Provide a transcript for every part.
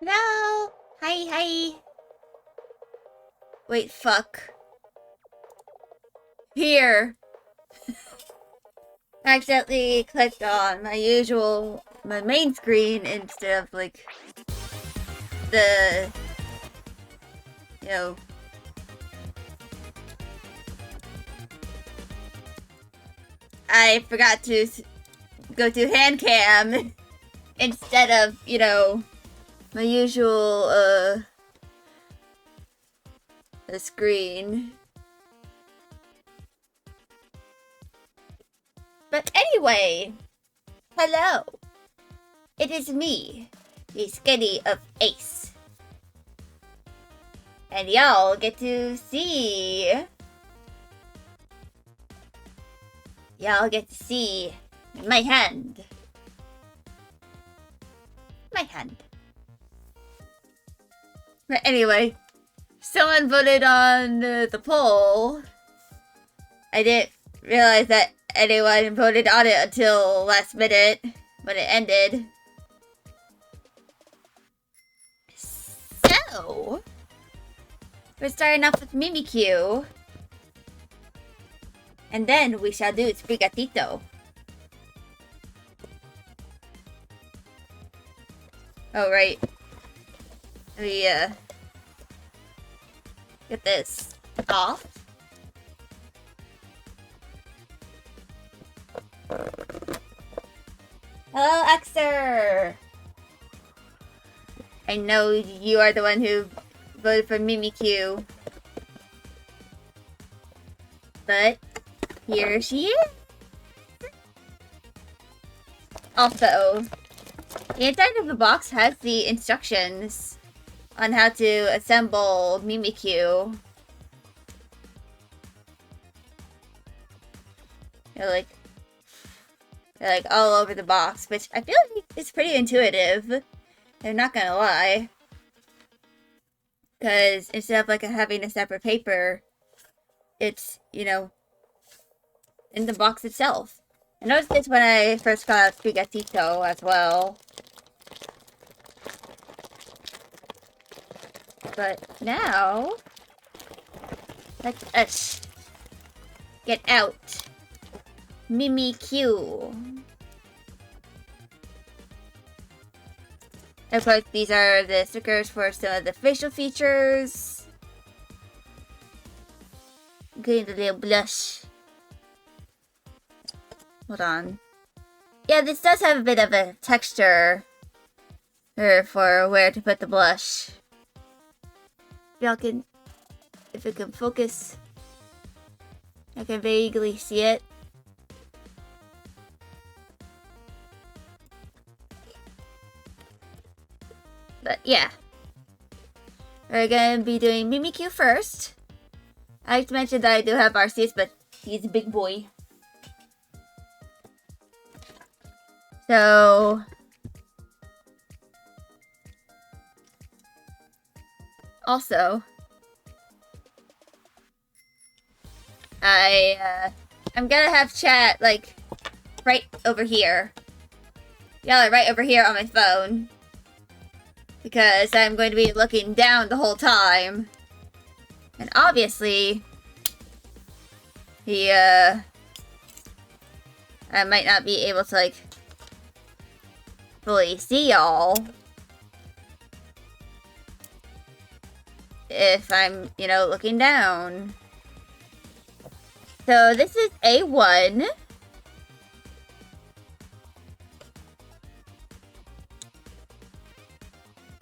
Hello! Hi, hi! Wait, fuck. Here! I accidentally clicked on my main screen instead of, like, the, you know... I forgot to go to hand cam instead of, my usual, the screen. But anyway, hello. It is me, the Skinny of Ace. And y'all get to see... Y'all get to see my hand. My hand. But anyway, someone voted on the poll. I didn't realize that anyone voted on it until last minute when it ended. So, we're starting off with Mimikyu. And then we shall do Sprigatito. Oh, right. We, get this off. Hello, Exer! I know you are the one who voted for Mimikyu. But, here she is! Also, the inside of the box has the instructions on how to assemble Mimikyu. They're like all over the box, which I feel like it's pretty intuitive. I'm not gonna lie. Because instead of like having a separate paper, it's, in the box itself. I noticed this when I first got Sprigatito as well. But now, let us get out Mimikyu. Of course, these are the stickers for some of the facial features. Including the little blush. Hold on. Yeah, this does have a bit of a texture for where to put the blush. Y'all can, if it can focus, I can vaguely see it. But yeah, we're gonna be doing Mimikyu first. I like to mention that I do have Arceus, but he's a big boy. So, also, I'm gonna have chat, like, right over here. Y'all are right over here on my phone. Because I'm going to be looking down the whole time. And obviously, I might not be able to, like, fully see y'all. If I'm, looking down. So this is A1.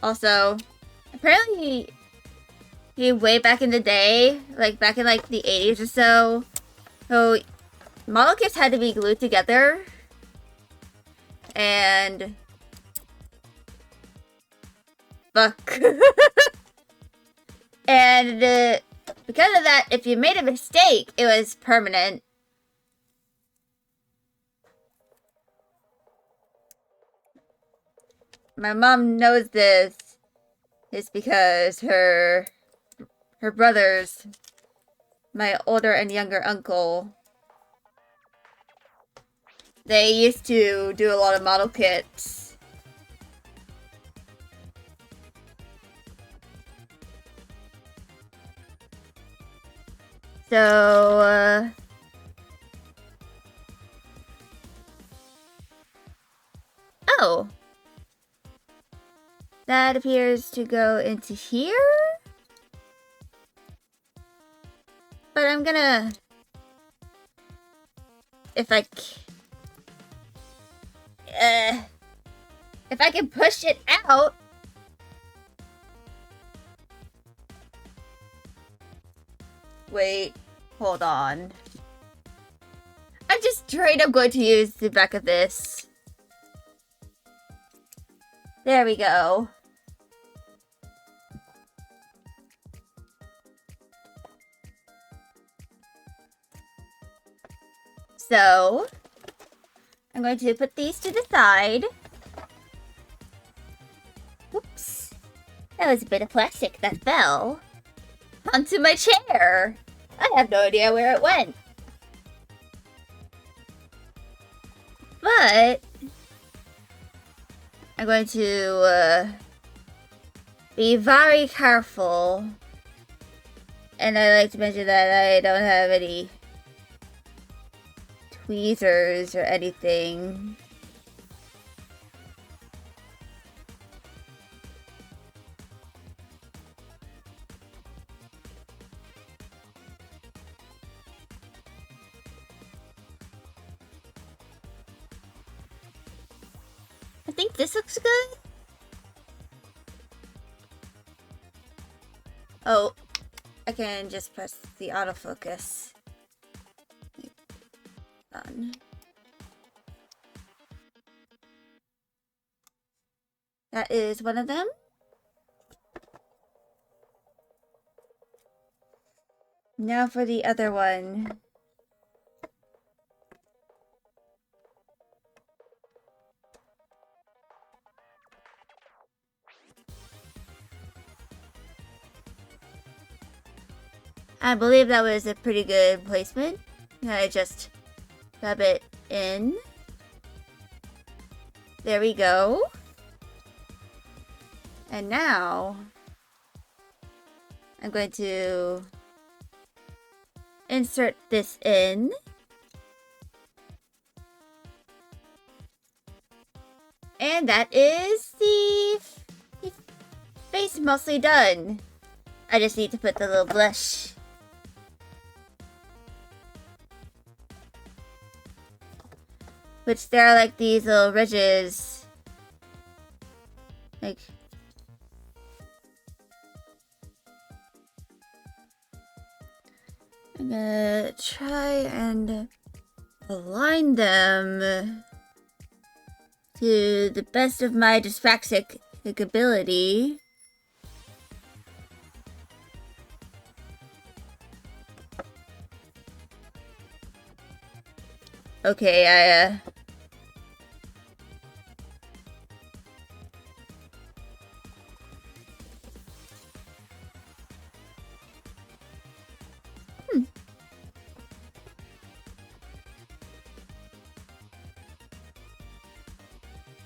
Also, apparently, way back in the day, like back in like the 80s or so, model kits had to be glued together. And fuck. And because of that, if you made a mistake, it was permanent. My mom knows this is because her brothers, my older and younger uncle, they used to do a lot of model kits. So, oh. That appears to go into here. But I'm gonna... If I can push it out... Wait, hold on. I'm just straight up going to use the back of this. There we go. So, I'm going to put these to the side. Whoops. That was a bit of plastic that fell onto my chair. I have no idea where it went. But I'm going to be very careful. And I like to mention that I don't have any tweezers or anything. I think this looks good. Oh, I can just press the autofocus. Done. That is one of them. Now for the other one. I believe that was a pretty good placement. I just rub it in. There we go. And now I'm going to insert this in. And that is the face mostly done. I just need to put the little blush. Which there are like these little ridges. Like... I'm gonna try and align them to the best of my dyspraxic ability. Okay,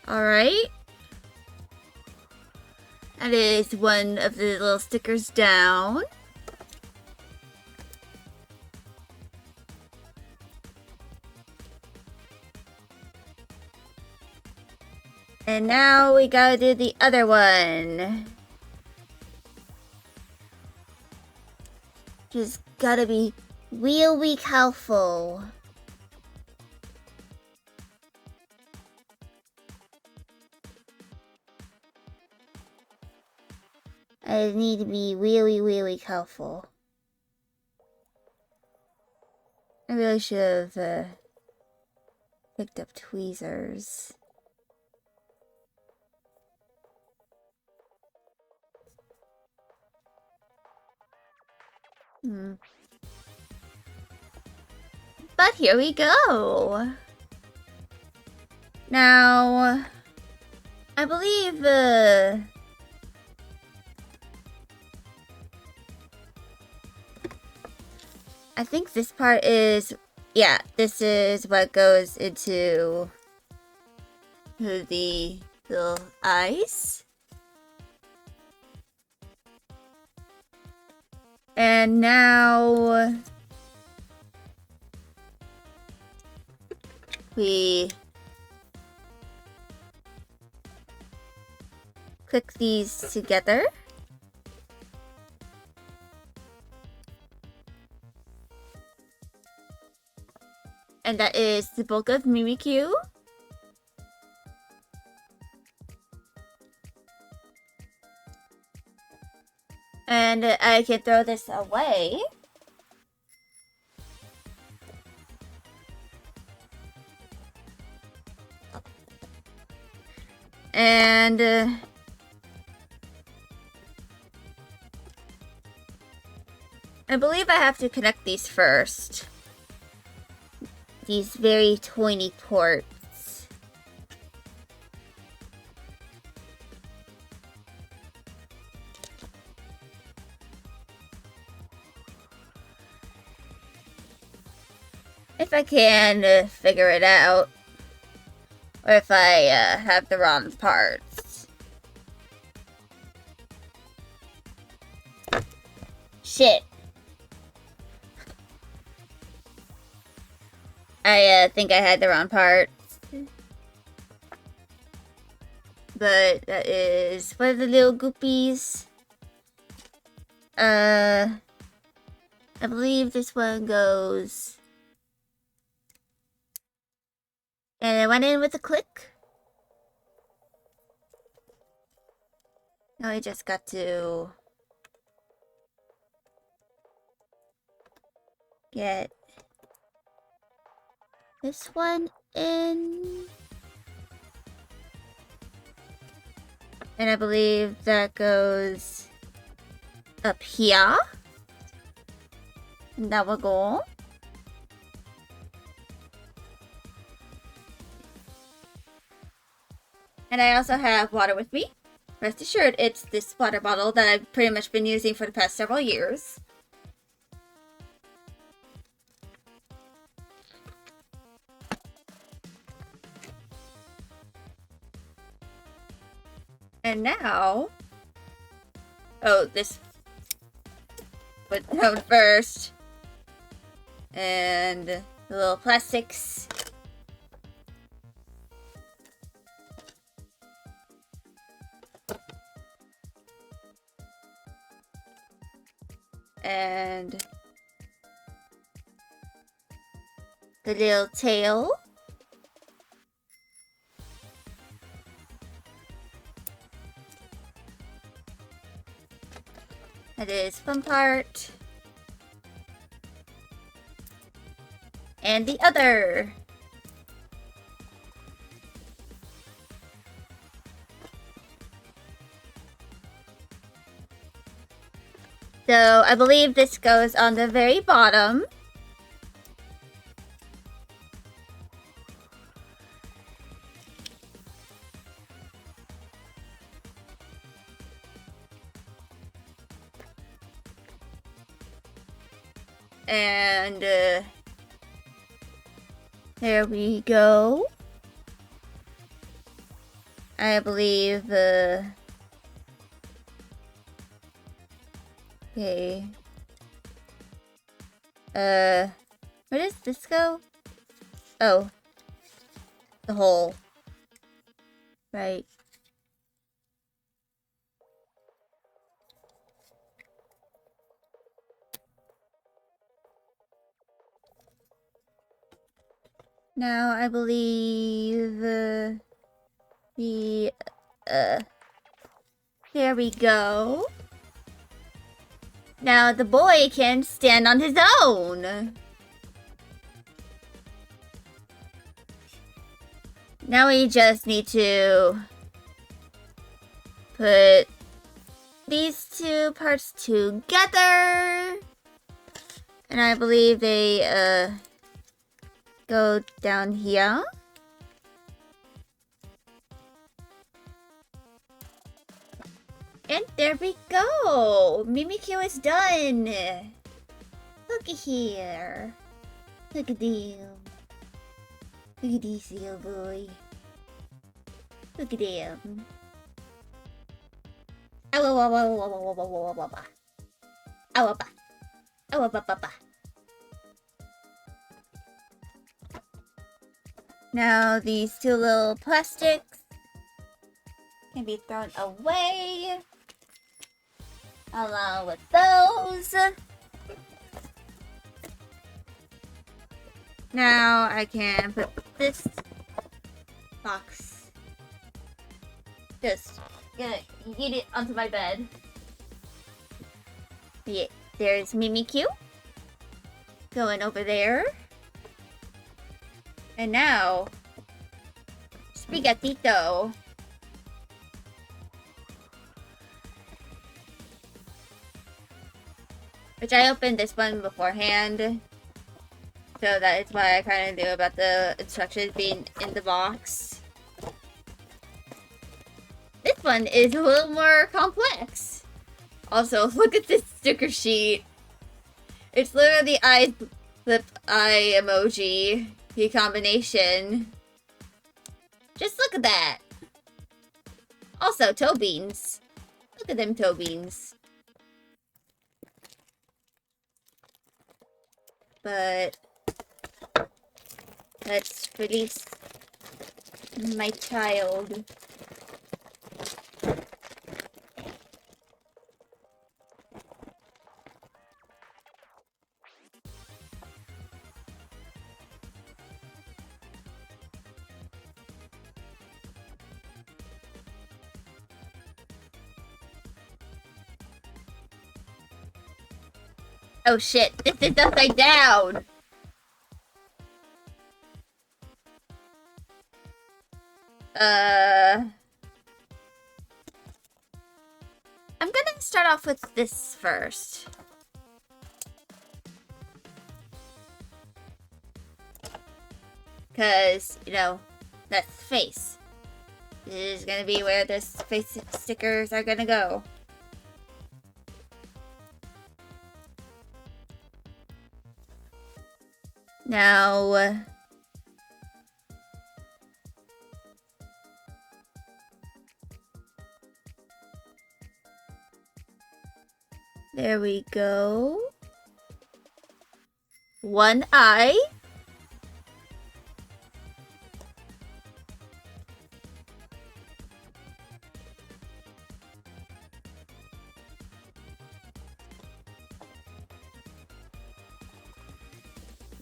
Alright. That is one of the little stickers down. And now we gotta do the other one. Just gotta be really careful. I need to be really, really careful. I really should have picked up tweezers. But here we go. Now, I believe I think this part is, yeah, this is what goes into the little eyes. And now we click these together. And that is the bulk of Mimikyu. And I can throw this away. And I believe I have to connect these first. These very tiny ports. If I can figure it out. Or if I have the wrong parts. Shit. I think I had the wrong parts. But that is one of the little goopies. I believe this one goes. And I went in with a click. Now I just got to get this one in. And I believe that goes up here. And that will go. And I also have water with me. Rest assured, it's this water bottle that I've pretty much been using for the past several years. And now... Oh, this went down first. And the little plastics. And the little tail. That is one part. And the other. So I believe this goes on the very bottom. And there we go. I believe okay. Where does this go? Oh. The hole. Right. Now I believe here we go. Now the boy can stand on his own. Now we just need to put these two parts together. And I believe they go down here. And there we go! Mimikyu is done! Look at here. Look at them. Look at this little boy. Look at them. Now these two little plastics can be thrown away along with those. Now I can put this box, just gonna eat it onto my bed. Yeah, there's Mimikyu going over there. And now, Sprigatito. Which I opened this one beforehand. So that is what I kind of knew about the instructions being in the box. This one is a little more complex. Also, look at this sticker sheet. It's literally eye, lip, eye emoji. The combination. Just look at that. Also, toe beans. Look at them toe beans. But let's release my child. Oh shit, this is upside down! I'm gonna start off with this first. Cause, you know, that's the face. This is gonna be where the face stickers are gonna go. Now, there we go. One eye.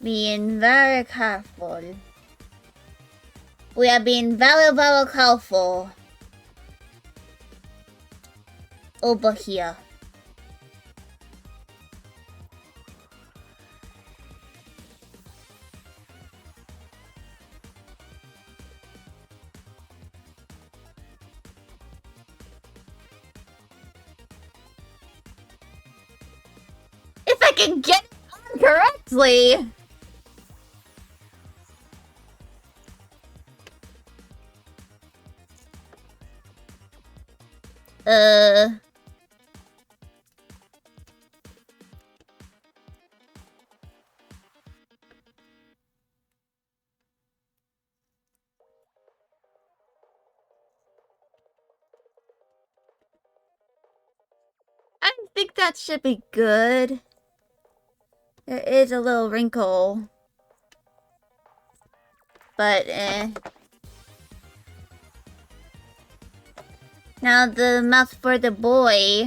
Being very careful. We are being very, very careful. Over here. If I can get it on correctly. I think that should be good. There is a little wrinkle. But, Now the mouth for the boy.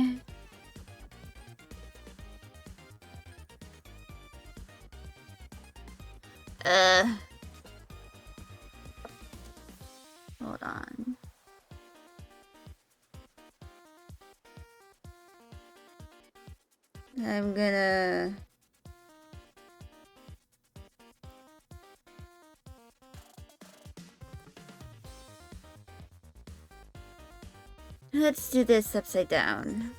Hold on. I'm gonna... Let's do this upside down.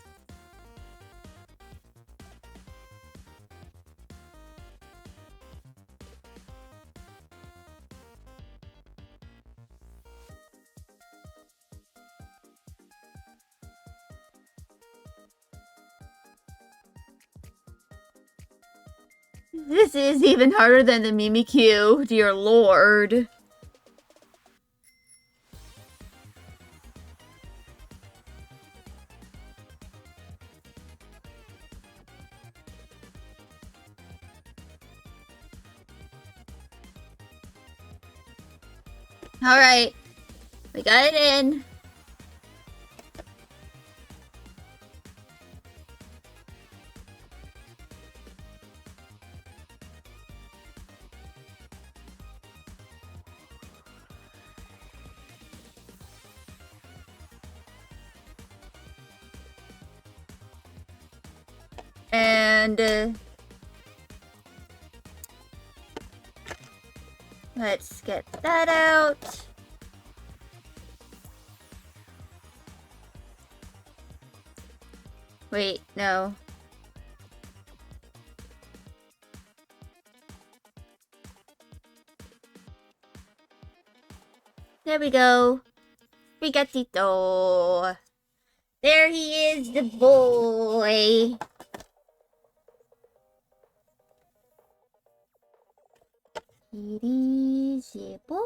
This is even harder than the Mimikyu, dear lord. Alright. We got it in. And let's get that out. Wait, no. There we go. Sprigatito. There he is, the boy. It is a boy.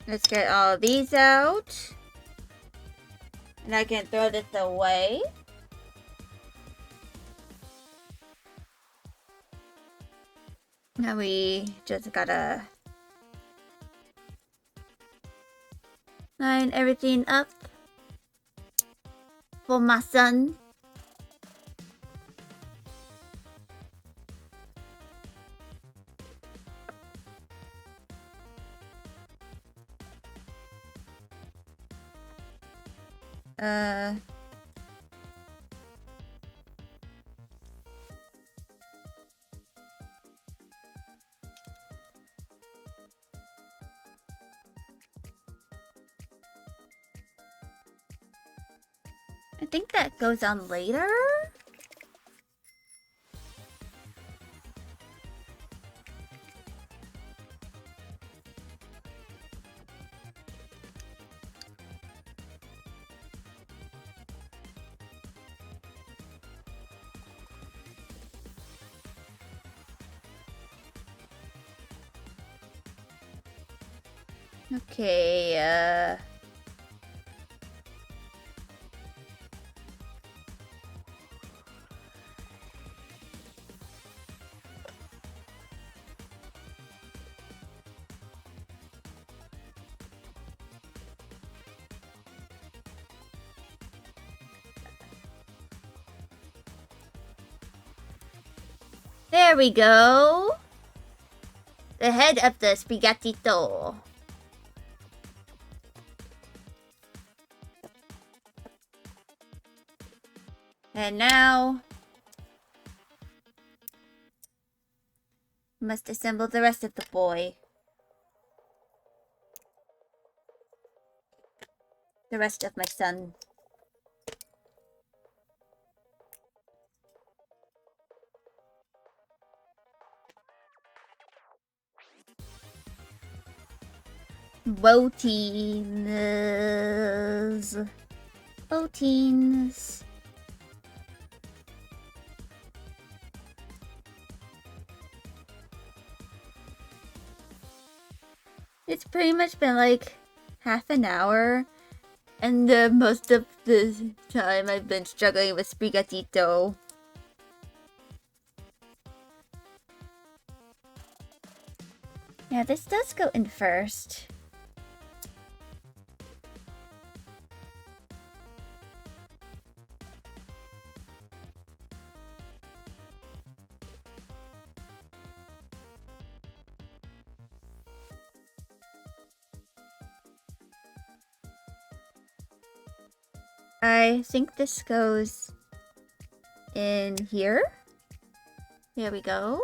Let's get all of these out. And I can throw this away. Now we just gotta line everything up for my son. I think that goes on later. Okay, there we go. The head of the Sprigatito. And now, must assemble the rest of the boy. The rest of my son. Boatines. Boatines. It's pretty much been like half an hour, and most of the time I've been struggling with Sprigatito. Yeah, this does go in first. I think this goes in here. There we go.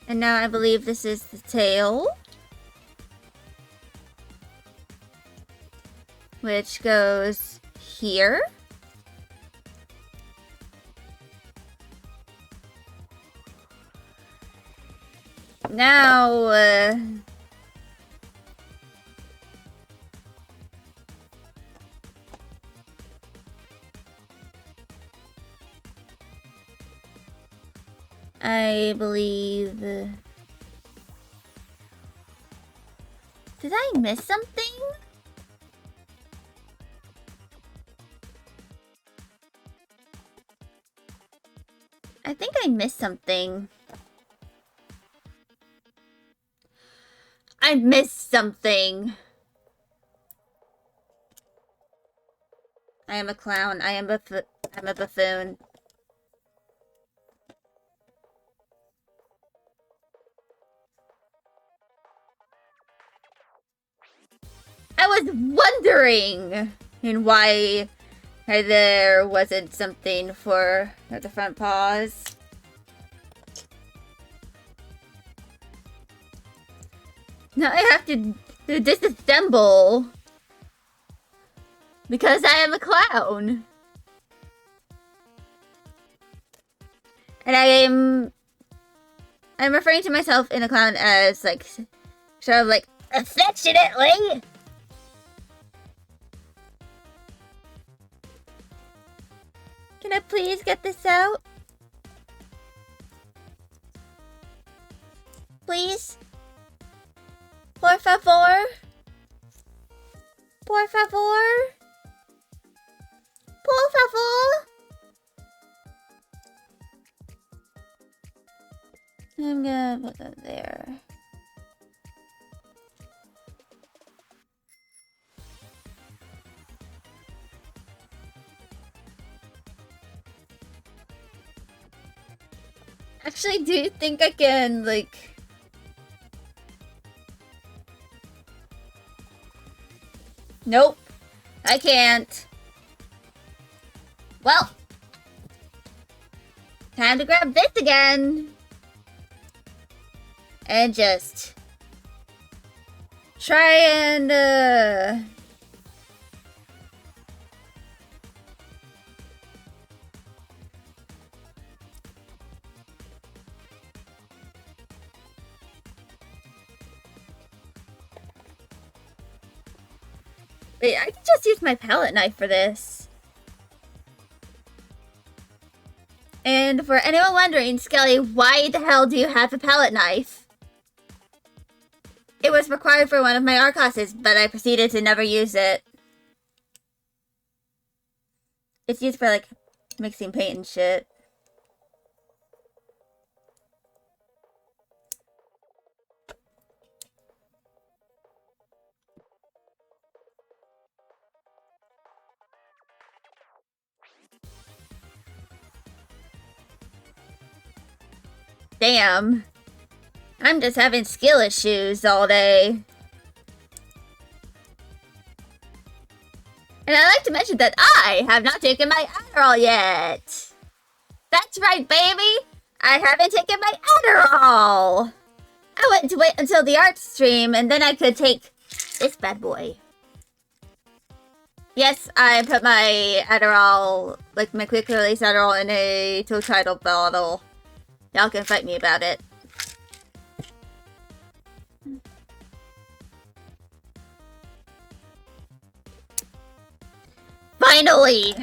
And now I believe this is the tail, which goes here. Now, I believe... Did I miss something? I think I missed something. I missed something. I am a clown. I'm a buffoon. I was wondering why there wasn't something for the front paws. Now I have to disassemble because I am a clown. And I'm referring to myself in a clown as like sort of like affectionately. Can I please get this out? Please? Por favor? Por favor? Por favor? I'm gonna put that there. Actually, do you think I can, like... Nope. I can't. Well. Time to grab this again. And just... try and, Wait, I can just use my palette knife for this. And for anyone wondering, Skelly, why the hell do you have a palette knife? It was required for one of my art classes, but I proceeded to never use it. It's used for, like, mixing paint and shit. Damn. I'm just having skill issues all day. And I'd like to mention that I have not taken my Adderall yet. That's right, baby. I haven't taken my Adderall. I went to wait until the art stream and then I could take this bad boy. Yes, I put my Adderall, like my quick release Adderall, in a total bottle. Y'all can fight me about it. Finally!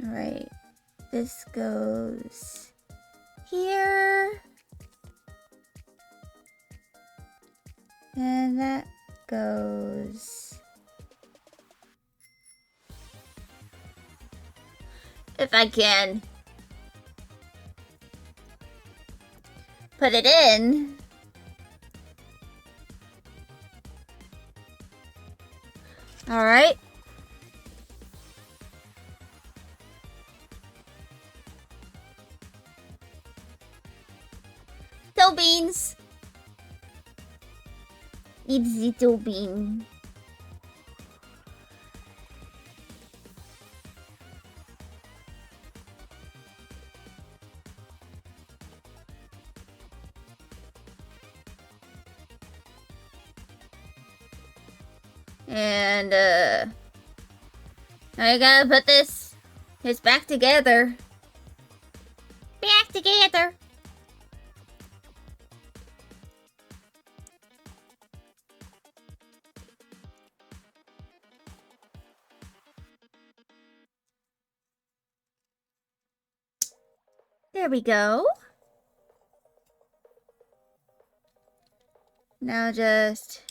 Alright. This goes here. And that goes... if I can put it in. All right. Toe beans. It's the toe bean. And, I gotta put this back together. Back together. There we go. Now just...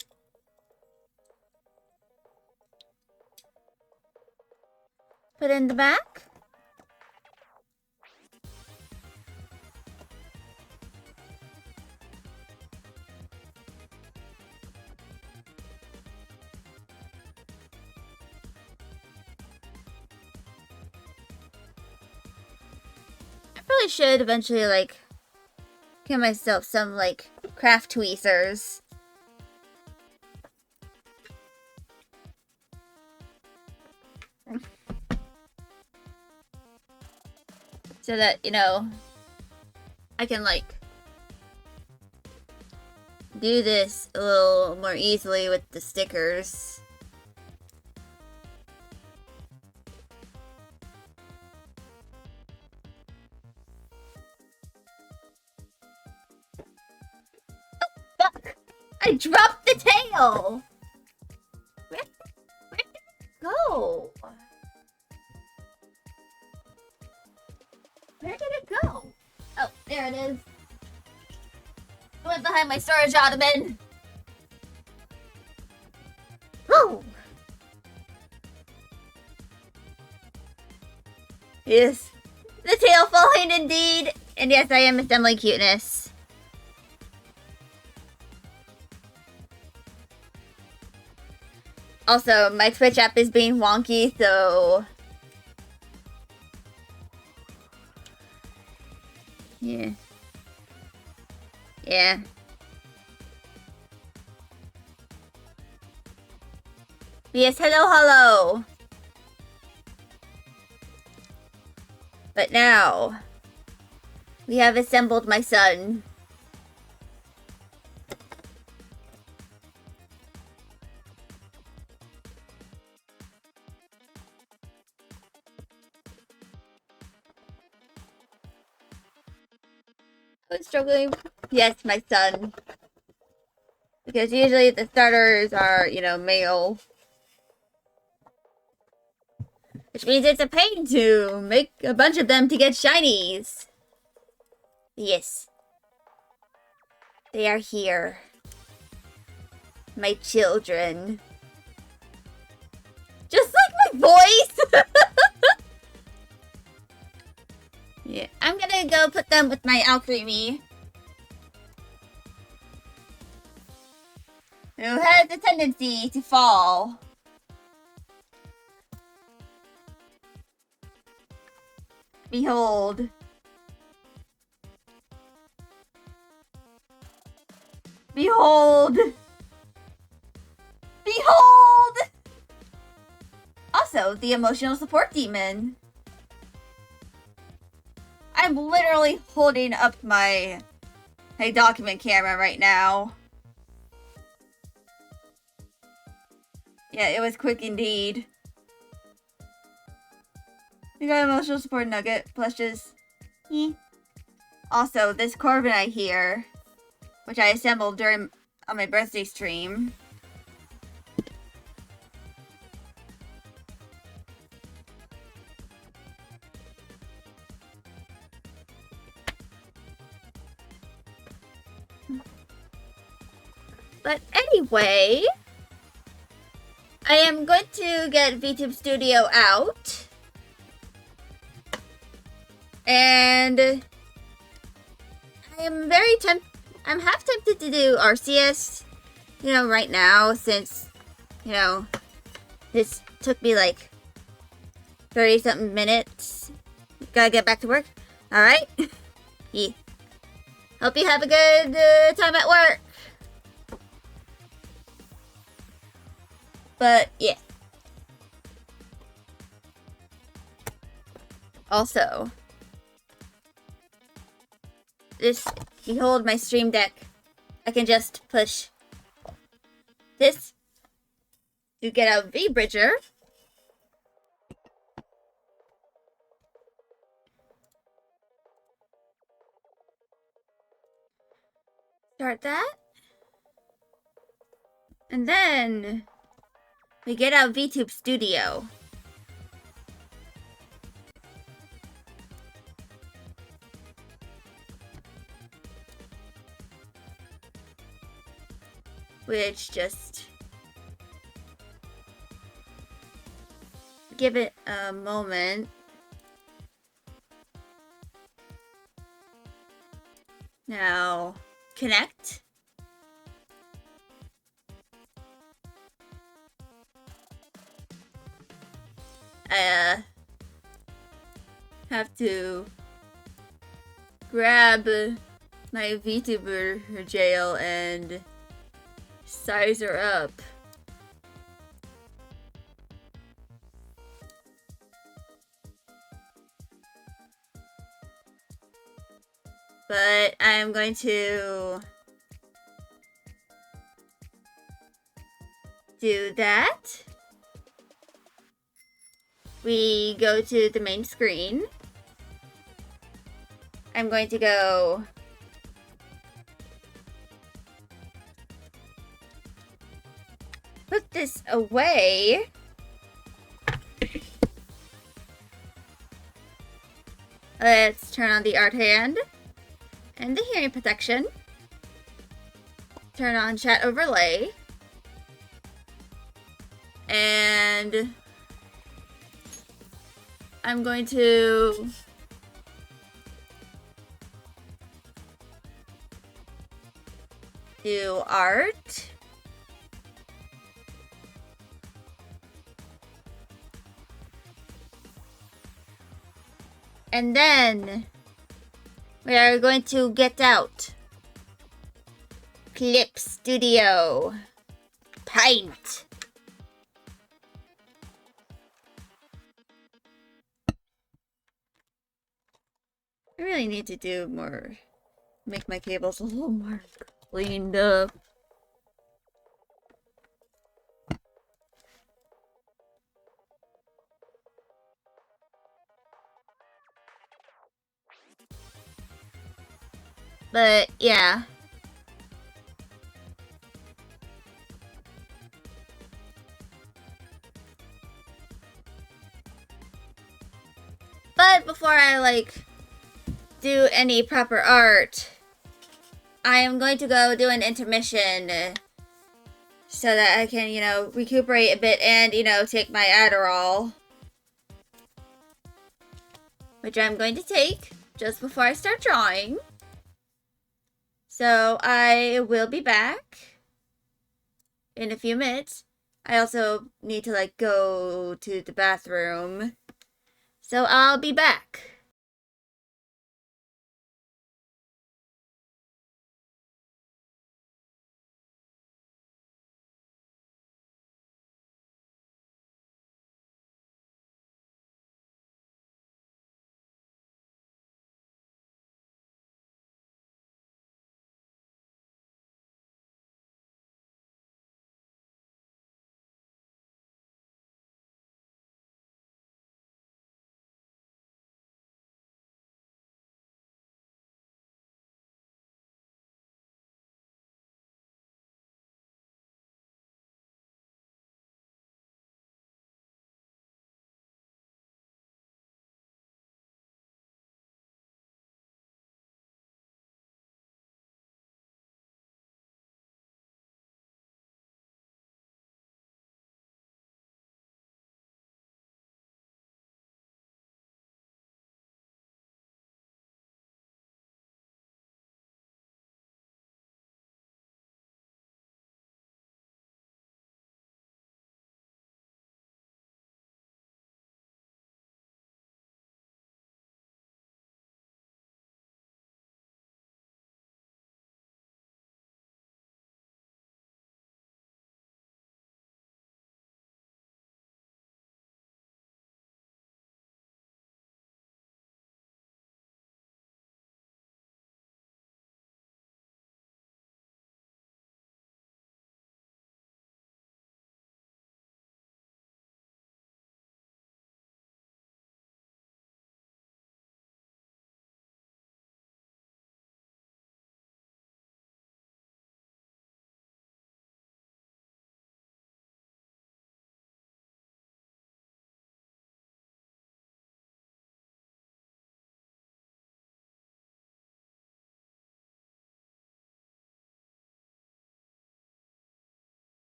put in the back. I probably should eventually, like, get myself some, like, craft tweezers. So that, you know, I can, like, do this a little more easily with the stickers. Oh, fuck! I dropped the tail! Where did it go? Where did it go? Oh, there it is. It went behind my storage ottoman. Woo! Yes. The tail falling indeed. And yes, I am assembling cuteness. Also, my Twitch app is being wonky, so... yeah. Yeah. Yes, hello, hello. But now, we have assembled my son. Who's struggling? Yes, my son. Because usually the starters are, you know, male. Which means it's a pain to make a bunch of them to get shinies. Yes. They are here. My children. Just like my voice! Yeah, I'm gonna go put them with my Alcremie. Who has a tendency to fall. Behold. Behold. Behold! Also, the emotional support demon. I'm literally holding up my document camera right now. Yeah, it was quick indeed. We got emotional support nugget, plushes. Also, this Corviknight here, which I assembled on my birthday stream. But anyway, I am going to get VTube Studio out. And I am I'm half tempted to do Arceus, you know, right now, since, you know, this took me like 30-something minutes. Gotta get back to work. Alright? Yeah. Hope you have a good time at work. But, yeah. Also, behold my stream deck. I can just push this to get out V-Bridger. Start that. And then we get out VTube Studio. which just give it a moment. Now, connect. I have to grab my VTuber jail and size her up. But I'm going to do that. We go to the main screen. I'm going to go put this away. Let's turn on the art hand and the hearing protection. Turn on chat overlay. And I'm going to do art. And then we are going to get out Clip Studio Paint. I really need to do more, make my cables a little more cleaned up. But yeah. But before I do any proper art, I am going to go do an intermission so that I can, recuperate a bit and, take my Adderall. Which I'm going to take just before I start drawing. So I will be back in a few minutes. I also need to go to the bathroom. So I'll be back.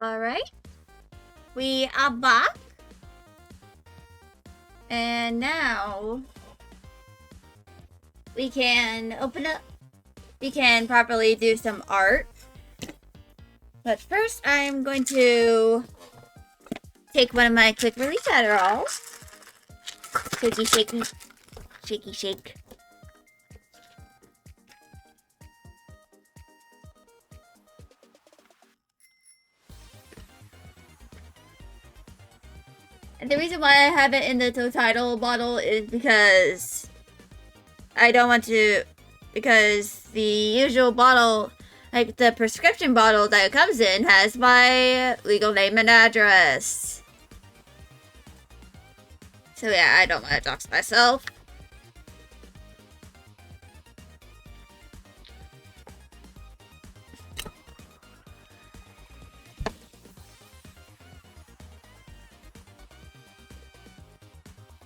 Alright. We are back. And now we can open up. We can properly do some art. But first, I'm going to take one of my quick release Adderalls. Shaky, shaky, shaky, shake. And the reason why I have it in the Totitle bottle is because I don't want to, because the usual bottle, like the prescription bottle that it comes in, has my legal name and address. So yeah, I don't want to dox myself.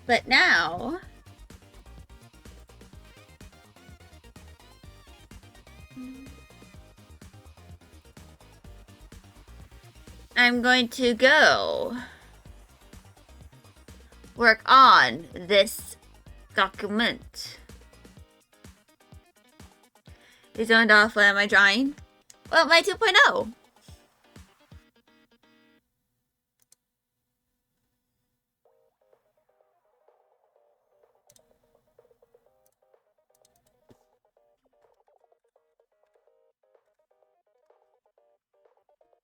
But now, I'm going to go work on this document. Is zoned off. What am I drawing? Well, my 2.0.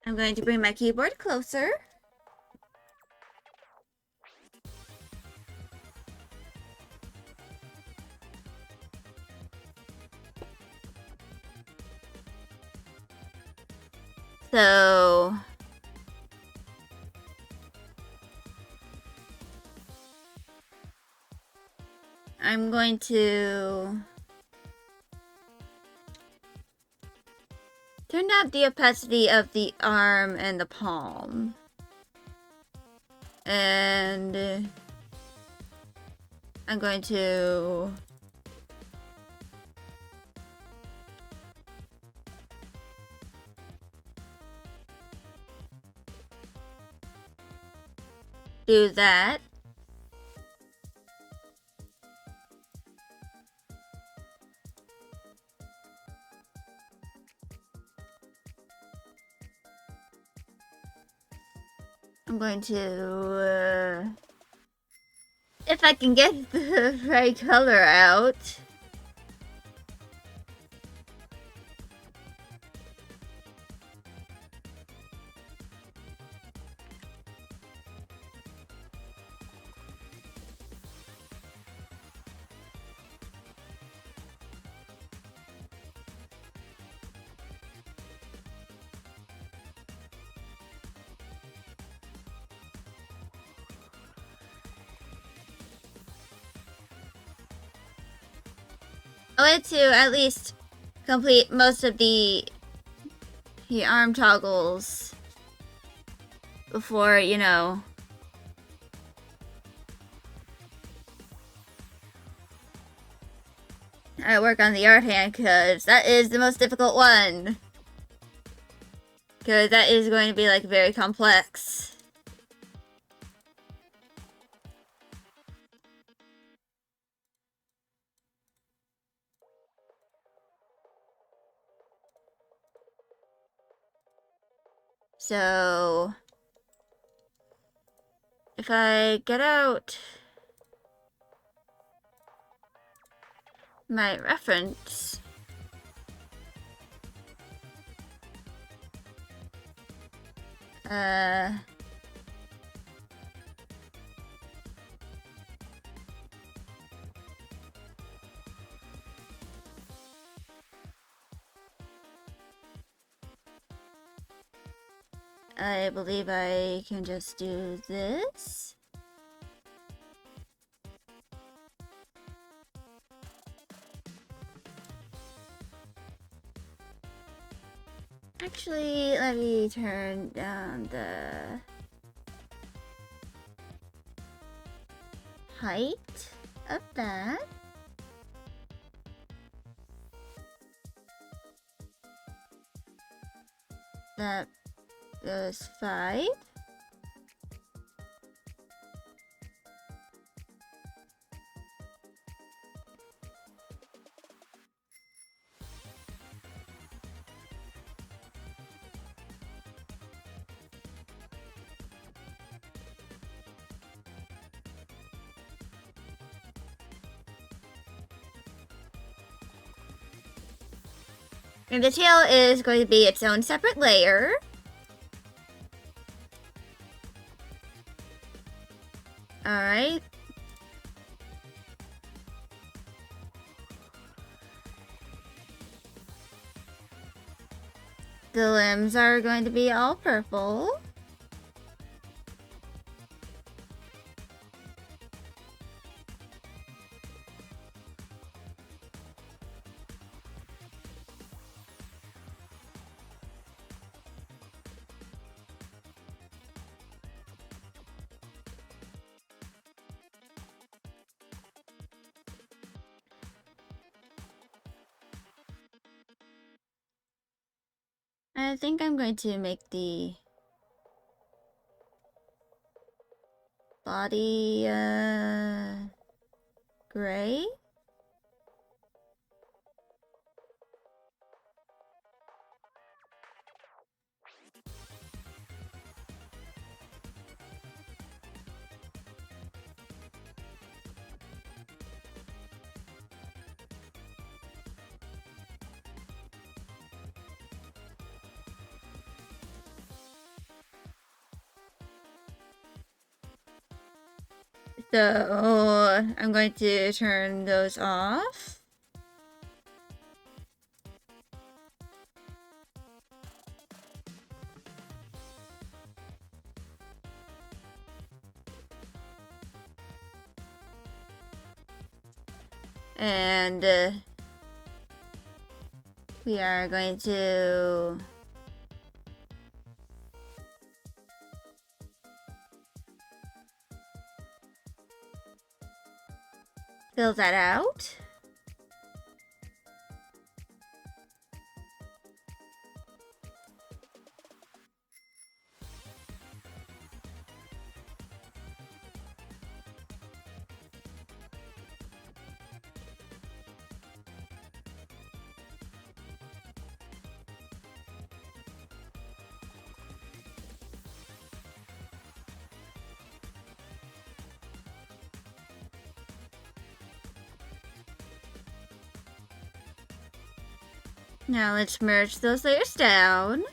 I'm going to bring my keyboard closer. So I'm going to turn up the opacity of the arm and the palm. And I'm going to do that. I'm going to, if I can get the right color out. I want to at least complete most of the arm toggles before, you know, I work on the art hand, because that is the most difficult one. Because that is going to be like very complex. So if I get out my reference, I believe I can just do this. Actually, let me turn down the height of that. That goes 5. And the tail is going to be its own separate layer. Alright. The limbs are going to be all purple. I think I'm going to make the body gray. So I'm going to turn those off. And we are going to fill that out. Now let's merge those layers down.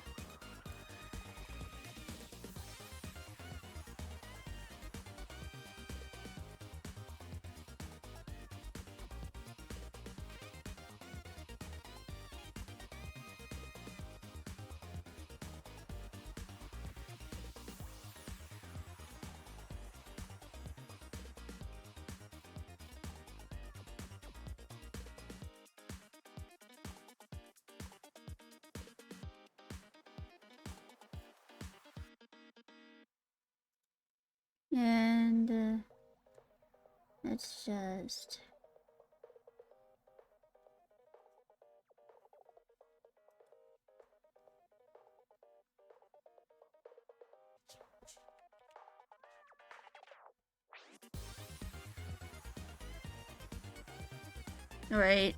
And let's just right.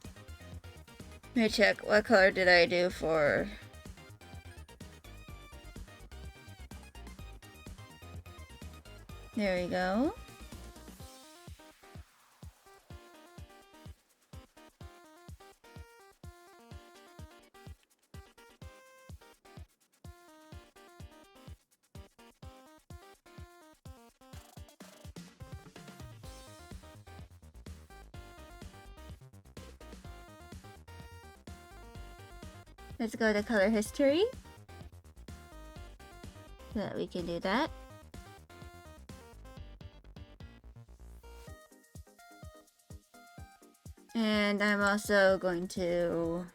Let me check what color did I do for there we go. Let's go to color history so that we can do that. And I'm also going to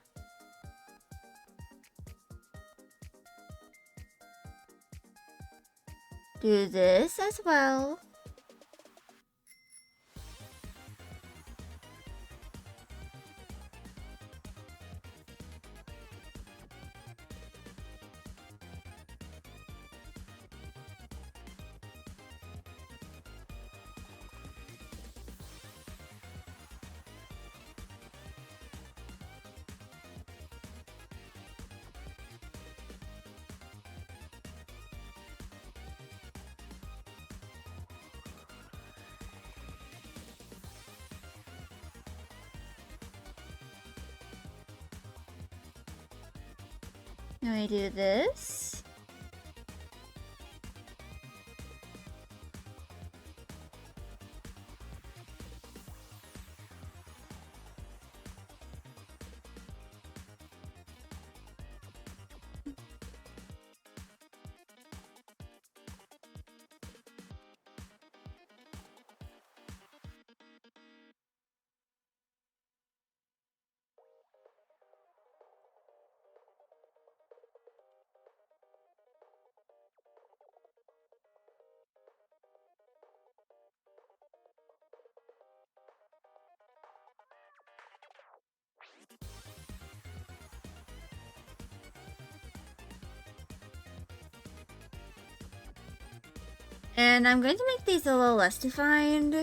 do this as well. Then we do this. And I'm going to make these a little less defined.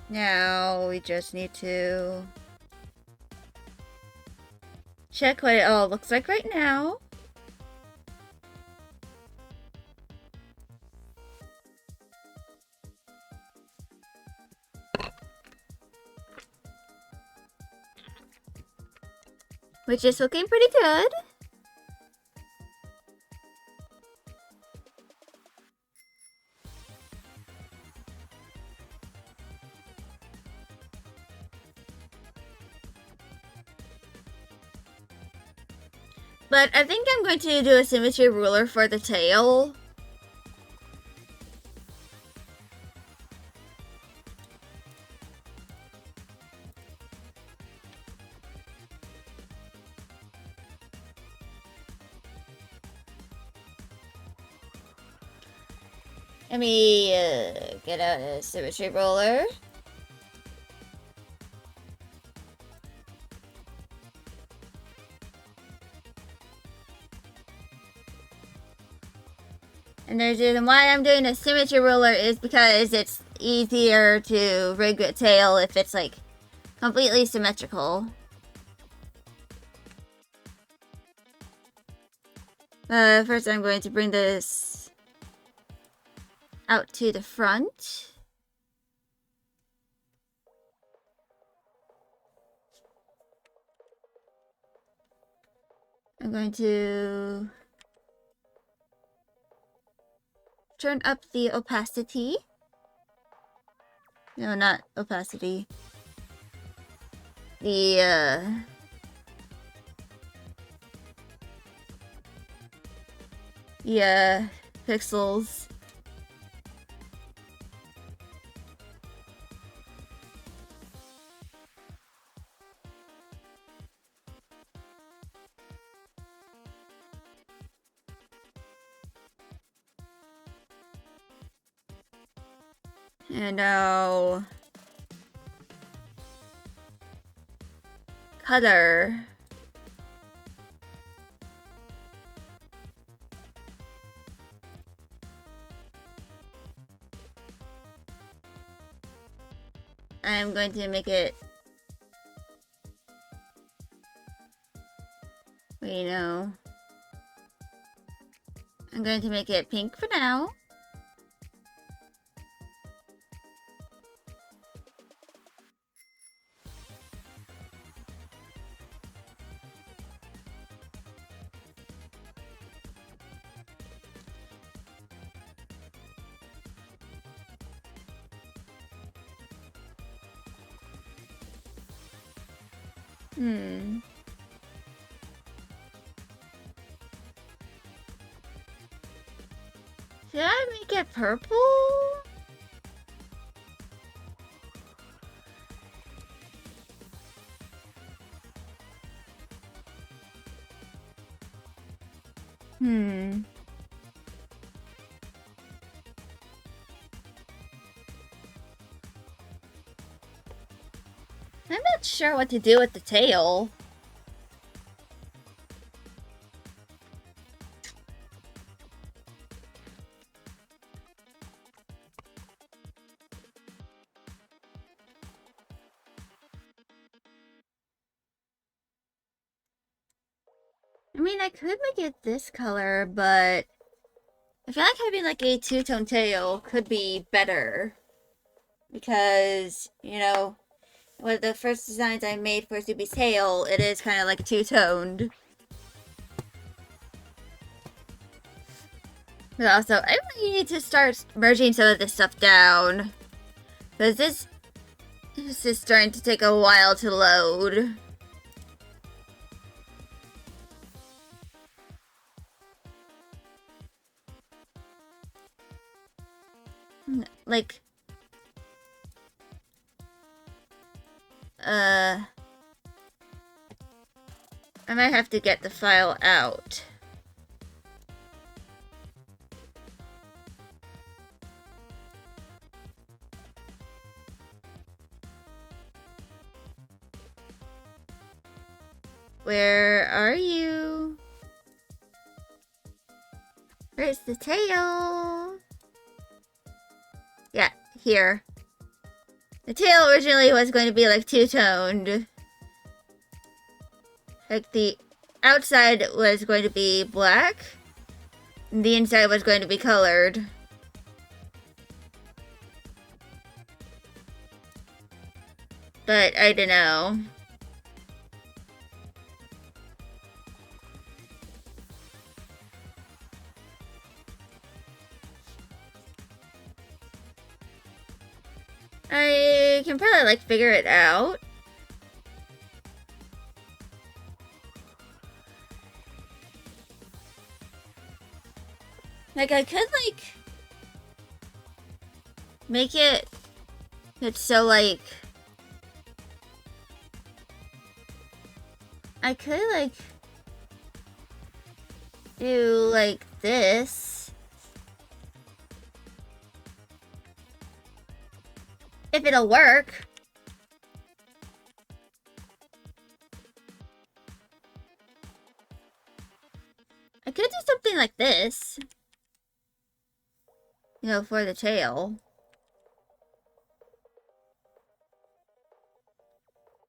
Now we just need to check what it all looks like right now. Which is looking pretty good. But I think I'm going to do a symmetry ruler for the tail. Let me get out a symmetry roller. And the reason why I'm doing a symmetry ruler is because it's easier to rig the tail if it's like completely symmetrical. First I'm going to bring this out to the front. I'm going to turn up the opacity. No, not opacity. The pixels. And now color. I'm going to make it, I'm going to make it pink for now. Should I make it purple? I'm not sure what to do with the tail. I mean, I could make it this color, but I feel like having like a two-tone tail could be better. Because, you know, one of the first designs I made for Zuby's tail, it is kind of like two-toned. But also, I really need to start merging some of this stuff down. Because this is starting to take a while to load. Like... I might have to get the file out. Where are you? Where's the tail? Yeah, here. The tail originally was going to be like two-toned. Like the outside was going to be black, and the inside was going to be colored. But I don't know. I can probably like figure it out. Like I could like make it so like I could like do like this. If it'll work. I could do something like this. You know, for the tail.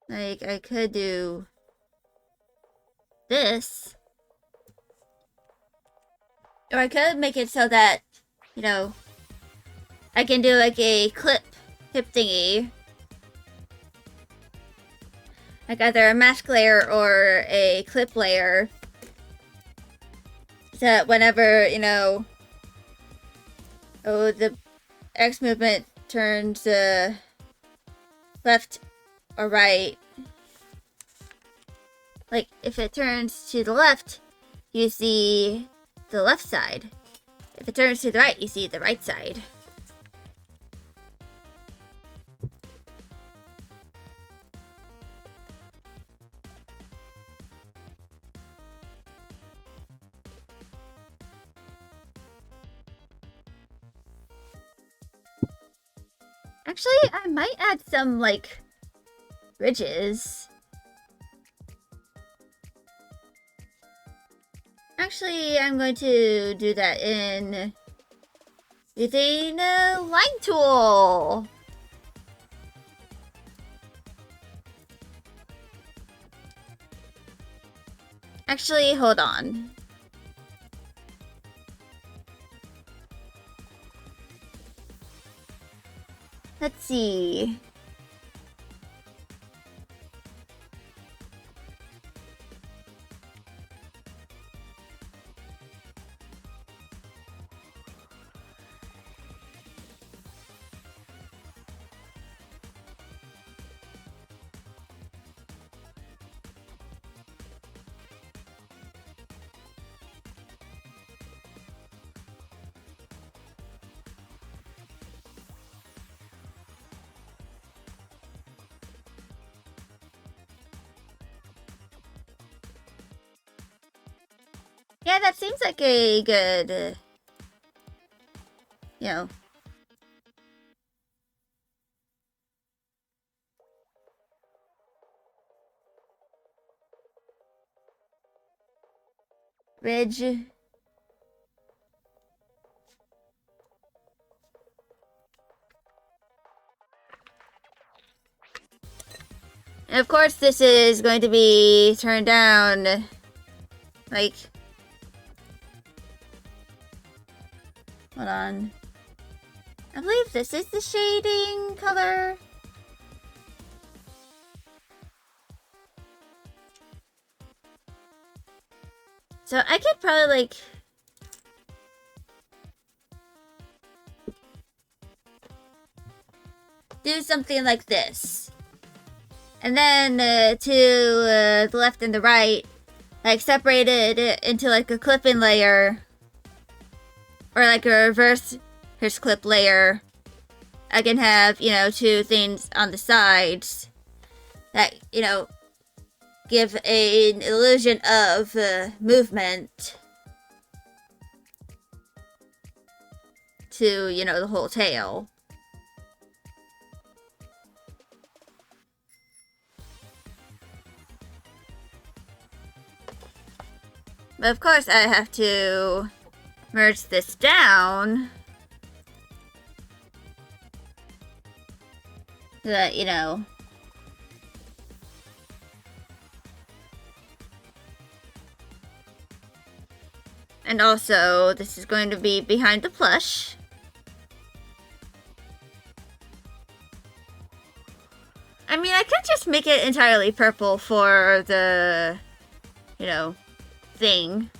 Like, I could do this. Or I could make it so that, you know, I can do like a hip thingy. Like either a mask layer or a clip layer. So that whenever, you know, the X movement turns left or right. Like, if it turns to the left, you see the left side. If it turns to the right, you see the right side. Actually, I might add some, like, ridges. Actually, I'm going to do that using a line tool. Actually, hold on. Let's see. Yeah, that seems like a good, you know. Ridge. And of course, this is going to be turned down Like, hold on. I believe this is the shading color. So I could probably like do something like this. And then to the left and the right, like separate it into like a clip-in layer. Or like a reverse here's clip layer. I can have, you know, two things on the sides that, you know, give an illusion of movement to, you know, the whole tail. But of course I have to merge this down so that, you know, and also this is going to be behind the plush. I mean, I could just make it entirely purple for the, you know, thing.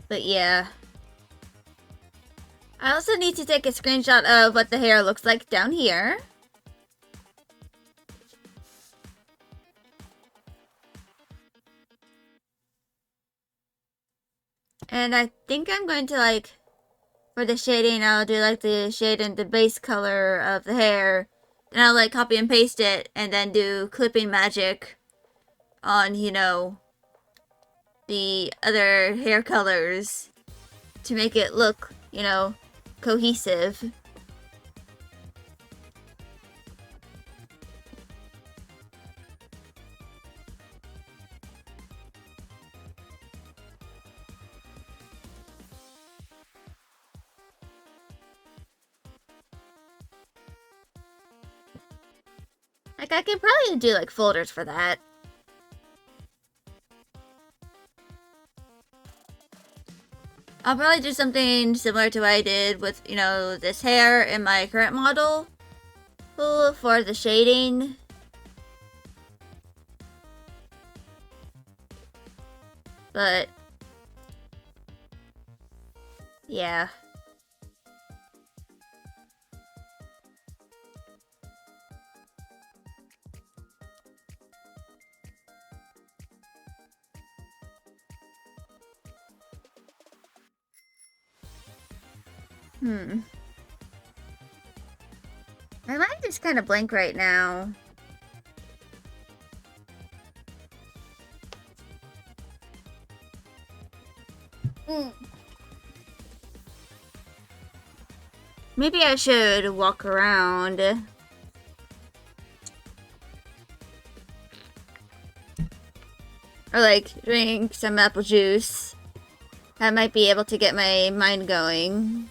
But yeah. I also need to take a screenshot of what the hair looks like down here. And I think I'm going to like, for the shading, I'll do like the shade and the base color of the hair. Then I'll like copy and paste it and then do clipping magic on, you know, the other hair colors to make it look, you know, cohesive. Like, I could probably do like folders for that. I'll probably do something similar to what I did with, you know, this hair in my current model for the shading. But yeah. My mind is kind of blank right now. Maybe I should walk around. Or like drink some apple juice. That might be able to get my mind going.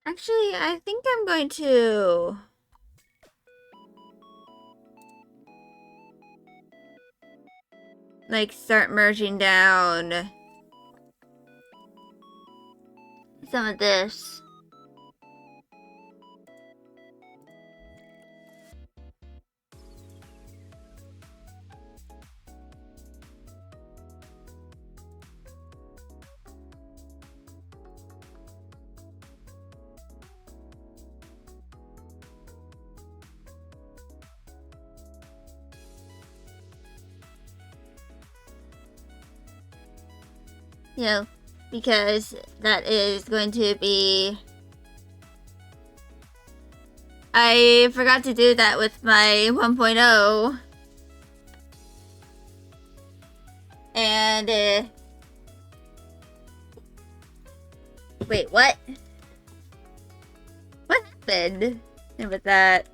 Actually, I think I'm going to like start merging down some of this. You know, because that is going to be... I forgot to do that with my 1.0. And, wait, what? What happened with that?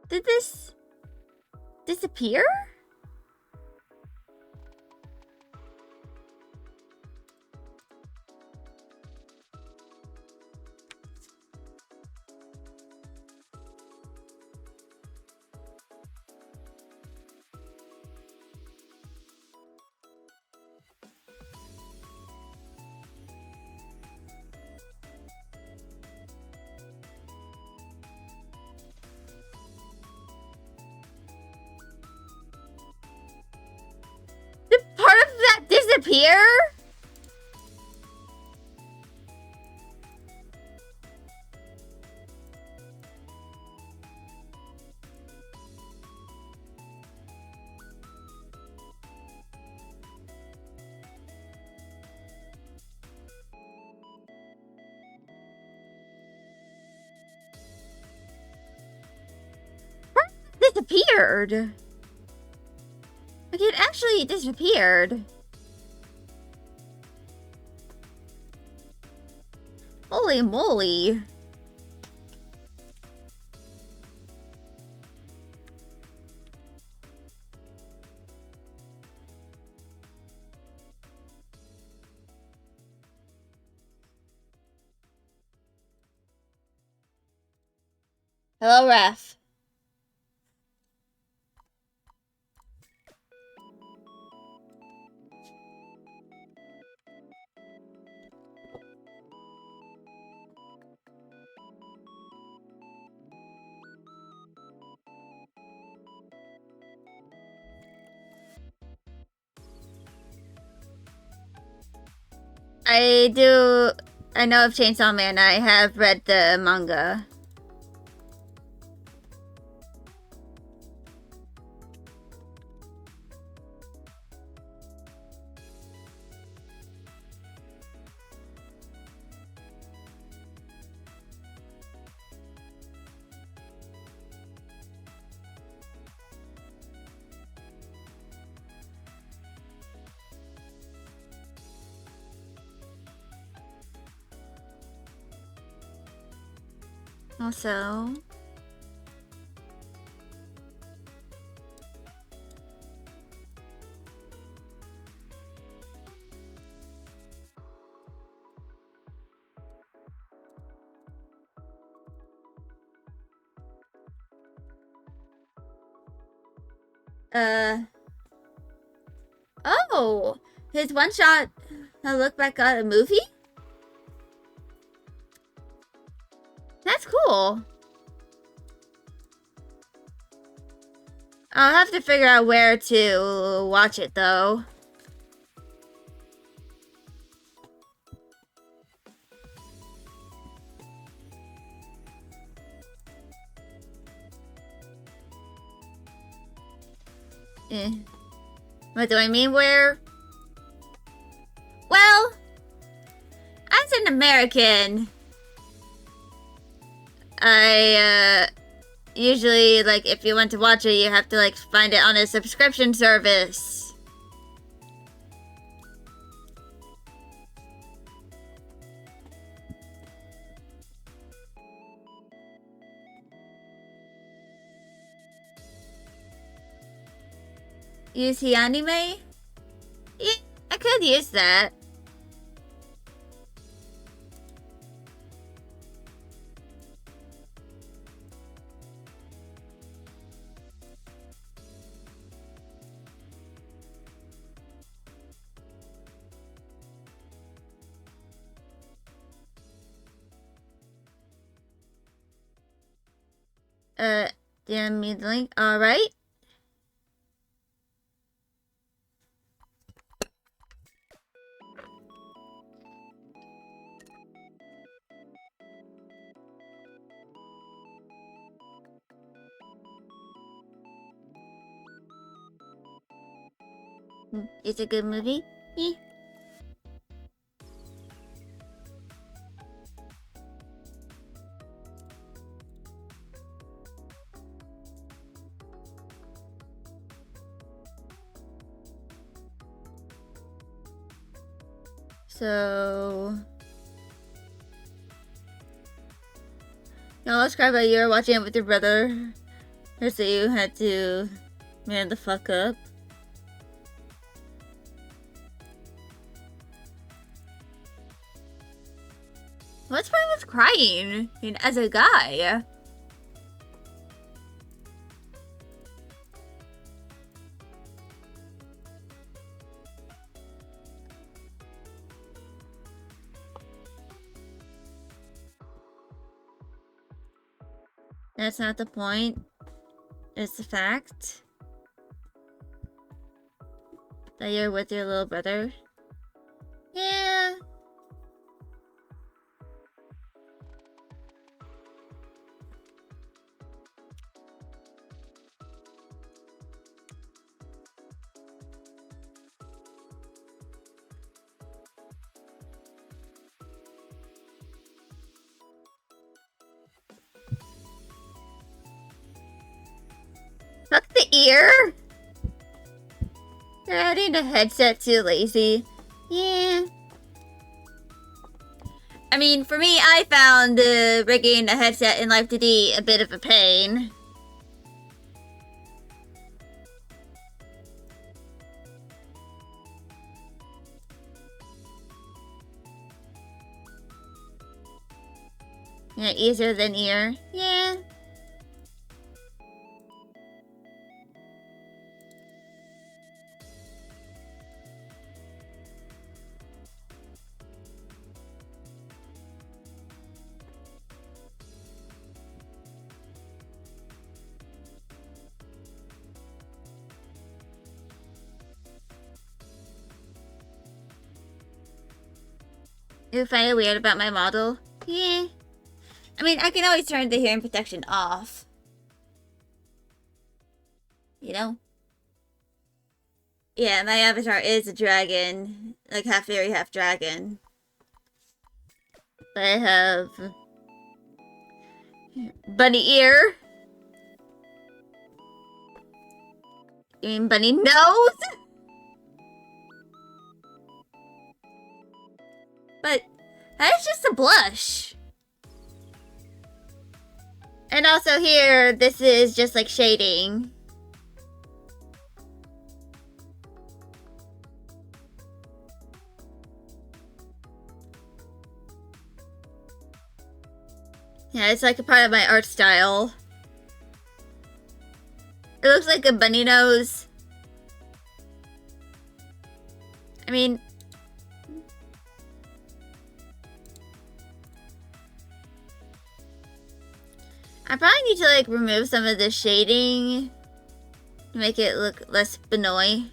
Did this disappear? Did part of that disappear? Disappeared. Like, it actually disappeared. Holy moly. Hello, Ref. I know of Chainsaw Man. I have read the manga. Also, oh, his one shot Look Back got a movie? That's cool. I'll have to figure out where to watch it, though. What do I mean, where? Well, as an American, I, usually, like, if you want to watch it, you have to, like, find it on a subscription service. Use the anime? Yeah, I could use that. Damn me the link. Alright. It's a good movie. Eh. So, y'all describe how you were watching it with your brother, or so you had to man the fuck up. What's wrong with crying? I mean, as a guy. That's not the point. It's the fact that you're with your little brother. Yeah. Fuck the ear! You're adding a headset too lazy. Yeah. I mean, for me, I found rigging a headset in Life 2D a bit of a pain. Yeah, easier than ear. Yeah. You find it weird about my model? Yeah. I mean, I can always turn the hearing protection off. You know? Yeah, my avatar is a dragon. Like, half fairy, half dragon. But I have... bunny ear. You mean bunny nose? But that's just a blush. And also here, this is just like shading. Yeah, it's like a part of my art style. It looks like a bunny nose. I mean... I probably need to like remove some of the shading to make it look less Benoy.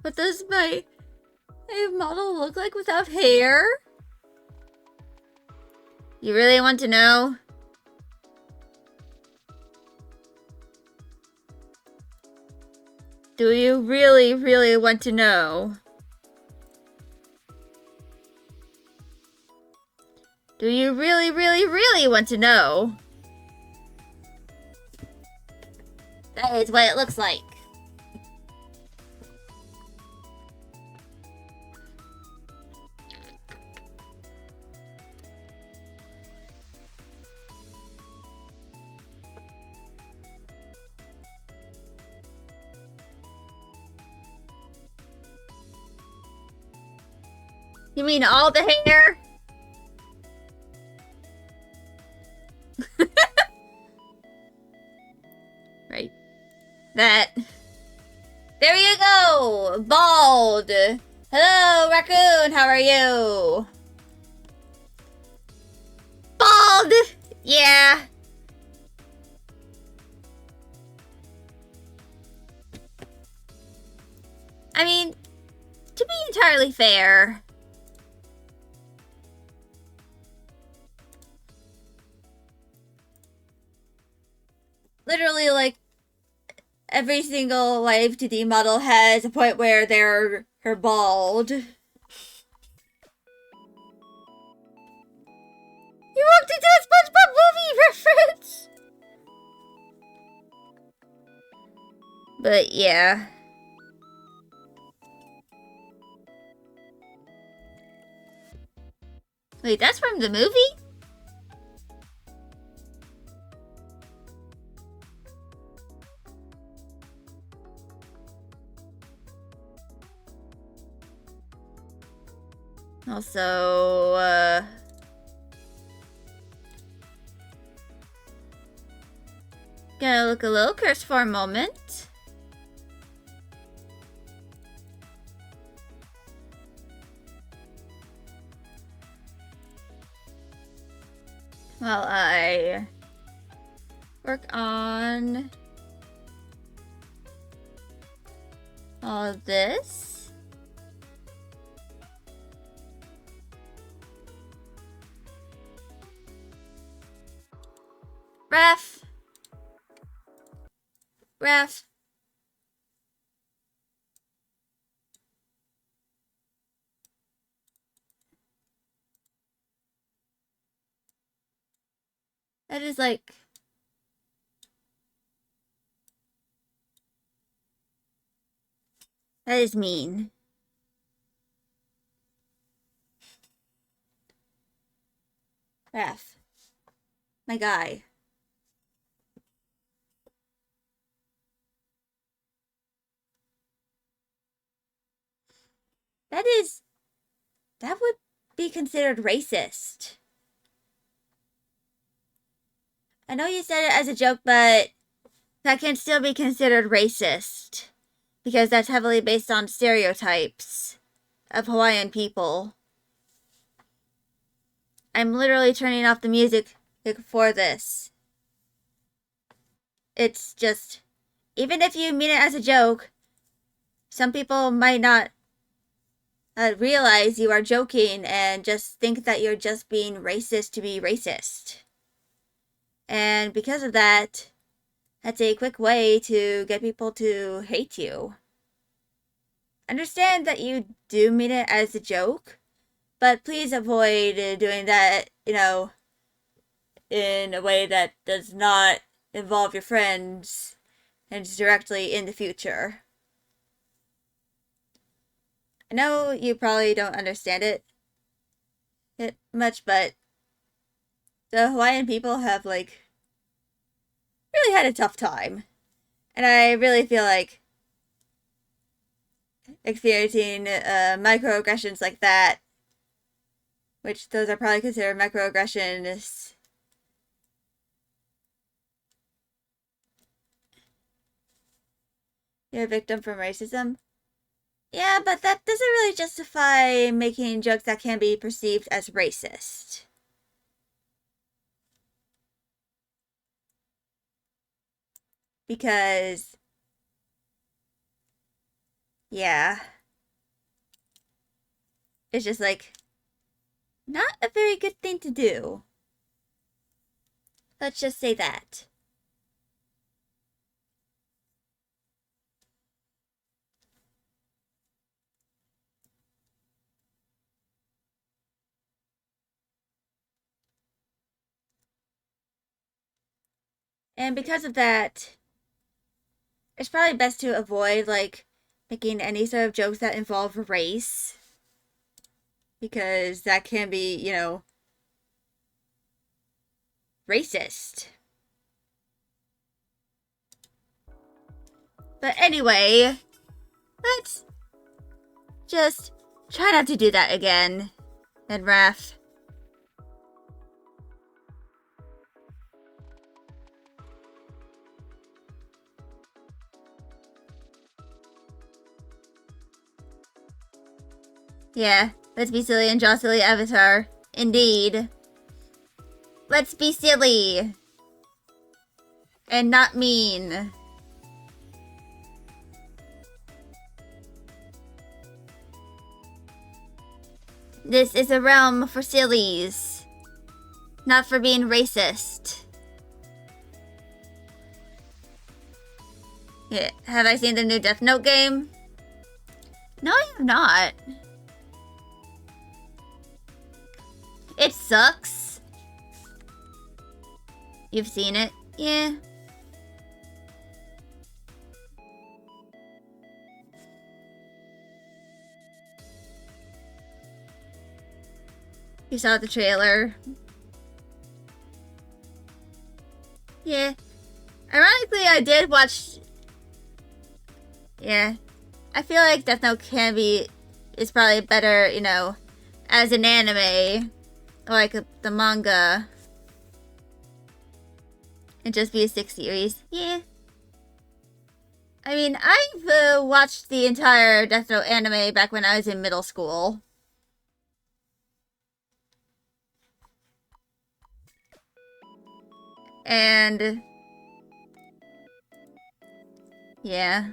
What does my model look like without hair? You really want to know? Do you really, really want to know? Do you really, really, really want to know? That is what it looks like. You mean all the hair? Right. That. There you go! Bald! Hello, raccoon! How are you? Bald! Yeah. I mean, to be entirely fair, literally, like, every single Live 2D model has a point where they're bald. You walked into a SpongeBob movie reference! But yeah. Wait, that's from the movie? Also, gonna look a little cursed for a moment. While I work on all of this. Ref. That is like... That is mean. Ref. My guy. That would be considered racist. I know you said it as a joke, but that can still be considered racist. Because that's heavily based on stereotypes of Hawaiian people. I'm literally turning off the music for this. It's just, even if you mean it as a joke, some people might not realize you are joking and just think that you're just being racist to be racist. And because of that, that's a quick way to get people to hate you. Understand that you do mean it as a joke, but please avoid doing that, you know, in a way that does not involve your friends and directly in the future. I know you probably don't understand it much, but the Hawaiian people have, like, really had a tough time. And I really feel like experiencing microaggressions like that, which those are probably considered microaggressions. You're a victim from racism? Yeah, but that doesn't really justify making jokes that can be perceived as racist. Because, yeah, it's just like, not a very good thing to do. Let's just say that. And because of that, it's probably best to avoid, like, making any sort of jokes that involve race. Because that can be, you know, racist. But anyway, let's just try not to do that again. And Raph. Yeah, let's be silly and draw silly avatar. Indeed. Let's be silly. And not mean. This is a realm for sillies, not for being racist. Yeah, have I seen the new Death Note game? No, I have not. It sucks. You've seen it? Yeah. You saw the trailer. Yeah. Ironically, I did watch... Yeah. I feel like Death Note is probably better, you know, as an anime. Like the manga. And just be a 6 series. Yeah. I mean, I've watched the entire Death Note anime back when I was in middle school. And... yeah.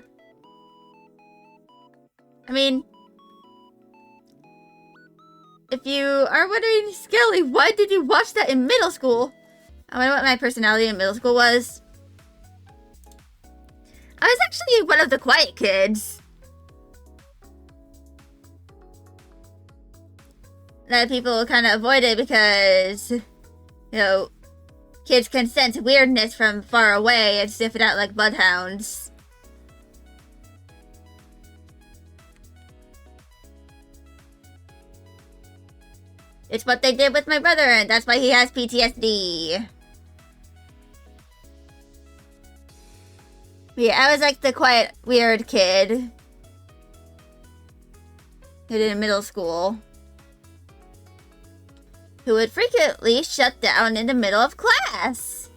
I mean... if you are wondering, Skelly, why did you watch that in middle school? I wonder what my personality in middle school was. I was actually one of the quiet kids. That people kind of avoided because, you know, kids can sense weirdness from far away and sniff it out like bloodhounds. It's what they did with my brother, and that's why he has PTSD. Yeah, I was like the quiet, weird kid. In middle school. Who would frequently shut down in the middle of class.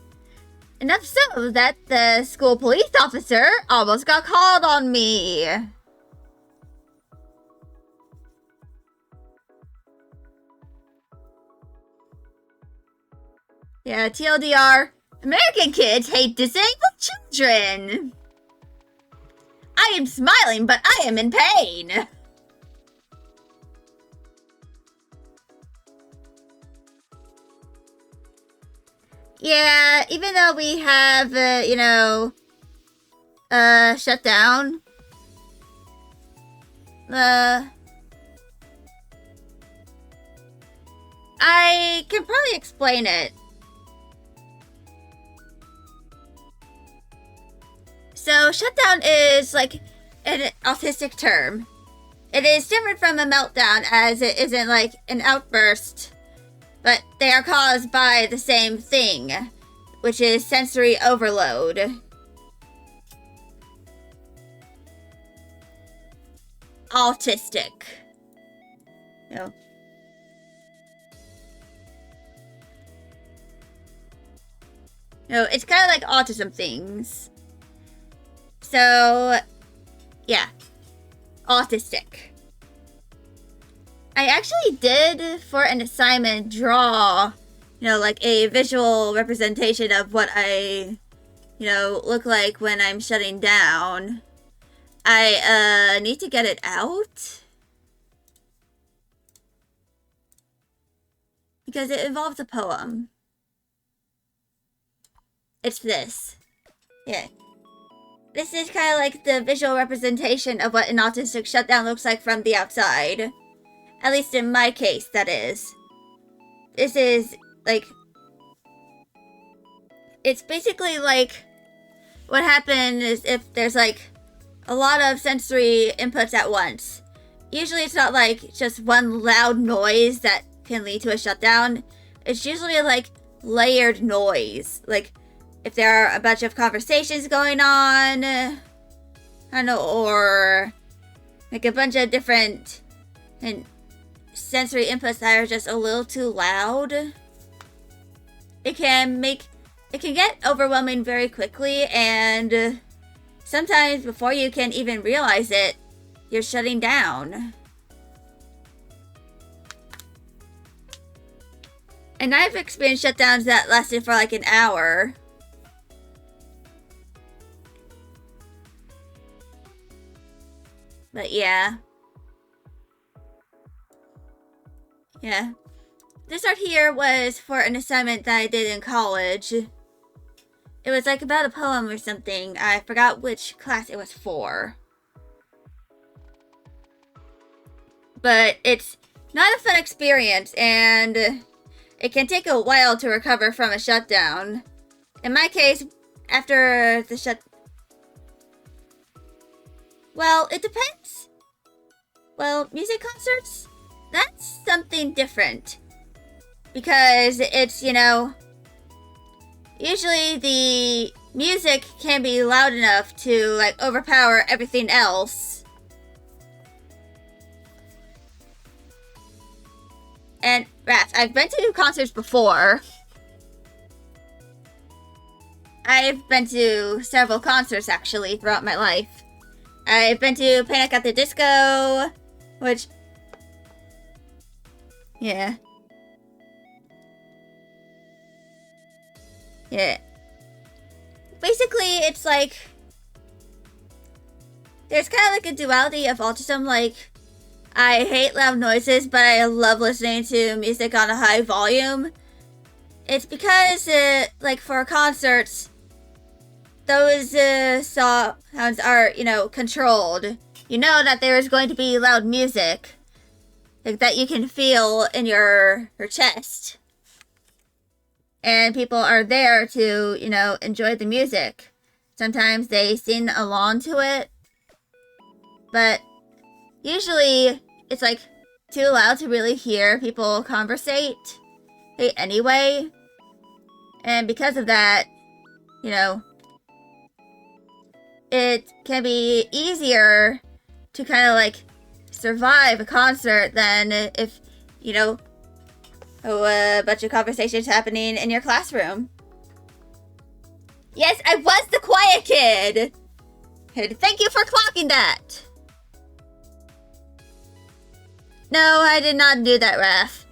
Enough so that the school police officer almost got called on me. Yeah, TLDR, American kids hate disabled children. I am smiling, but I am in pain. Yeah, even though we have, you know, shut down, I can probably explain it. So, shutdown is like an autistic term. It is different from a meltdown as it isn't like an outburst, but they are caused by the same thing, which is sensory overload. Autistic. No. No, it's kind of like autism things. So, yeah. Autistic. I actually did, for an assignment, draw, you know, like a visual representation of what I, you know, look like when I'm shutting down. I, need to get it out. Because it involves a poem. It's this. Yeah. This is kind of like the visual representation of what an autistic shutdown looks like from the outside. At least in my case, that is. This is, like... it's basically like... what happens is if there's, like, a lot of sensory inputs at once. Usually it's not, like, just one loud noise that can lead to a shutdown. It's usually, like, layered noise. Like... if there are a bunch of conversations going on, I don't know, or like a bunch of different and sensory inputs that are just a little too loud, it can get overwhelming very quickly, and sometimes before you can even realize it, you're shutting down. And I've experienced shutdowns that lasted for like an hour. But yeah. Yeah. This art here was for an assignment that I did in college. It was like about a poem or something. I forgot which class it was for. But it's not a fun experience, and it can take a while to recover from a shutdown. In my case, after the well, it depends. Well, music concerts? That's something different. Because it's, you know, usually the music can be loud enough to, like, overpower everything else. And, Raph, I've been to concerts before. I've been to several concerts, actually, throughout my life. I've been to Panic at the Disco, which... Yeah. Yeah. Basically, it's like... There's kind of like a duality of autism, like... I hate loud noises, but I love listening to music on a high volume. It's because, like, for concerts, those sounds are, you know, controlled. You know that there is going to be loud music, like, that you can feel in your chest. And people are there to, you know, enjoy the music. Sometimes they sing along to it, but usually it's like too loud to really hear people conversate anyway. And because of that, you know, it can be easier to kind of like survive a concert than if, you know, a bunch of conversations happening in your classroom. Yes, I was the quiet kid! Thank you for clocking that! No, I did not do that, Raph.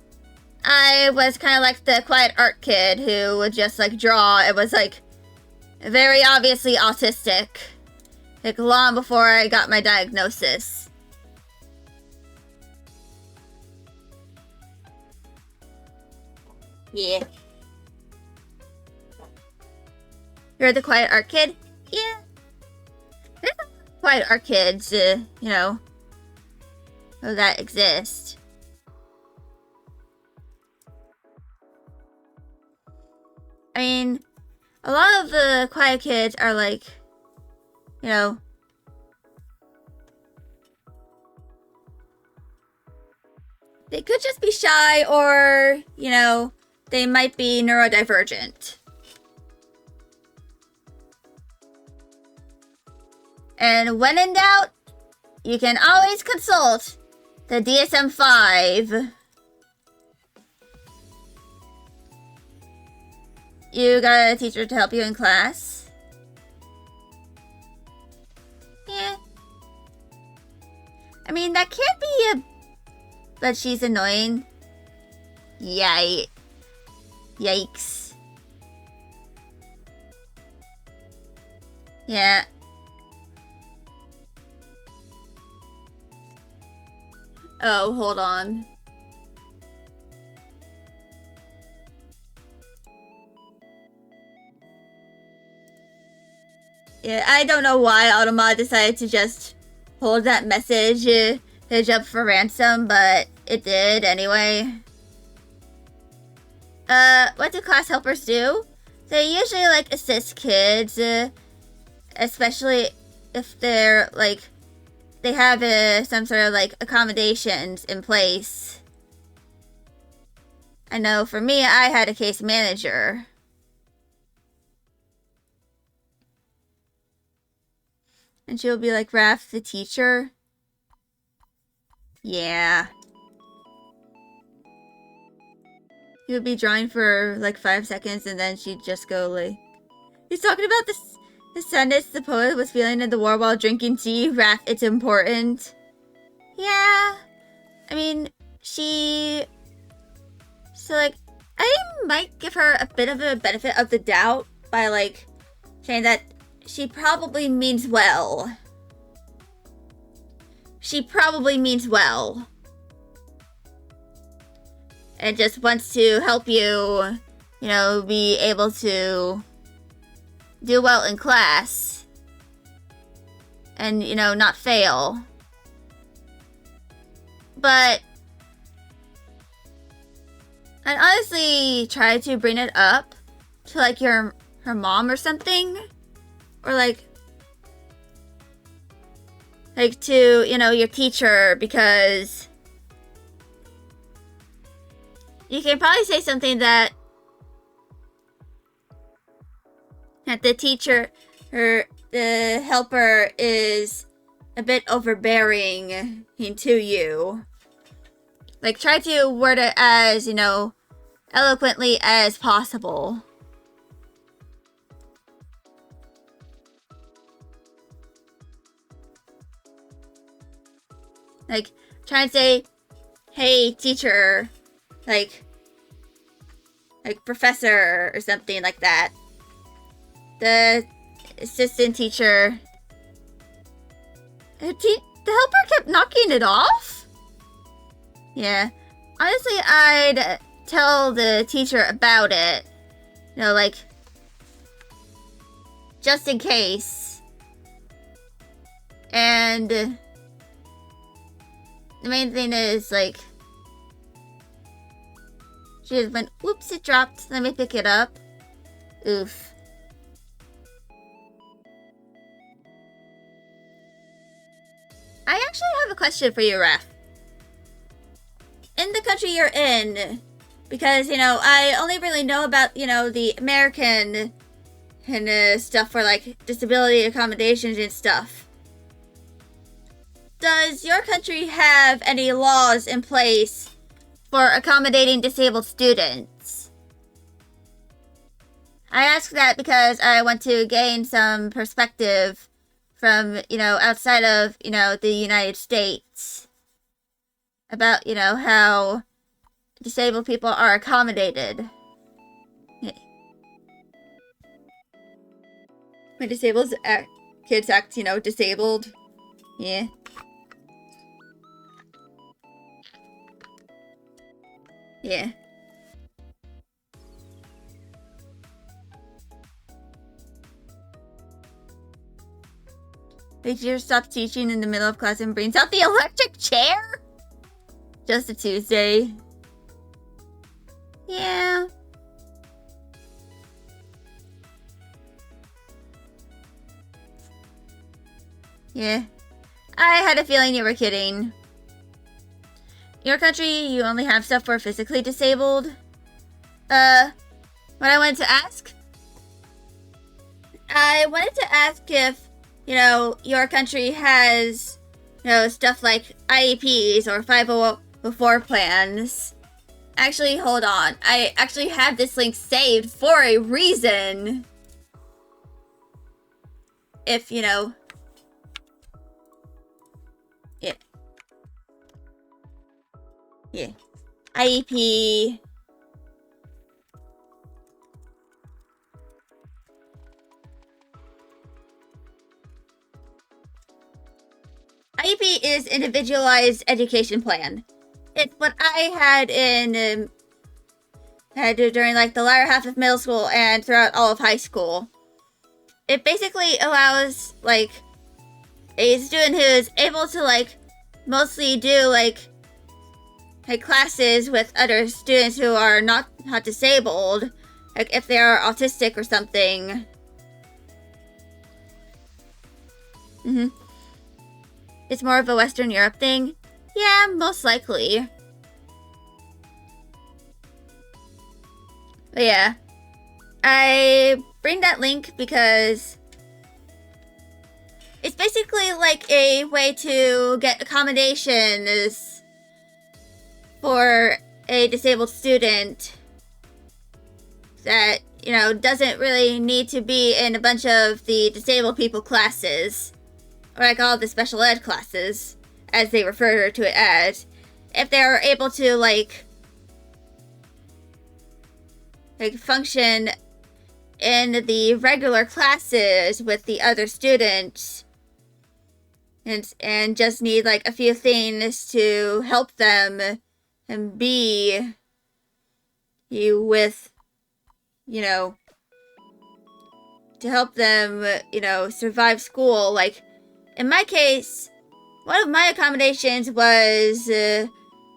I was kind of like the quiet art kid who would just like draw. It was like very obviously autistic. Like long before I got my diagnosis. Yeah. You're the quiet art kid? Yeah. There's quiet art kids, you know, that exist. I mean, a lot of the quiet kids are like, you know, they could just be shy or, you know, they might be neurodivergent. And when in doubt, you can always consult the DSM-5. You got a teacher to help you in class? Yeah. I mean, that can't be a... But she's annoying. Yikes. Yeah. Oh, hold on. Yeah, I don't know why Automa decided to just hold that message up for ransom, but it did anyway. What do class helpers do? They usually, like, assist kids, especially if they're, like, they have some sort of, like, accommodations in place. I know for me, I had a case manager. And she'll be like, Raph, the teacher? Yeah. He would be drawing for like 5 seconds and then she'd just go like... He's talking about the sadness the poet was feeling in the war while drinking tea. Raph, it's important. Yeah. I mean, So like, I might give her a bit of a benefit of the doubt by like saying that she probably means well. She probably means well. and just wants to help you, you know, be able to do well in class and, you know, not fail. But I'd honestly try to bring it up to like her mom or something, or like to, you know, your teacher, because you can probably say something that the teacher or the helper is a bit overbearing to you. Like, try to word it as, you know, eloquently as possible. Like, try and say, hey, teacher, like professor or something like that. The assistant teacher. The helper kept knocking it off? Yeah. Honestly, I'd tell the teacher about it. You know, like, just in case. And the main thing is, like, she just went, whoops, it dropped. Let me pick it up. Oof. I actually have a question for you, Raph. In the country you're in, because, you know, I only really know about, you know, the American and stuff for, like, disability accommodations and stuff. Does your country have any laws in place for accommodating disabled students? I ask that because I want to gain some perspective from, you know, outside of, you know, the United States about, you know, how disabled people are accommodated. Yeah. When disabled kids act, you know, disabled. Yeah. Yeah. The teacher stops teaching in the middle of class and brings out the electric chair? Just a Tuesday. Yeah. Yeah. I had a feeling you were kidding. Your country, you only have stuff for physically disabled? What I wanted to ask? I wanted to ask if, you know, your country has, you know, stuff like IEPs or 504 plans. Actually, hold on. I actually have this link saved for a reason. If, you know... Yeah. Yeah. IEP... IEP is Individualized Education Plan. It's what I had in had during like the latter half of middle school and throughout all of high school. It basically allows like a student who is able to like mostly do like classes with other students who are not disabled, like if they are autistic or something. It's more of a Western Europe thing? Yeah, most likely. But yeah. I bring that link because it's basically like a way to get accommodations for a disabled student that, you know, doesn't really need to be in a bunch of the disabled people classes. Or like all the special ed classes, as they refer to it as. If they're able to, like function in the regular classes with the other students. And just need, like, a few things to help them and be you with, you know, to help them, you know, survive school. Like, in my case, one of my accommodations was that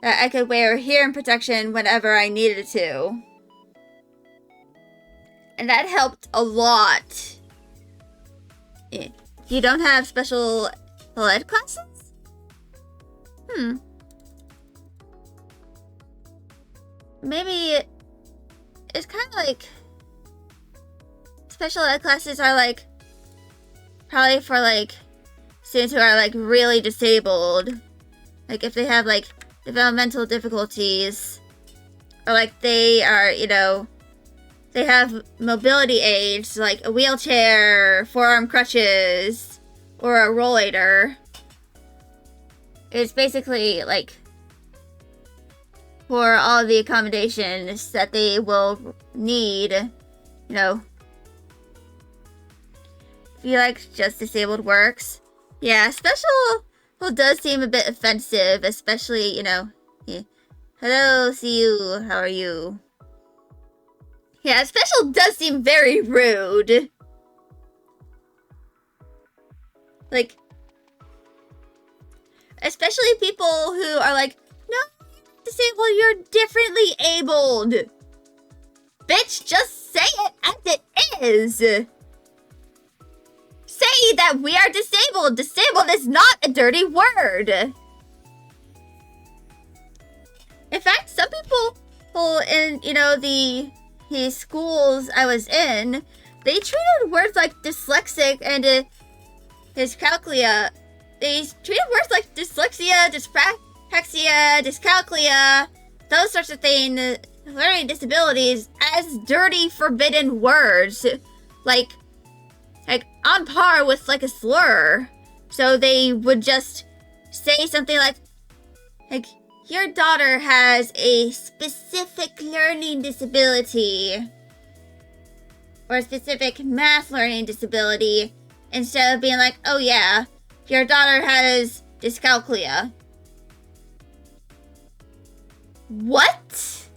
I could wear hearing protection whenever I needed to. And that helped a lot. You don't have special ed classes? Maybe it's kind of like special ed classes are like probably for like students who are like really disabled. Like if they have like developmental difficulties, or like they are, you know, they have mobility aids like a wheelchair, forearm crutches, or a rollator. It's basically like for all the accommodations that they will need, you know. If you like just disabled works. Yeah, special does seem a bit offensive, especially, you know. Yeah. Hello, see you, how are you? Yeah, special does seem very rude. Like, especially people who are like, no, disabled, you're differently abled. Bitch, just say it as it is. Say that we are disabled. Disabled is not a dirty word. In fact, some people in, you know, the schools I was in, they treated words like dyslexic and dyscalculia. They treated words like dyslexia, dyspraxia, dyscalculia, those sorts of things, learning disabilities, as dirty, forbidden words. Like on par with like a slur. So they would just say something like your daughter has a specific learning disability or a specific math learning disability, instead of being like, oh yeah, your daughter has dyscalculia. What?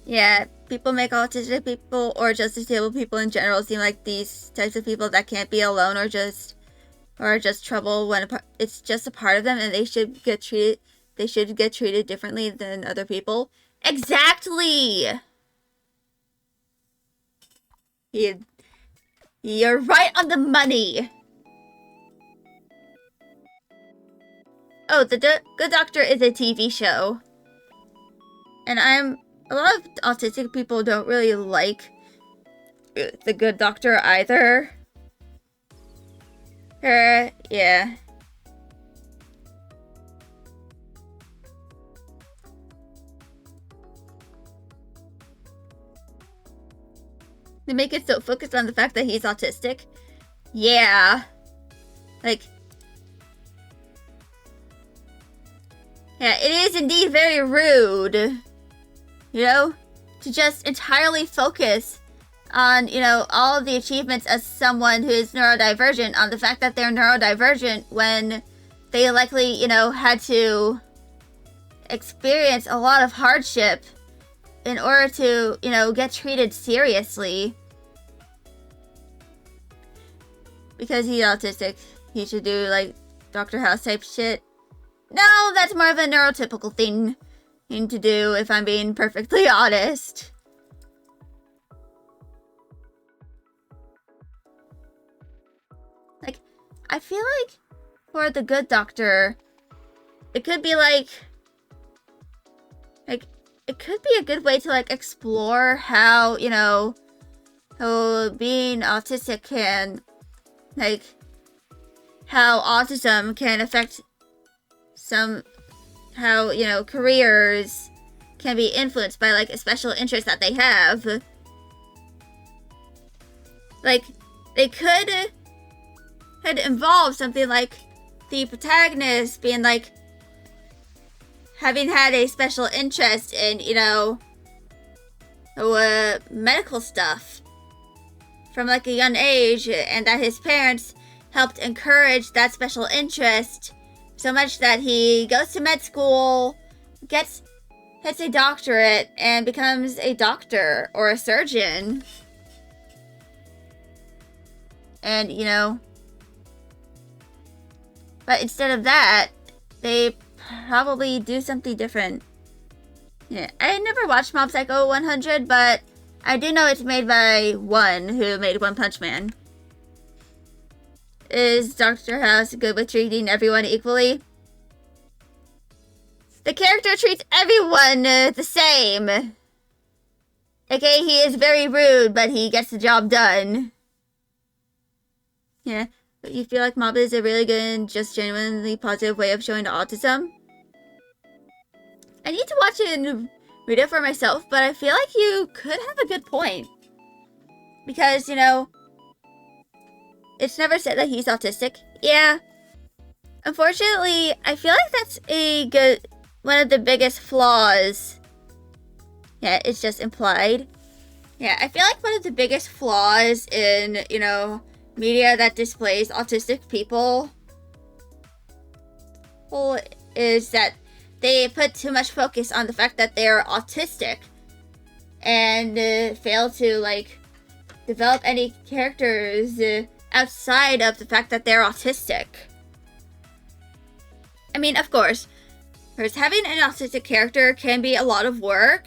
Yeah, people make autistic people or just disabled people in general seem like these types of people that can't be alone or just trouble when it's just a part of them, and they should get treated differently than other people. Exactly. You're right on the money. Oh, The Good Doctor is a TV show. And a lot of autistic people don't really like The Good Doctor either. Yeah. They make it so focused on the fact that he's autistic. Yeah. Like, yeah, it is indeed very rude, you know, to just entirely focus on, you know, all of the achievements as someone who is neurodivergent on the fact that they're neurodivergent when they likely, you know, had to experience a lot of hardship in order to, you know, get treated seriously. Because he's autistic, he should do, like, Dr. House type shit. No, that's more of a neurotypical thing to do, if I'm being perfectly honest. Like, I feel like for The Good Doctor, it could be like, it could be a good way to, like, explore how, you know, how being autistic can, like, how autism can affect how, you know, careers can be influenced by, like, a special interest that they have. Like, they could involve something like the protagonist being, like, having had a special interest in, you know, medical stuff from, like, a young age, and that his parents helped encourage that special interest so much that he goes to med school, gets gets a doctorate and becomes a doctor or a surgeon. And, you know, but instead of that, they probably do something different. Yeah, I never watched Mob Psycho 100, but I do know it's made by One, who made One Punch Man. Is Dr. House good with treating everyone equally? The character treats everyone the same. Okay, he is very rude, but he gets the job done. Yeah, but you feel like Mob is a really good and just genuinely positive way of showing the autism? I need to watch it and read it for myself, but I feel like you could have a good point. Because, you know, it's never said that he's autistic. Yeah. Unfortunately, I feel like that's one of the biggest flaws. Yeah, it's just implied. Yeah, I feel like one of the biggest flaws in, you know, media that displays autistic people is that they put too much focus on the fact that they're autistic and fail to, like, develop any characters outside of the fact that they're autistic. I mean, of course, having an autistic character can be a lot of work,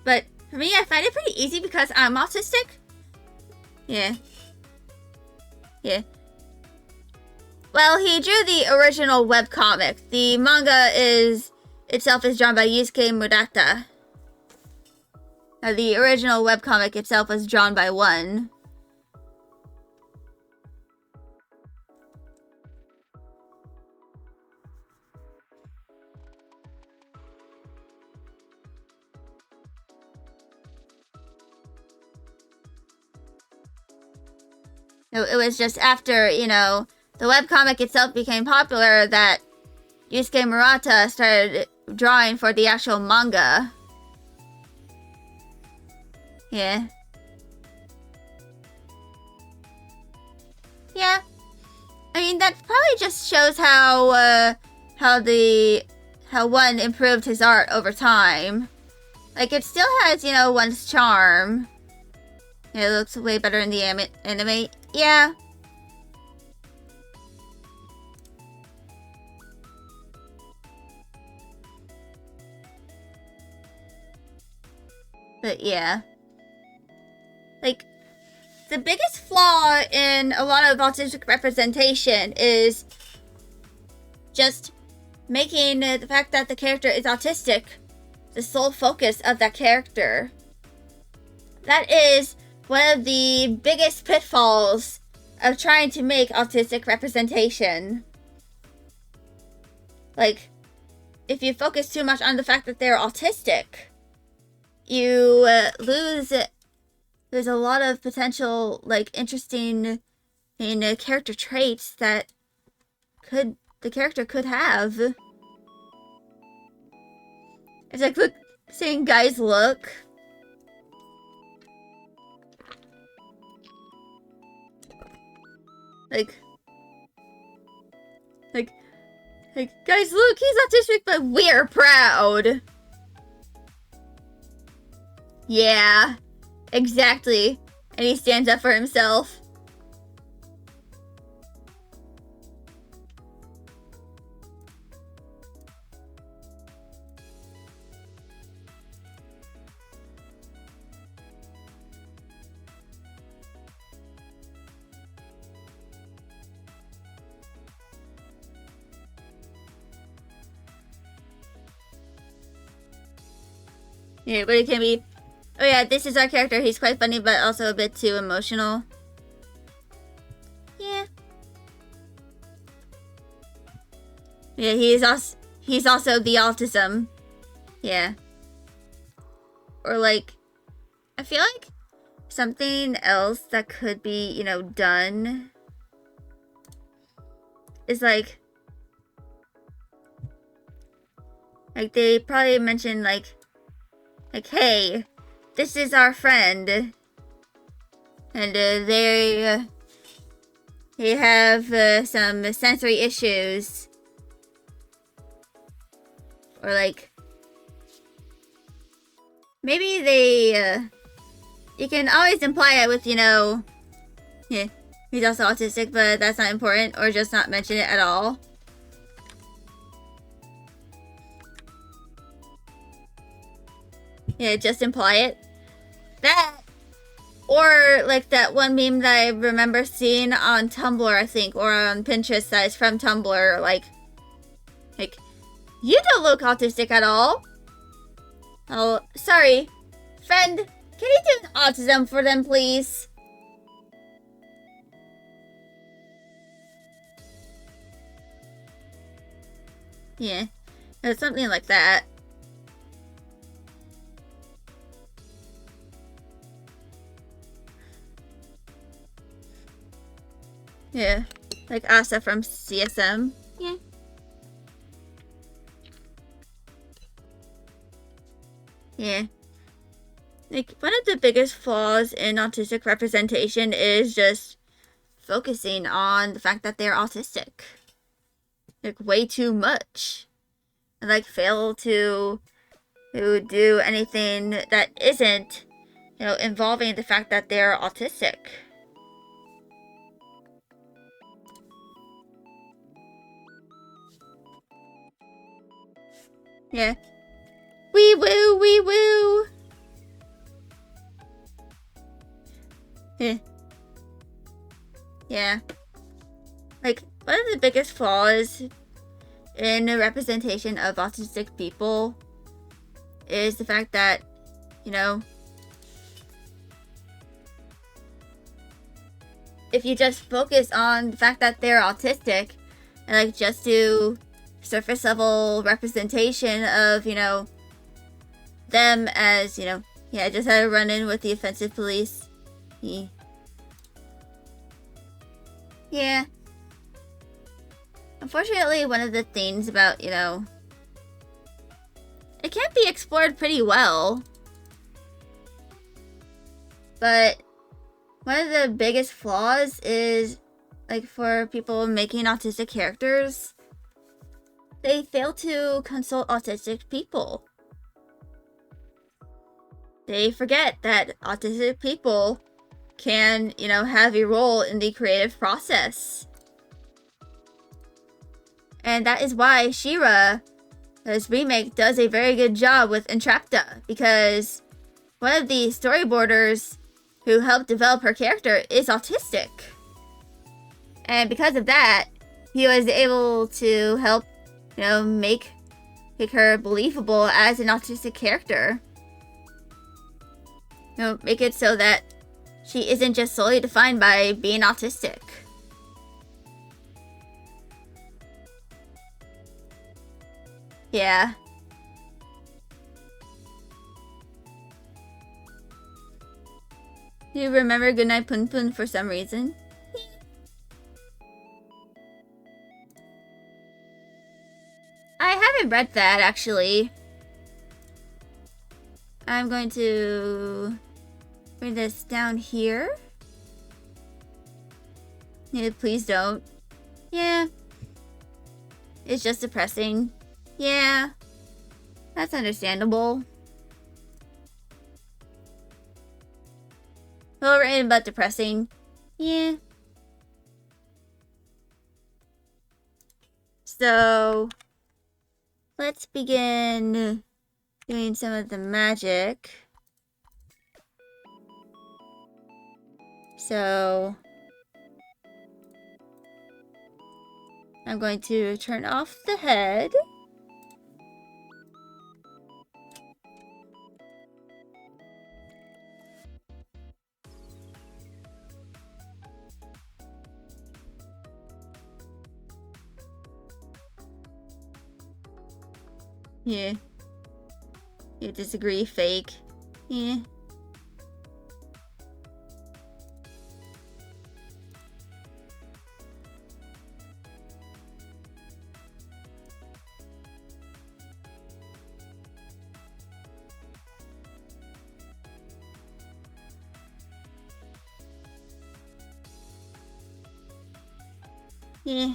but for me, I find it pretty easy because I'm autistic. Yeah. Yeah. Well, he drew the original webcomic. The manga itself is drawn by Yusuke Murata. Now, the original webcomic itself was drawn by One. It was just after, you know, the webcomic itself became popular that Yusuke Murata started drawing for the actual manga. Yeah. Yeah. I mean, that probably just shows how One improved his art over time. Like, it still has, you know, One's charm. It looks way better in the anime. Yeah. But yeah. Like, the biggest flaw in a lot of autistic representation is just making the fact that the character is autistic the sole focus of that character. That is one of the biggest pitfalls of trying to make autistic representation. Like, if you focus too much on the fact that they're autistic, you lose a lot of potential, like, interesting character traits that the character could have. It's like, look, saying guys look. Like, guys, look, he's autistic, but we're proud. Yeah, exactly. And he stands up for himself. Yeah, but it can be, oh yeah, this is our character. He's quite funny, but also a bit too emotional. Yeah. Yeah, he's also the autism. Yeah. Or like, I feel like something else that could be, done is like they probably mentioned like, hey, this is our friend, and they have some sensory issues, or like Maybe they, you can always imply it with, you know, yeah, he's also autistic, but that's not important, or just not mention it at all. Yeah, just imply it. That, or like that one meme that I remember seeing on Tumblr, I think, or on Pinterest that is from Tumblr, like, you don't look autistic at all. Oh, sorry. Friend, can you do an autism for them, please? Yeah, it's something like that. Yeah, like Asa from CSM. Yeah. Yeah. Like, one of the biggest flaws in autistic representation is just focusing on the fact that they're autistic. Like, way too much. And, like, fail to do anything that isn't, you know, involving the fact that they're autistic. Yeah. Wee woo, wee woo! Yeah. Yeah. Like, one of the biggest flaws in the representation of autistic people is the fact that, you know, if you just focus on the fact that they're autistic and like just do surface level representation of, you know, them as, you know, yeah, just had a run in with the offensive police. Yeah. Unfortunately, one of the things about, you know, it can be explored pretty well, but one of the biggest flaws is, like, for people making autistic characters, they fail to consult autistic people. They forget that autistic people can, you know, have a role in the creative process. And that is why She-Ra, this remake, does a very good job with Entrapta, because one of the storyboarders who helped develop her character is autistic. And because of that, he was able to help, you know, make her believable as an autistic character. You know, make it so that she isn't just solely defined by being autistic. Yeah. Do you remember Goodnight Pun Pun for some reason? I haven't read that, actually. I'm going to bring this down here. Yeah, please don't. Yeah. It's just depressing. Yeah. That's understandable. Well written but depressing. Yeah. So, let's begin doing some of the magic. So, I'm going to turn off the head. Yeah. You disagree? Fake. Yeah. Yeah.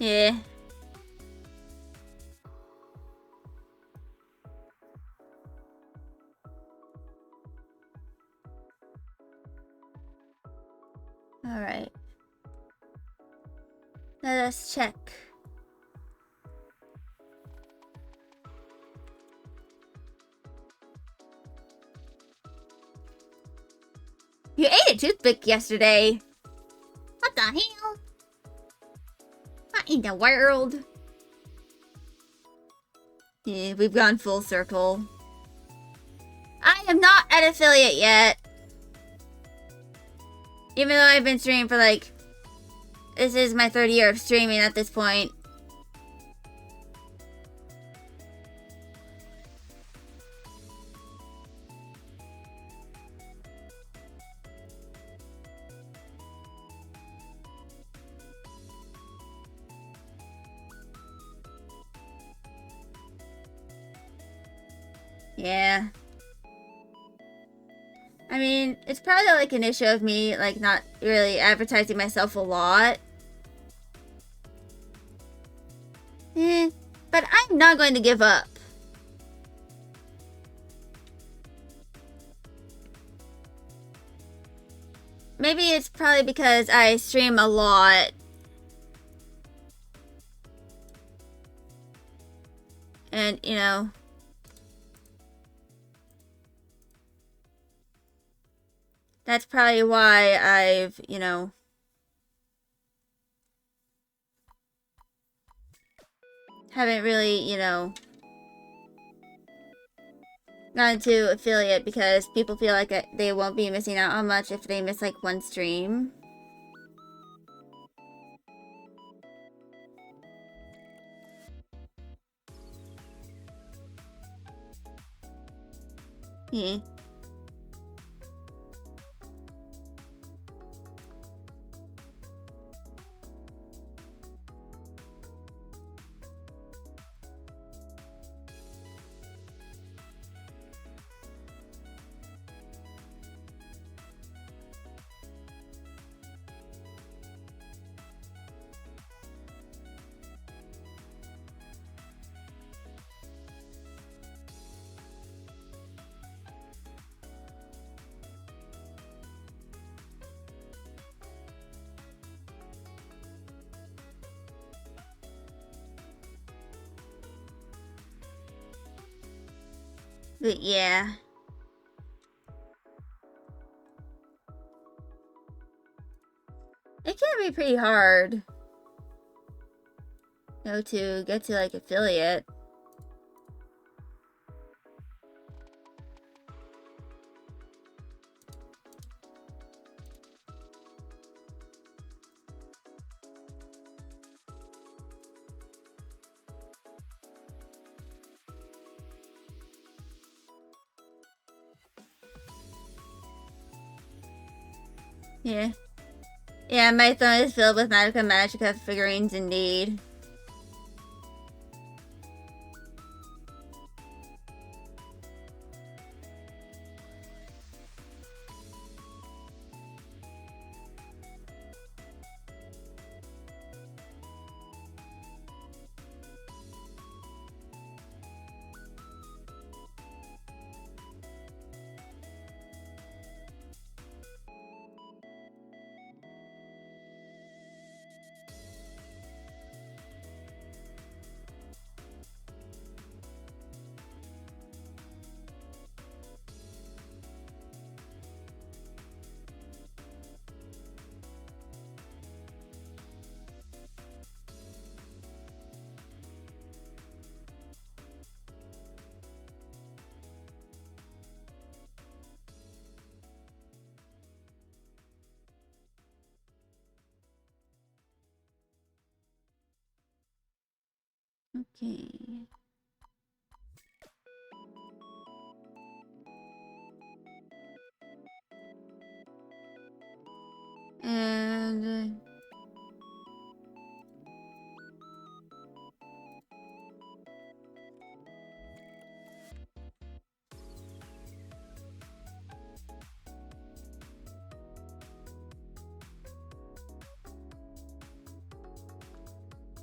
Yeah. Alright. Let us check. You ate a toothpick yesterday. What the hell? What in the world? Yeah, we've gone full circle. I am not an affiliate yet. Even though I've been streaming for like... This is my third year of streaming at this point. Yeah. I mean, it's probably like an issue of me, like, not really advertising myself a lot. But I'm not going to give up. Maybe it's probably because I stream a lot. And, you know... That's probably why I've, you know... haven't really, you know... gone to affiliate, because people feel like they won't be missing out on much if they miss, like, one stream. Yeah. But yeah. It can be pretty hard, you know, to get to, like, affiliate. Yeah. Yeah, my phone is filled with Magica figurines indeed. Okay. And...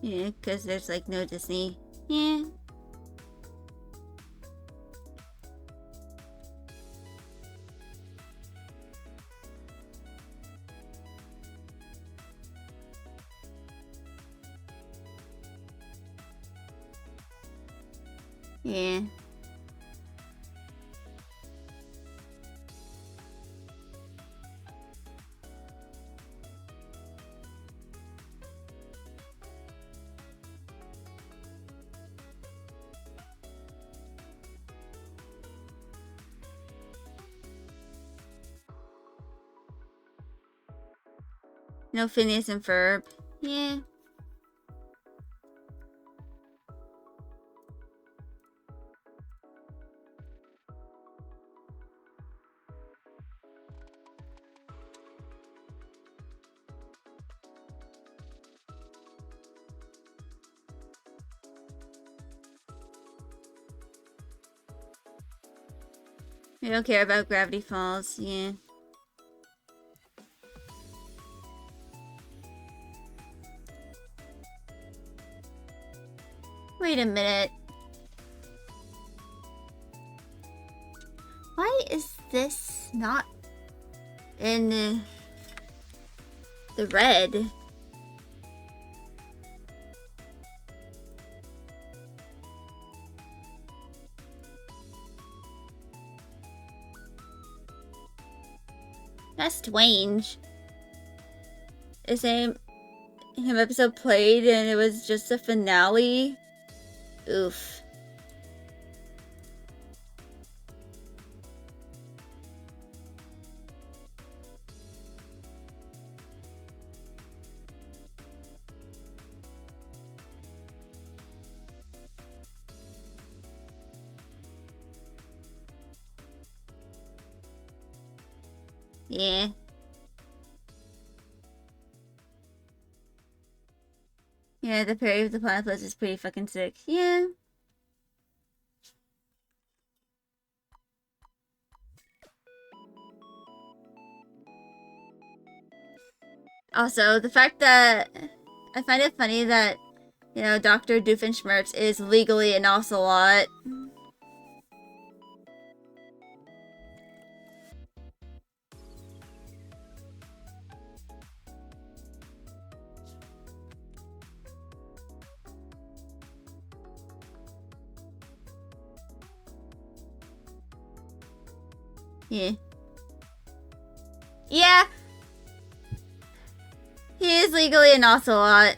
Yeah, because there's like no Disney. Yeah. Yeah. No Phineas and Ferb. Yeah. I don't care about Gravity Falls. Yeah. Wait a minute. Why is this not in the red? That's strange. The same him episode played and it was just a finale. Oof. Yeah. Yeah, the Perry of the Platypus is pretty fucking sick. Yeah. Also, the fact that I find it funny that, you know, Dr. Doofenshmirtz is legally an ocelot. Yeah. Yeah. He is legally an ocelot.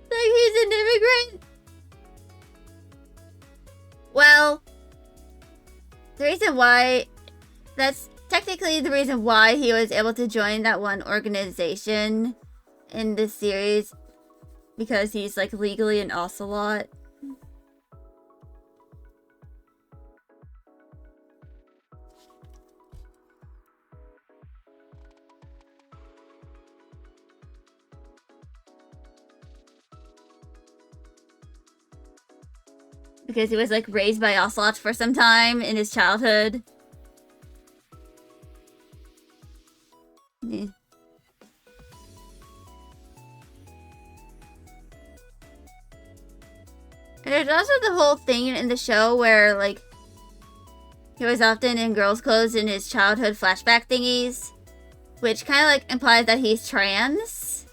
Like he's an immigrant? Well, the reason why... That's technically the reason why he was able to join that one organization in this series. Because he's, like, legally an ocelot. Because he was, like, raised by ocelots for some time in his childhood. Yeah. And there's also the whole thing in the show where, like, he was often in girls' clothes in his childhood flashback thingies. Which kind of, like, implies that he's trans.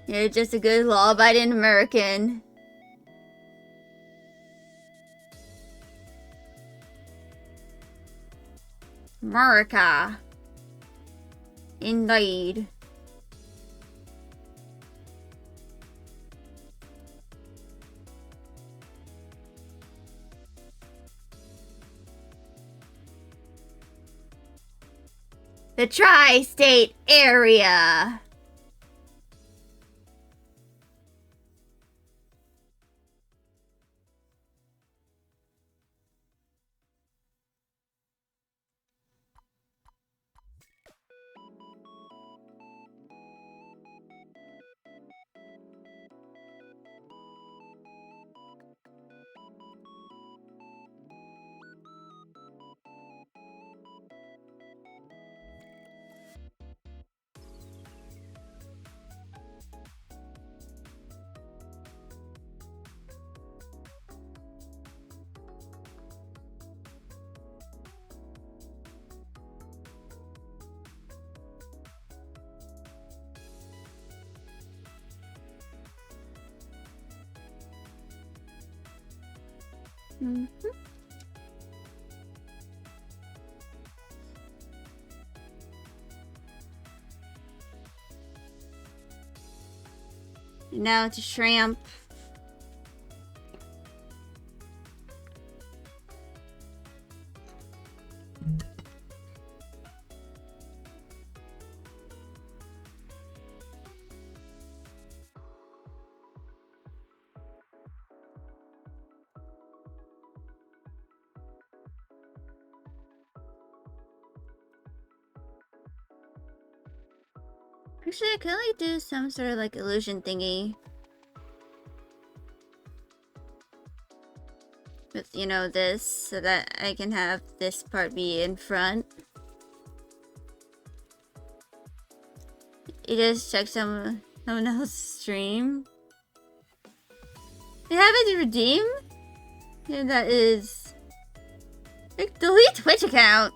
You're just a good law-abiding American. America. Indeed. The tri-state area. Mhm. Now it's a shrimp. Actually, I could like do some sort of like illusion thingy. With, you know, this, so that I can have this part be in front. You just check someone else's stream. They haven't redeemed? Yeah, that is... Like, delete Twitch account!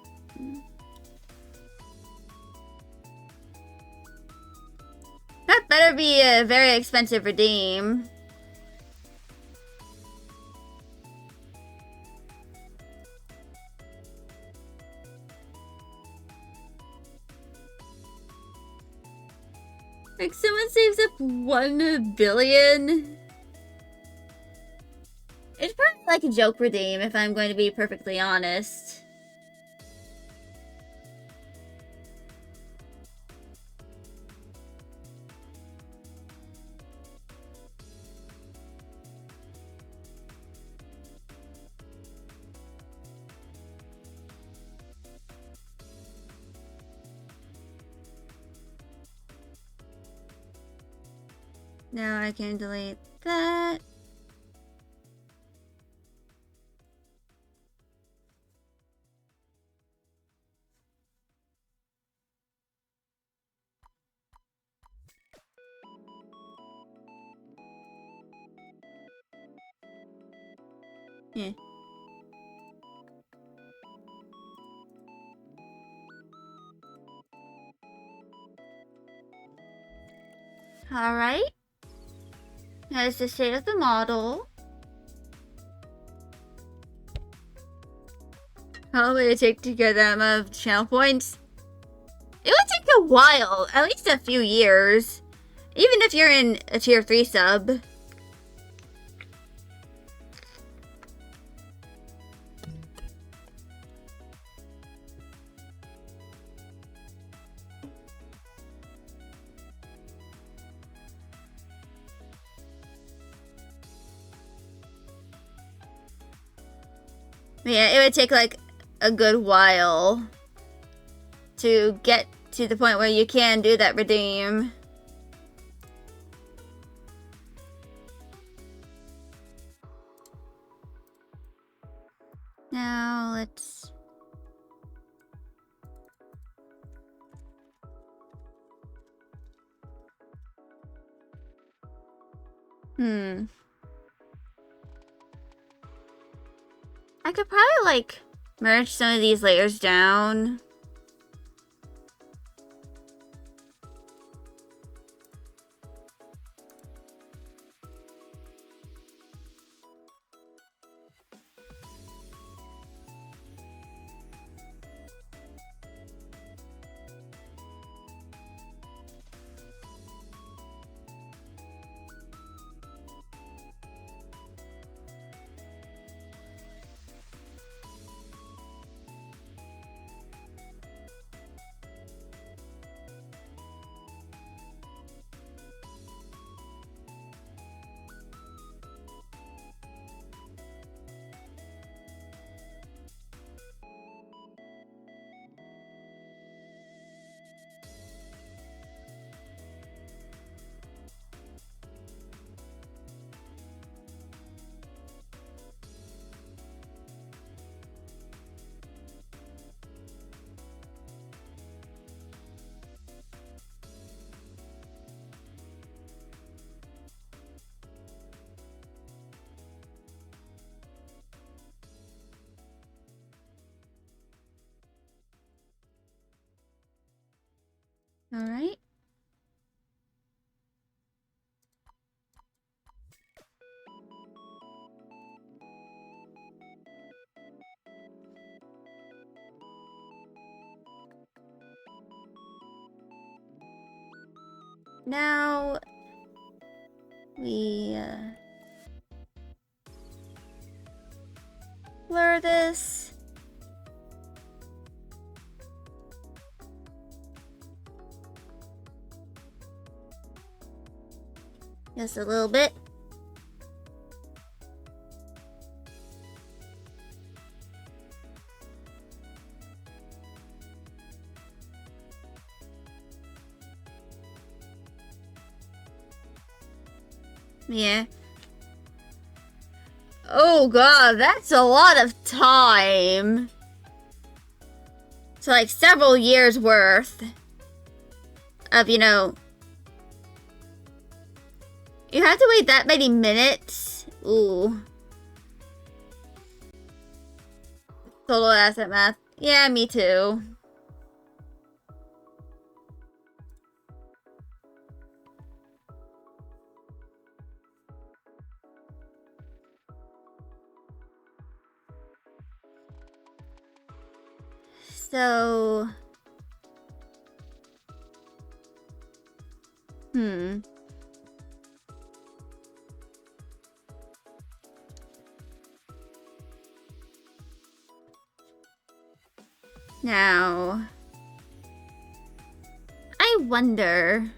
That better be a very expensive redeem. Like, someone saves up 1 billion? It's probably like a joke redeem, if I'm going to be perfectly honest. Now I can delete that. Yeah. Alright. That's the state of the model. How long would it take to get that amount of channel points? It would take a while, at least a few years. Even if you're in a tier 3 sub. Yeah, it would take like a good while to get to the point where you can do that redeem. Now let's... I could probably like merge some of these layers down. All right. now we blur this. Just a little bit. Yeah. Oh god, that's a lot of time. It's like several years worth of, you know... You have to wait that many minutes? Ooh. Total asset math. Yeah, me too. So... Now... I wonder...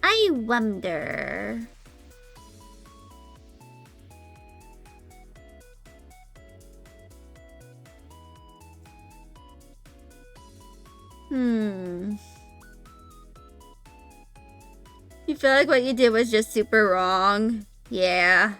I wonder... You feel like what you did was just super wrong? Yeah.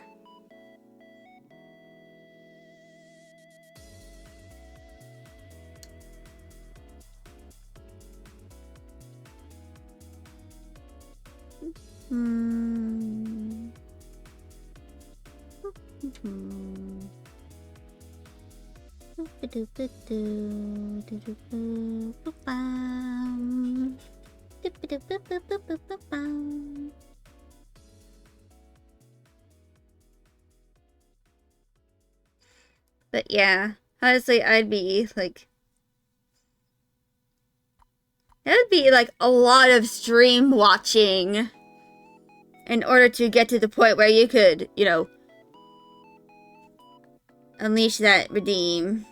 But yeah, honestly, I'd be like... That would be like a lot of stream watching in order to get to the point where you could, you know, unleash that redeem.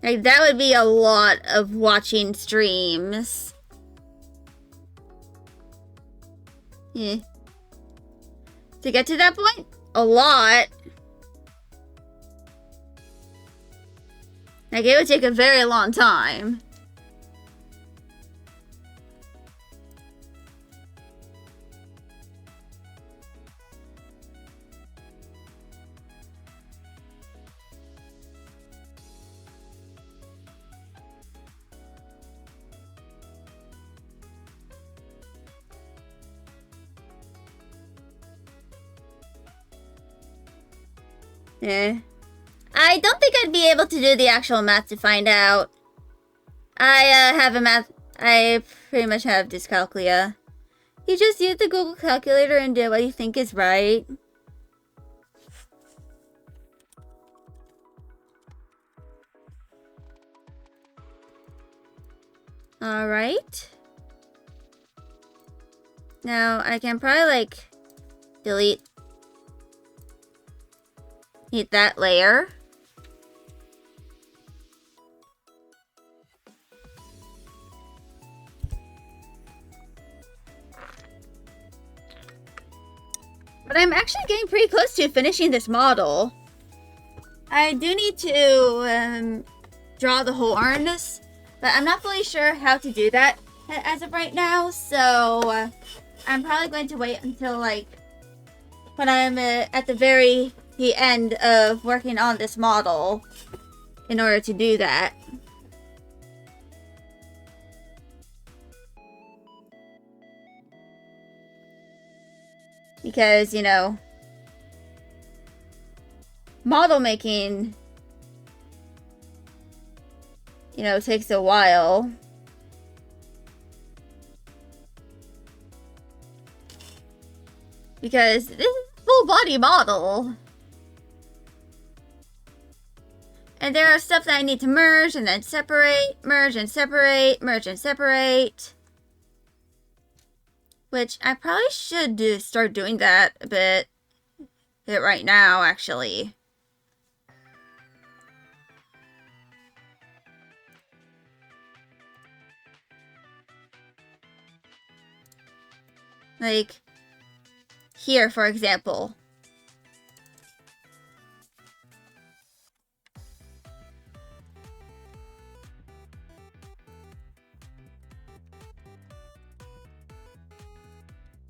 Like, that would be a lot of watching streams. Yeah. To get to that point? A lot. Like, it would take a very long time. Yeah. I don't think I'd be able to do the actual math to find out. I pretty much have dyscalculia. You just use the Google calculator and do what you think is right. Alright. Now, I can probably, like, delete that layer. But I'm actually getting pretty close to finishing this model. I do need to draw the horns, but I'm not fully sure how to do that as of right now, so I'm probably going to wait until, like, when I'm at the end of working on this model in order to do that. Because, you know, model making, you know, takes a while. Because this is a full body model. And there are stuff that I need to merge and then separate, merge and separate, merge and separate. Which I probably should start doing that a bit right now, actually. Like, here, for example.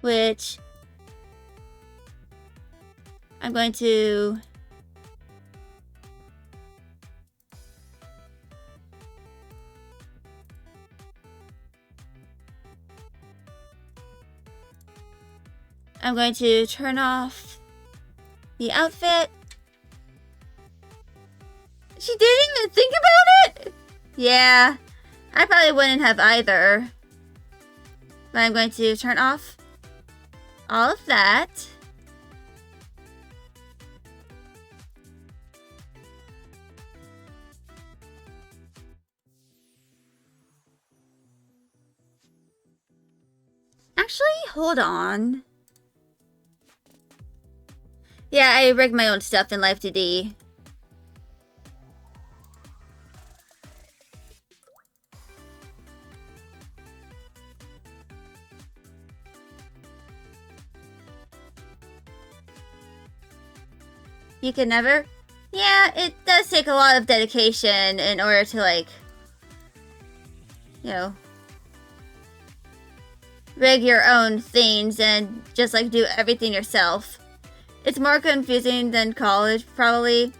Which I'm going to turn off the outfit. She didn't even think about it? Yeah, I probably wouldn't have either. But I'm going to turn off all of that. Actually, hold on. Yeah, I rig my own stuff in Live 2D. You can never? Yeah, it does take a lot of dedication in order to, like, you know, rig your own things and just, like, do everything yourself. It's more confusing than college, probably.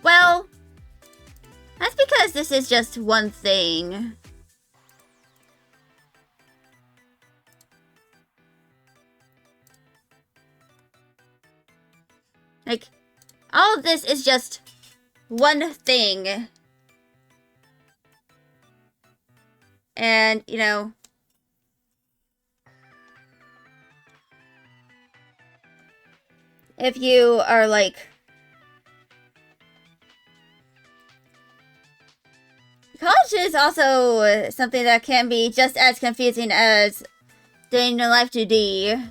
Well, that's because this is just one thing. Like, all of this is just one thing. And, you know, if you are like, college is also something that can be just as confusing as doing your Life 2D.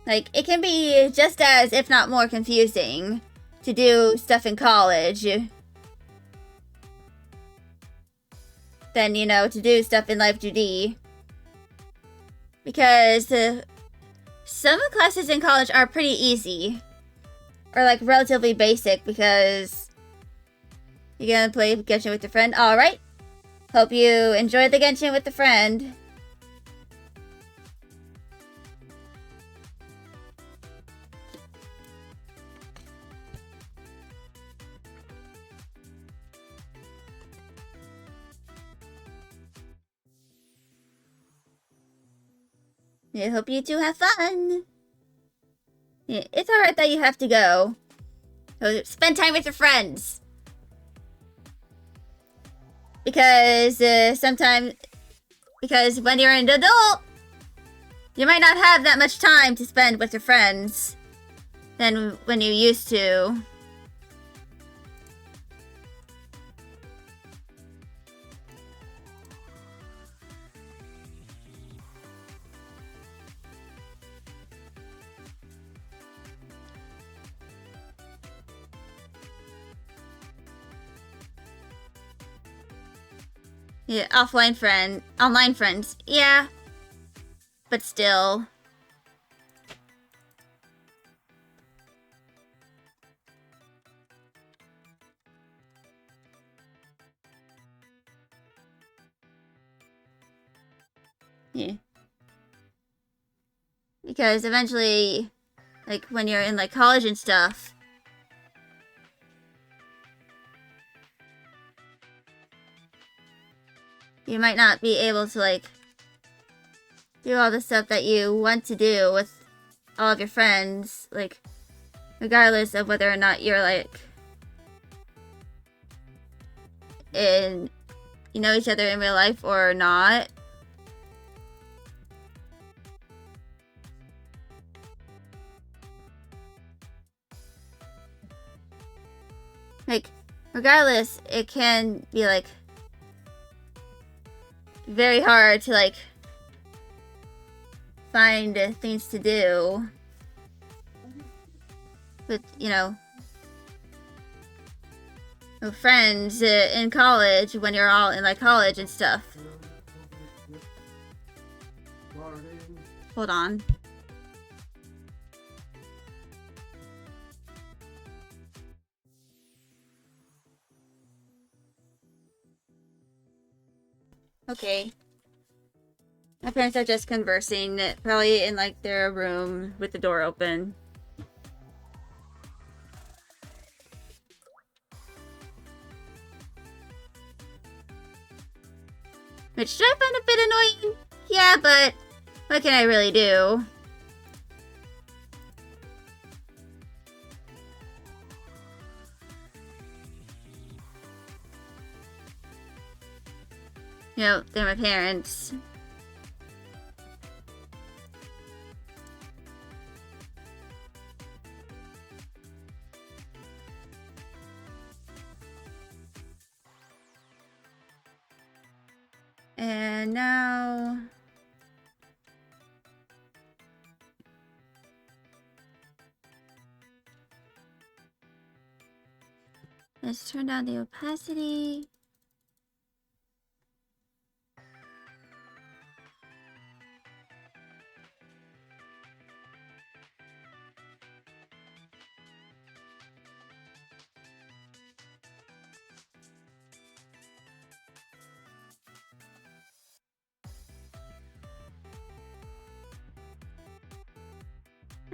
Like, it can be just as, if not more, confusing to do stuff in college than, you know, to do stuff in Live 2D. Because some classes in college are pretty easy. Or, like, relatively basic because you're gonna play Genshin with your friend. Alright. Hope you enjoy the Genshin with the friend. I hope you two have fun. Yeah, it's alright that you have to go. So spend time with your friends. Because because when you're an adult, you might not have that much time to spend with your friends than when you used to. Yeah, online friends, yeah. But still. Yeah. Because eventually, like, when you're in, like, college and stuff, you might not be able to, like, do all the stuff that you want to do with all of your friends, like, regardless of whether or not you're, like, in you know each other in real life or not. Like, regardless, it can be, like, very hard to, like, find things to do with, you know, friends in college when you're all in, like, college and stuff. Hold on. Okay. My parents are just conversing, probably in, like, their room with the door open. Which I find a bit annoying. Yeah, but what can I really do? You know, they're my parents. And now... let's turn down the opacity.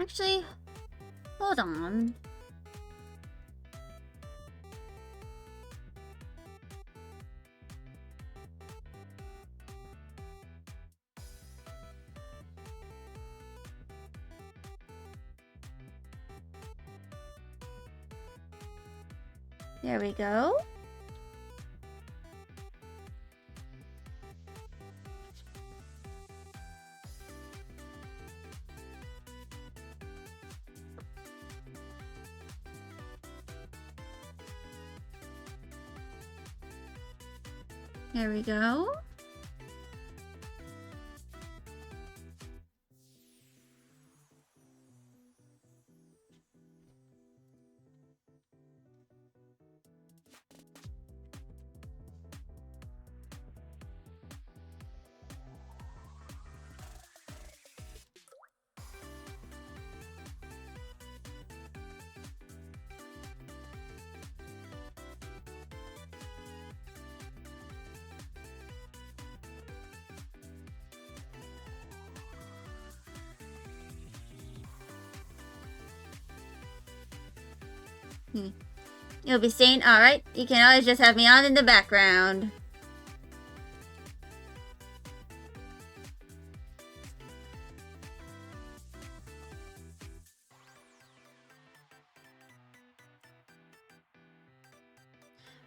Actually, hold on. There we go. There we go. You'll be saying, alright, you can always just have me on in the background.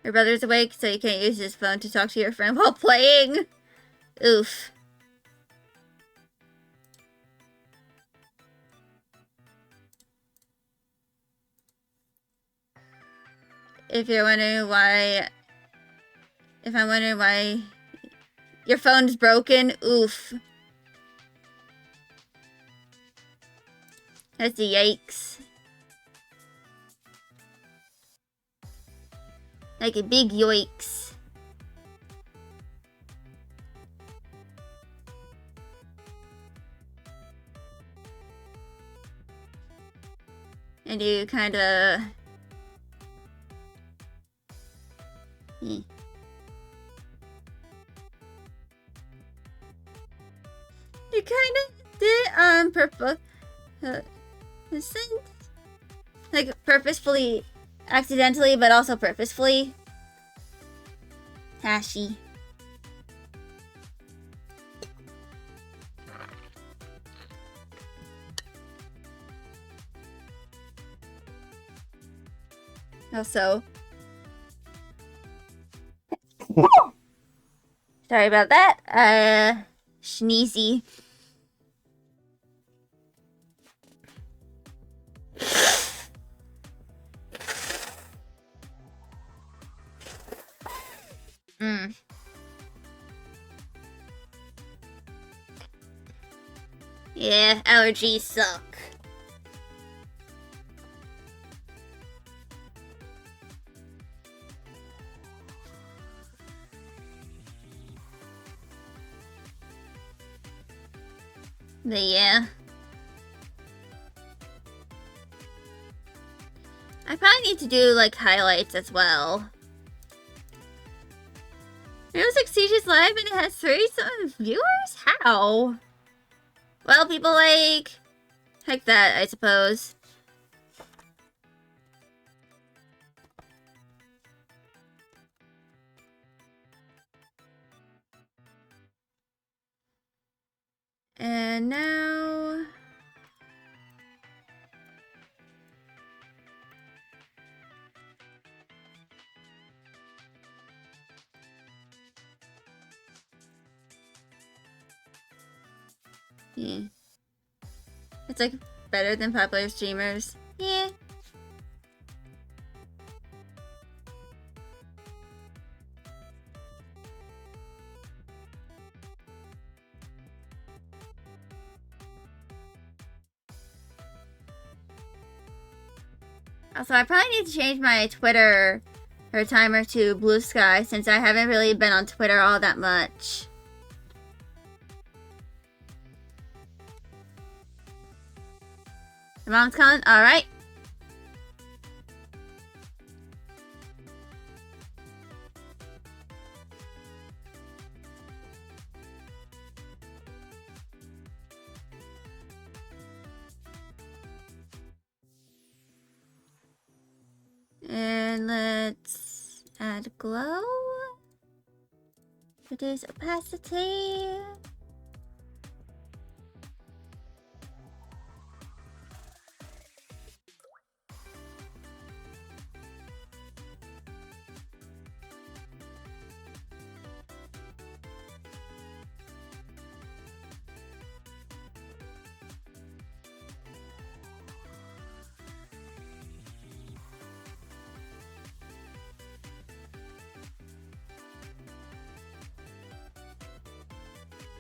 Your brother's awake, so you can't use his phone to talk to your friend while playing. Oof. If you're wondering why... if I'm wondering why your phone's broken, oof. That's a yikes. Like a big yoicks. And you kinda... You kinda did purpose, like purposefully, accidentally, but also purposefully. Tashi. Also, Sorry about that. Sneezy. Yeah, allergies suck. But yeah. I probably need to do, like, highlights as well. Rainbow Six Siege is live and it has 37 viewers? How? Well, people like... Heck that, I suppose. And now... Yeah. It's like better than popular streamers. Yeah. Also, I probably need to change my Twitter or timer to Blue Sky since I haven't really been on Twitter all that much. Your mom's calling? Alright. And let's add glow. Reduce opacity.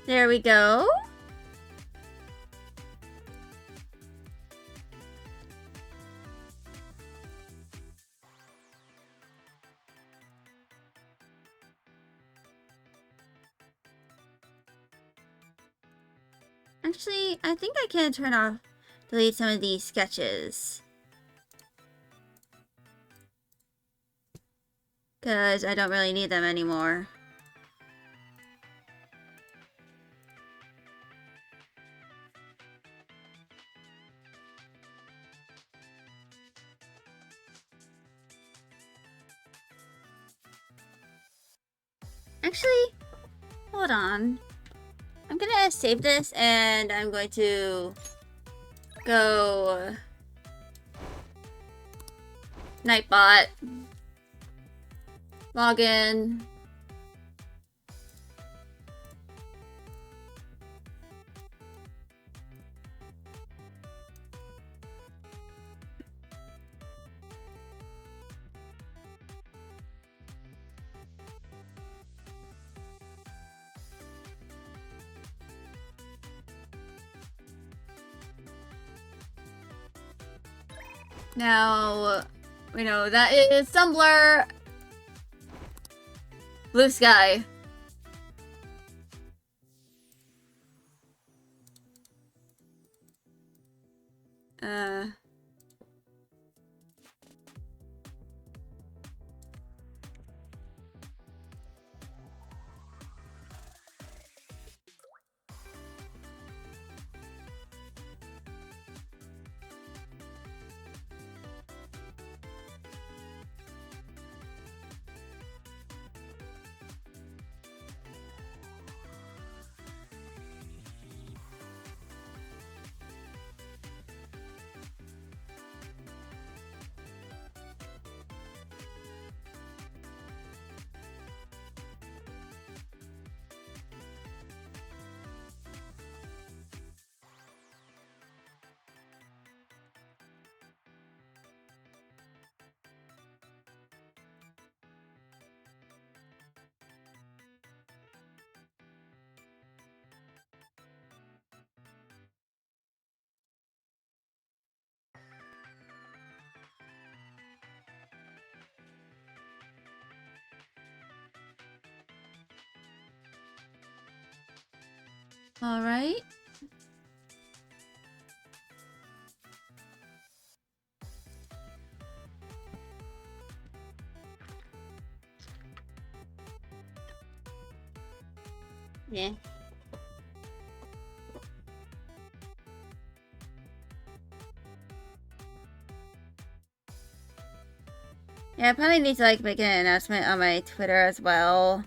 There we go. Actually, I think I can delete some of these sketches. Because I don't really need them anymore. Actually, hold on. I'm gonna save this and I'm going to go Nightbot, log in. Now, we know that is Tumblr. Blue Sky. All right. Yeah. Yeah, I probably need to like make an announcement on my Twitter as well.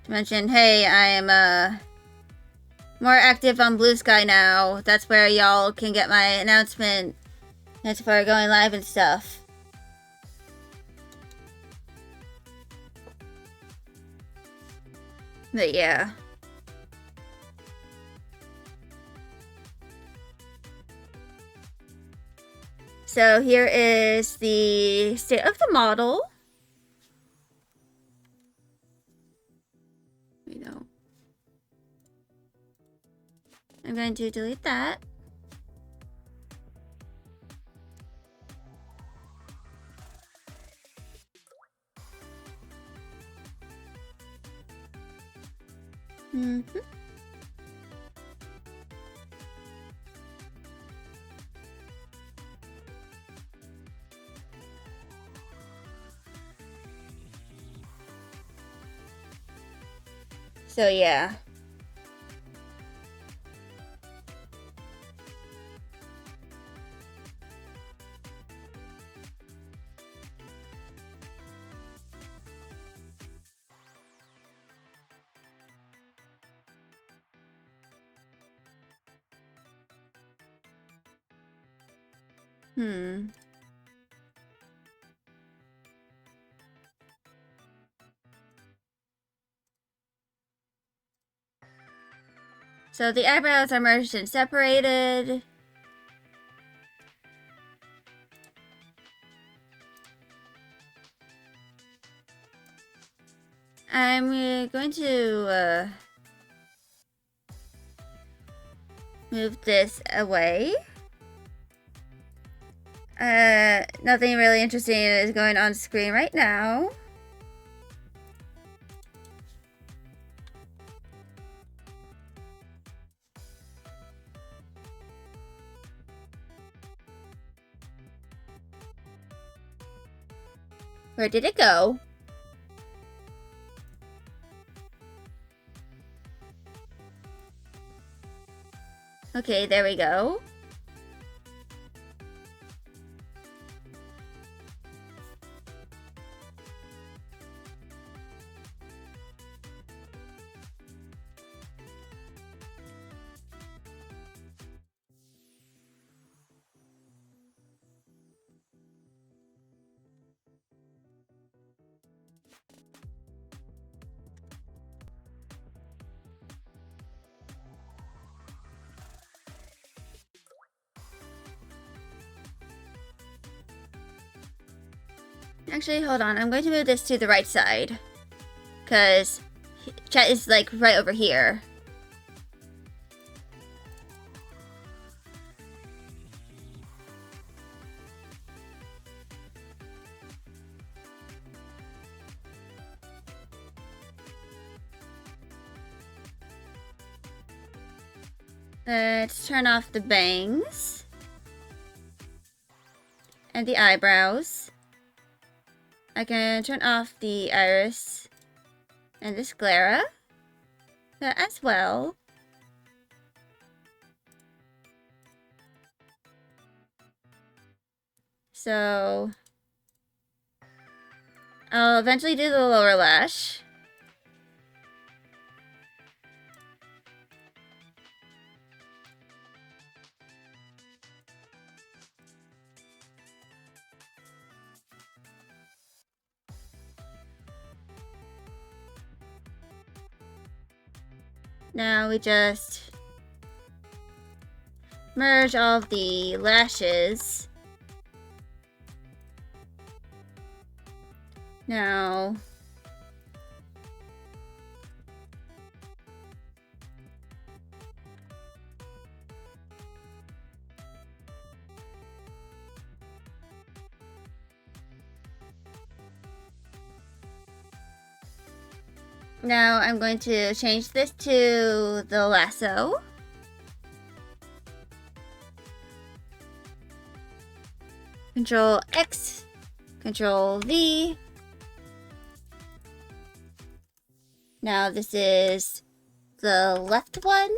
To mention, hey, I am more active on Blue Sky now. That's where y'all can get my announcement. That's for going live and stuff. But yeah. So here is the state of the model. We know. I'm going to delete that. Mm-hmm. So yeah. So the eyebrows are merged and separated. I'm going to move this away. Nothing really interesting is going on screen right now. Where did it go? Okay, there we go. Actually, hold on. I'm going to move this to the right side. Because chat is like right over here. Let's turn off the bangs. And the eyebrows. I can turn off the iris and the sclera as well. So I'll eventually do the lower lash. Now we just merge all of the lashes. Now Now I'm going to change this to the lasso. Control X, Control V. Now this is the left one.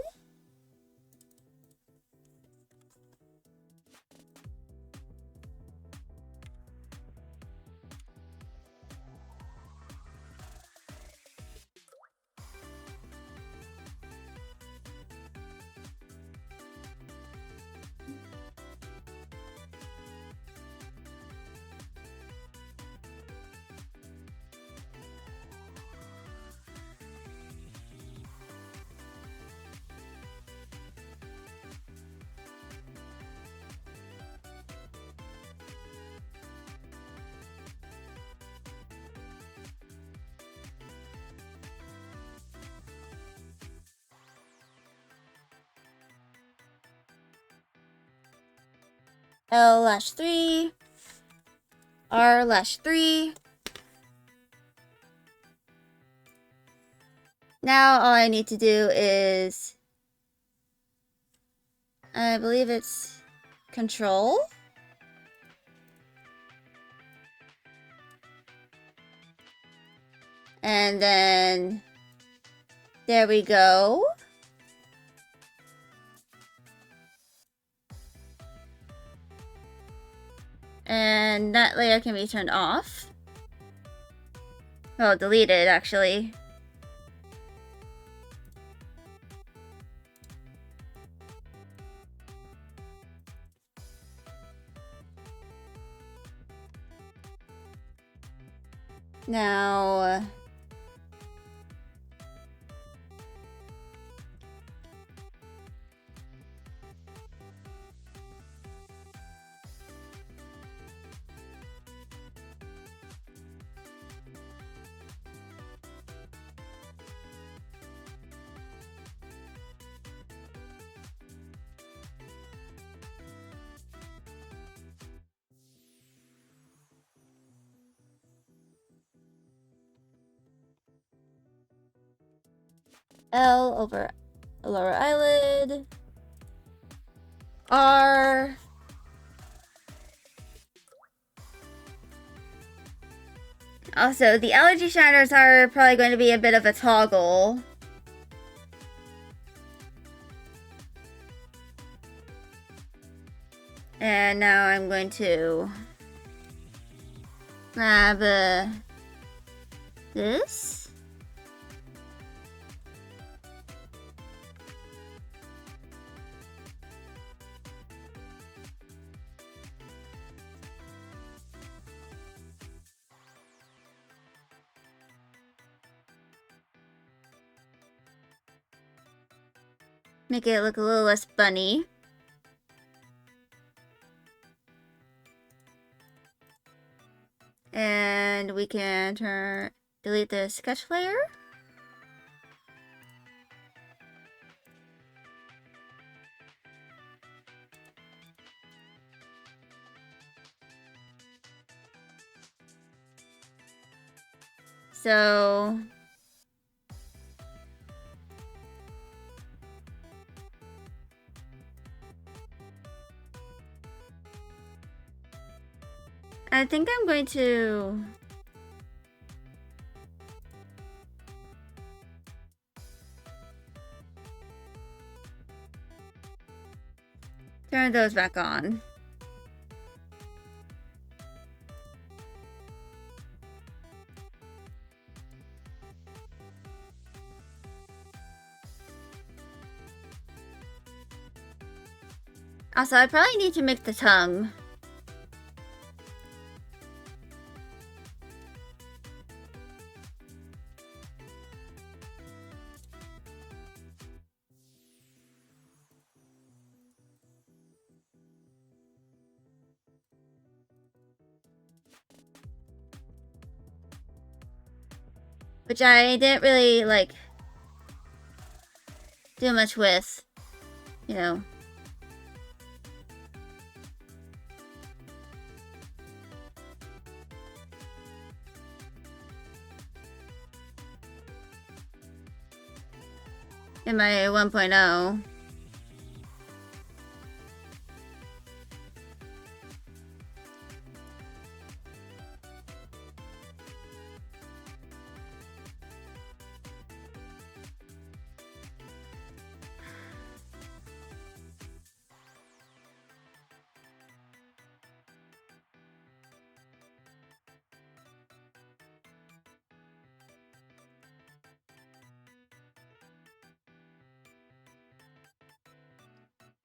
L-3, R-3. Now all I need to do is, I believe it's Control. And then, there we go. And that layer can be turned off. Oh, deleted actually. Now, L over lower eyelid. R. Also, the allergy shiners are probably going to be a bit of a toggle. And now I'm going to grab this. Make it look a little less bunny. And we can delete the sketch layer. So I think I'm going to turn those back on. Also, I probably need to make the tongue. Which I didn't really, like, do much with, you know. in my 1.0.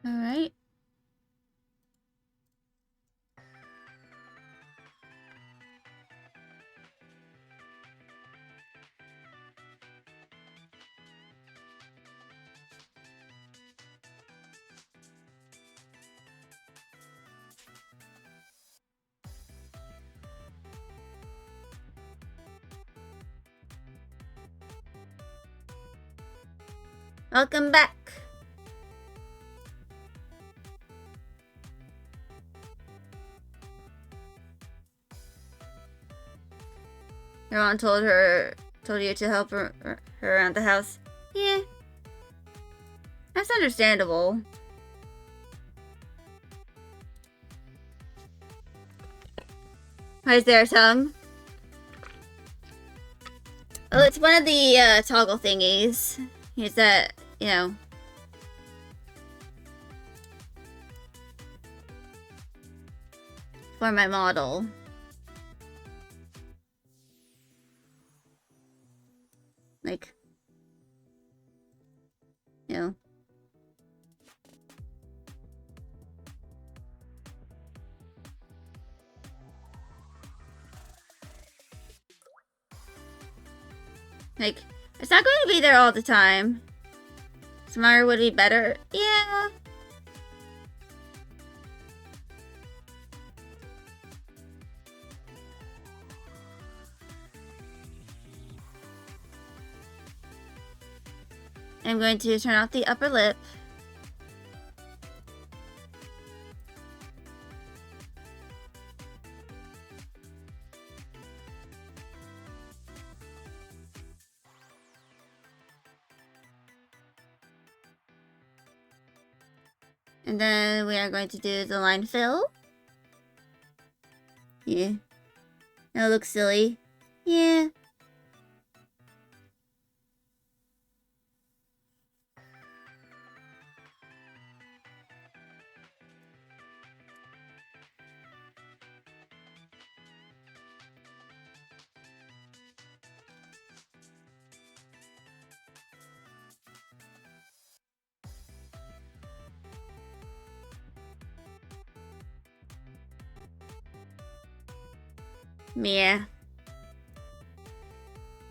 All right. Welcome back. Your aunt told you to help her around the house. Yeah. That's understandable. Why is there a tongue? Oh, it's one of the toggle thingies. Is that, you know. For my model. Like, you know. Like, it's not going to be there all the time. Smarter would be better. Yeah. I'm going to turn off the upper lip. And then we are going to do the line fill. Yeah. That looks silly. Yeah. Yeah.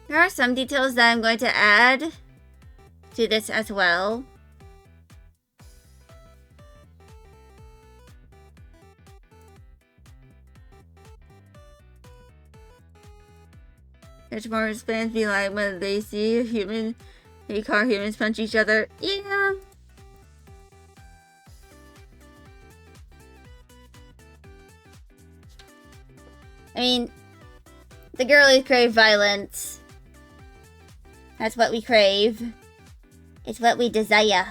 There are some details that I'm going to add to this as well. Transformers fans be like when they see a human, they car humans punch each other. Yeah. I mean, the girlies crave violence. That's what we crave. It's what we desire.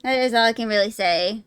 That is all I can really say.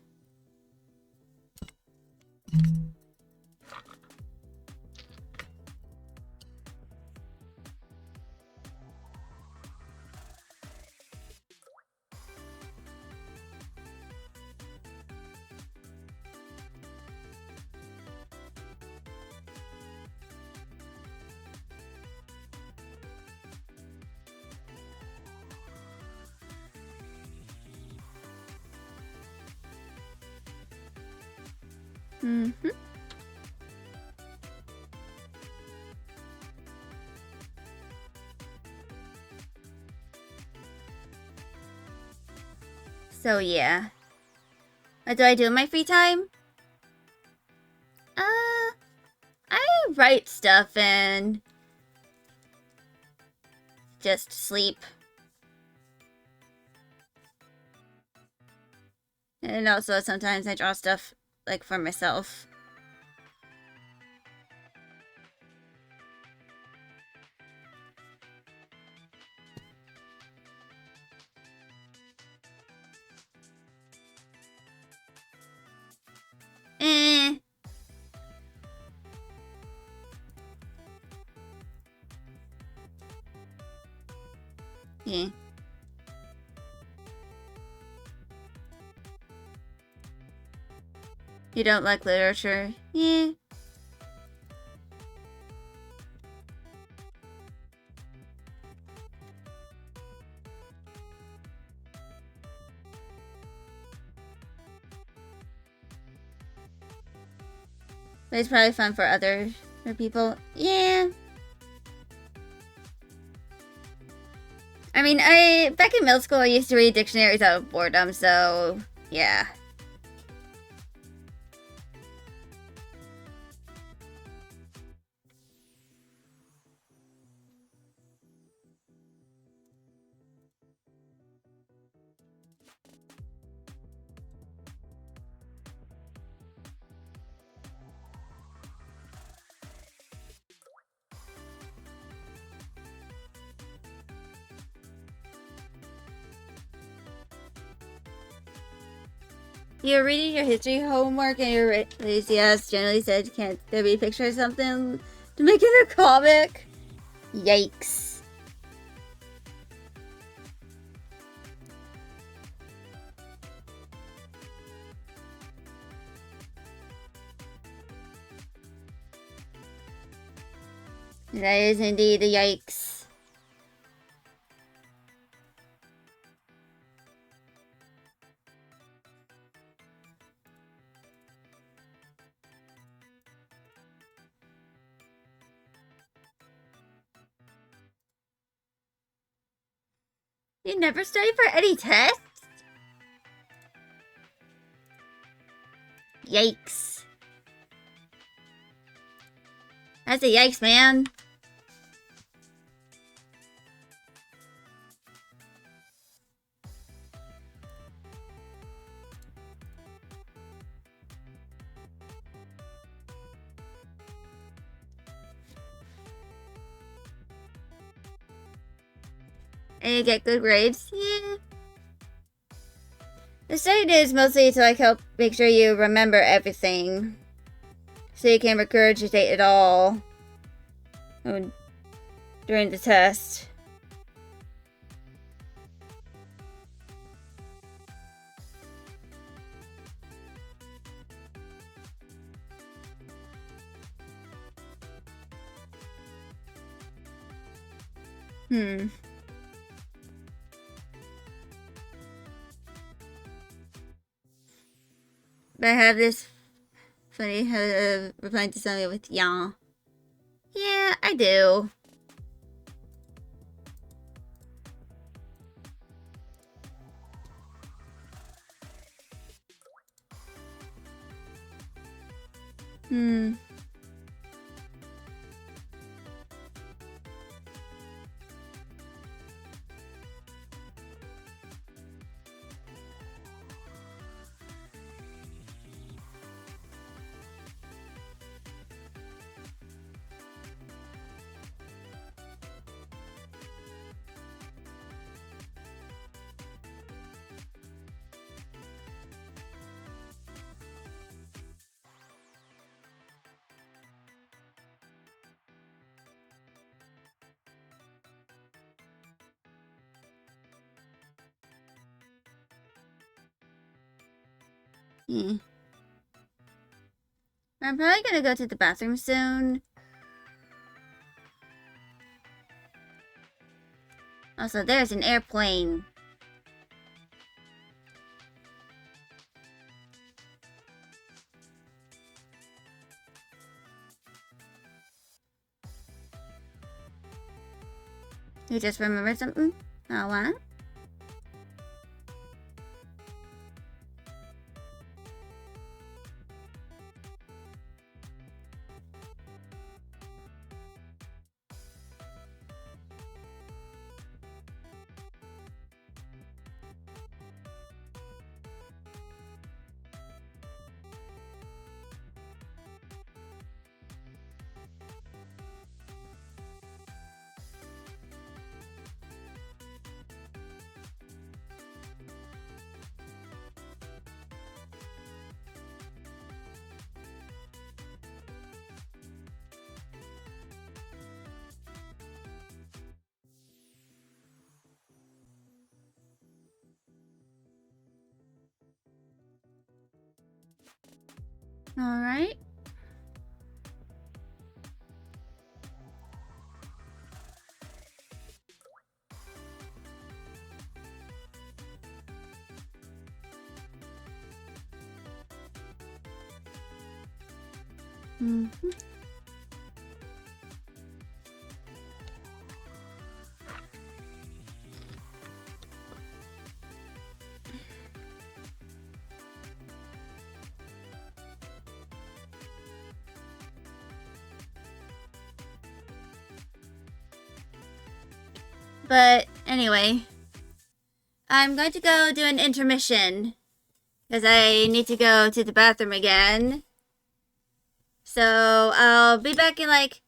Mm-hmm. So yeah. What do I do in my free time? I write stuff and just sleep. And also sometimes I draw stuff like for myself. Yeah. You don't like literature? Yeah. But it's probably fun for for people. Yeah. I mean, back in middle school, I used to read dictionaries out of boredom, so yeah. You're reading your history homework and your enthusiast generally said, can't there be a picture or something to make it a comic? Yikes. That is indeed a yikes. You never study for any tests? Yikes. That's a yikes, man. And you get good grades? Yeah. The study is mostly to like help make sure you remember everything. So you can regurgitate it all during the test. But I have this funny replying to something with yeah. Yeah, I do. I'm probably gonna go to the bathroom soon. Also, there's an airplane. You just remembered something? Oh, what? Alright. Mm-hmm. But anyway, I'm going to go do an intermission because I need to go to the bathroom again. So I'll be back in like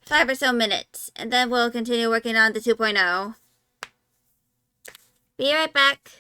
5 or so minutes, and then we'll continue working on the 2.0. Be right back.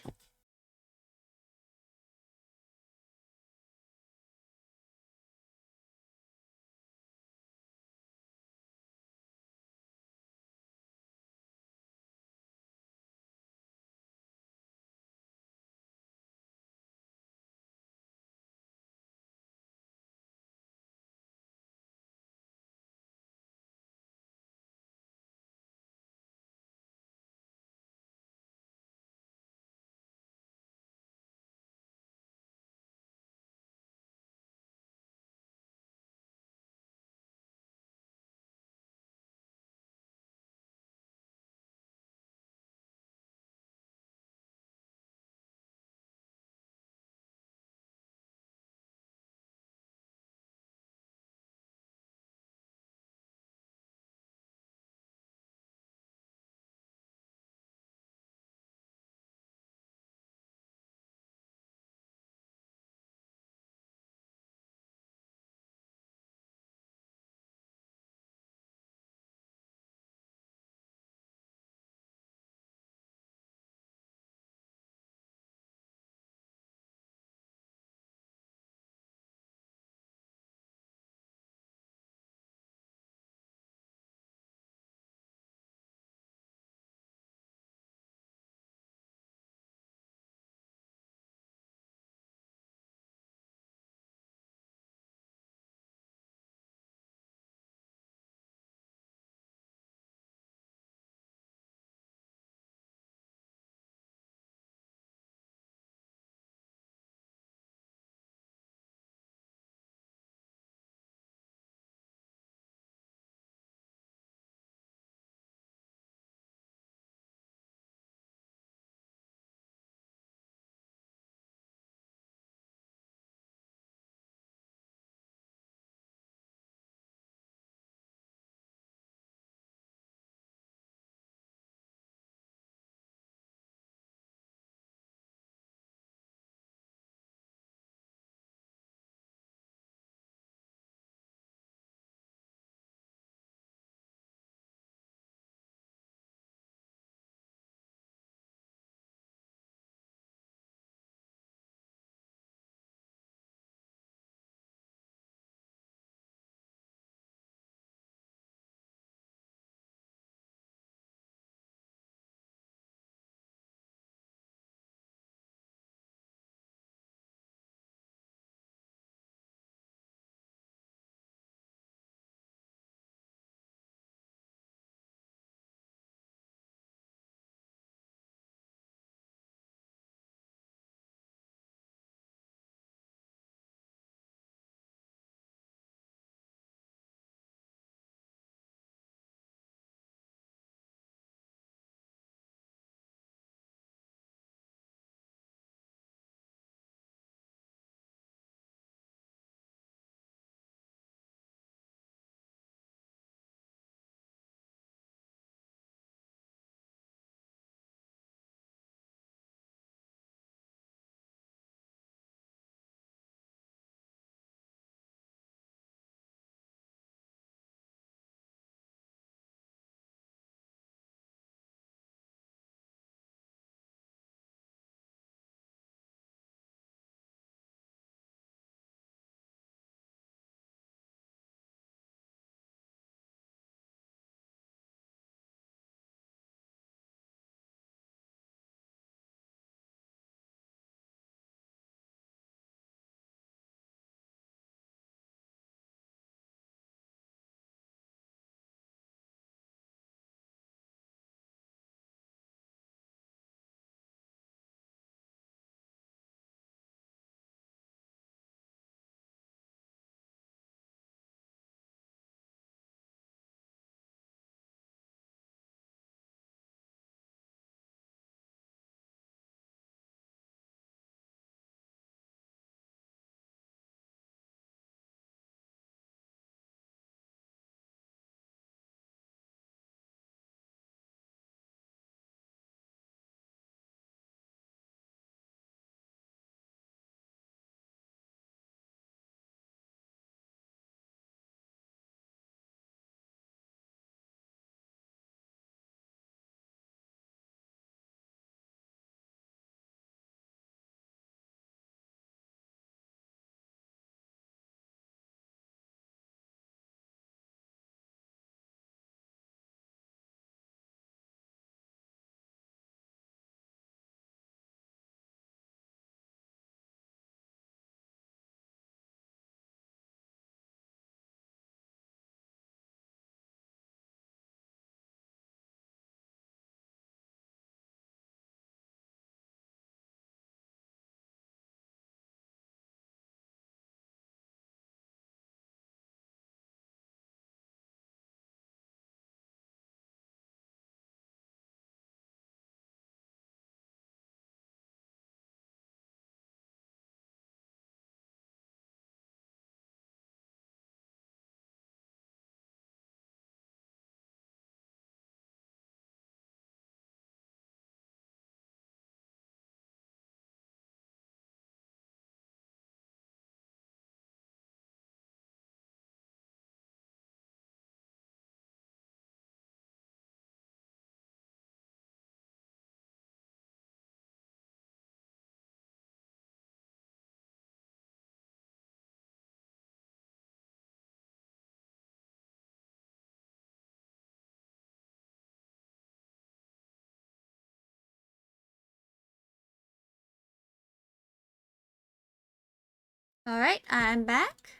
Alright, I'm back.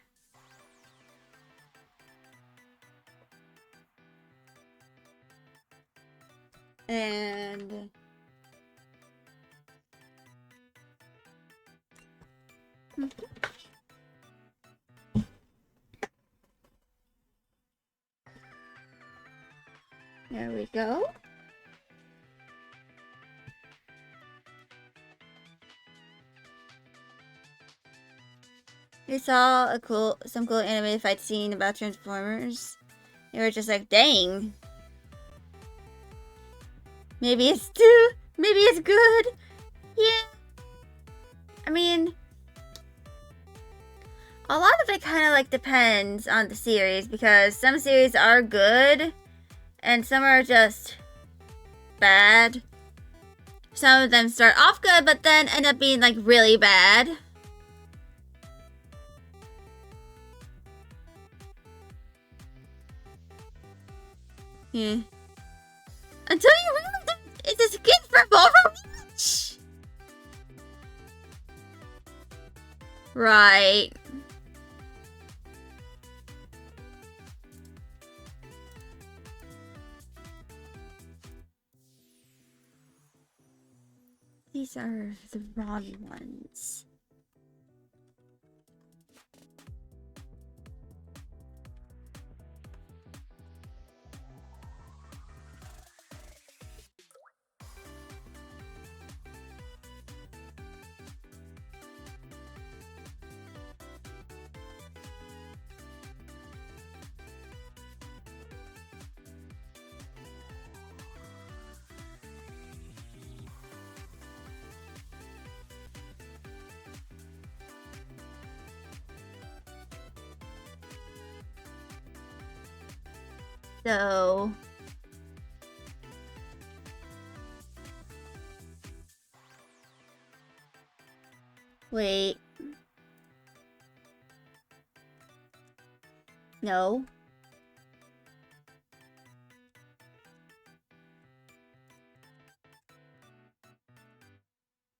And there we go. We saw some cool animated fight scene about Transformers. They were just like, dang. Maybe it's good. Yeah. I mean, a lot of it kind of like depends on the series, because some series are good and some are just bad. Some of them start off good but then end up being like really bad. Yeah. Until you realize that it's a skin for Overwatch. Right. These are the wrong ones. So wait. No.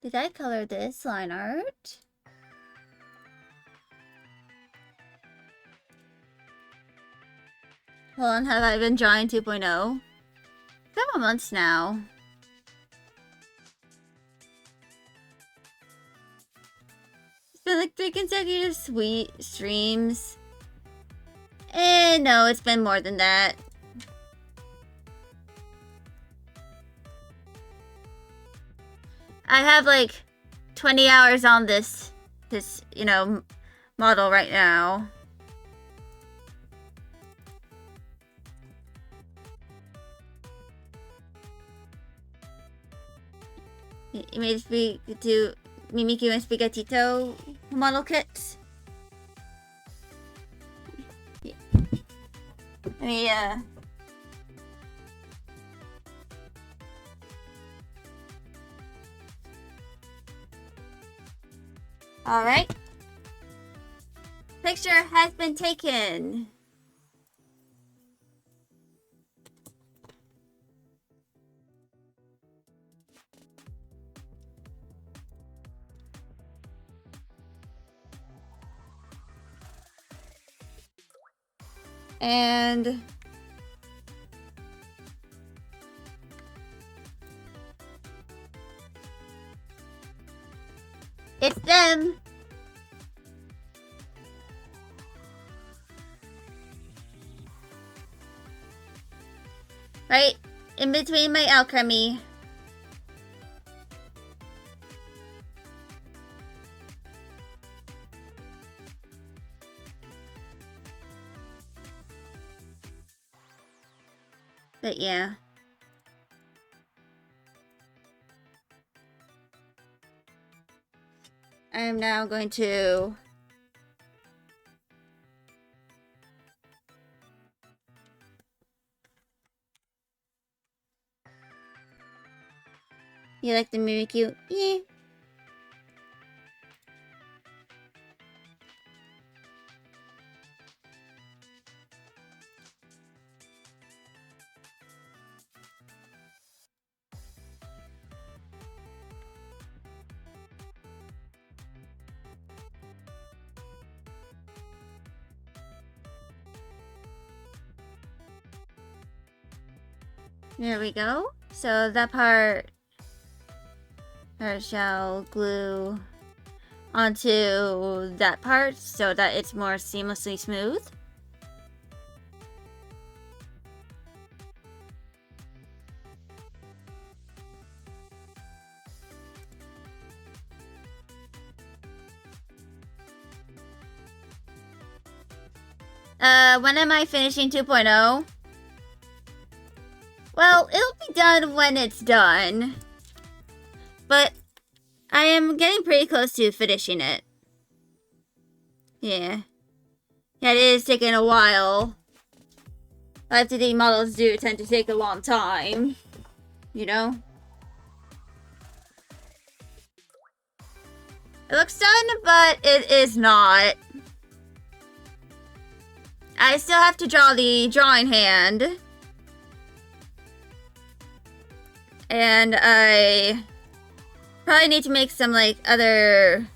Did I color this line art? Hold on, have I been drawing 2.0? Several months now. It's been like 3 consecutive streams. No, it's been more than that. I have like 20 hours on this, you know, model right now. You made me do Mimikyu and Sprigatito model kits. Let me, Alright. Picture has been taken. And it's them. Right in between my alchemy. But yeah. I am now going to You like the Mimikyu? Yeah. There we go. So that part I shall glue onto that part so that it's more seamlessly smooth. When am I finishing 2.0? Well, it'll be done when it's done. But I am getting pretty close to finishing it. Yeah. Yeah, it is taking a while. 5D models do tend to take a long time. You know? It looks done, but it is not. I still have to draw the drawing hand. And I probably need to make some, like, other,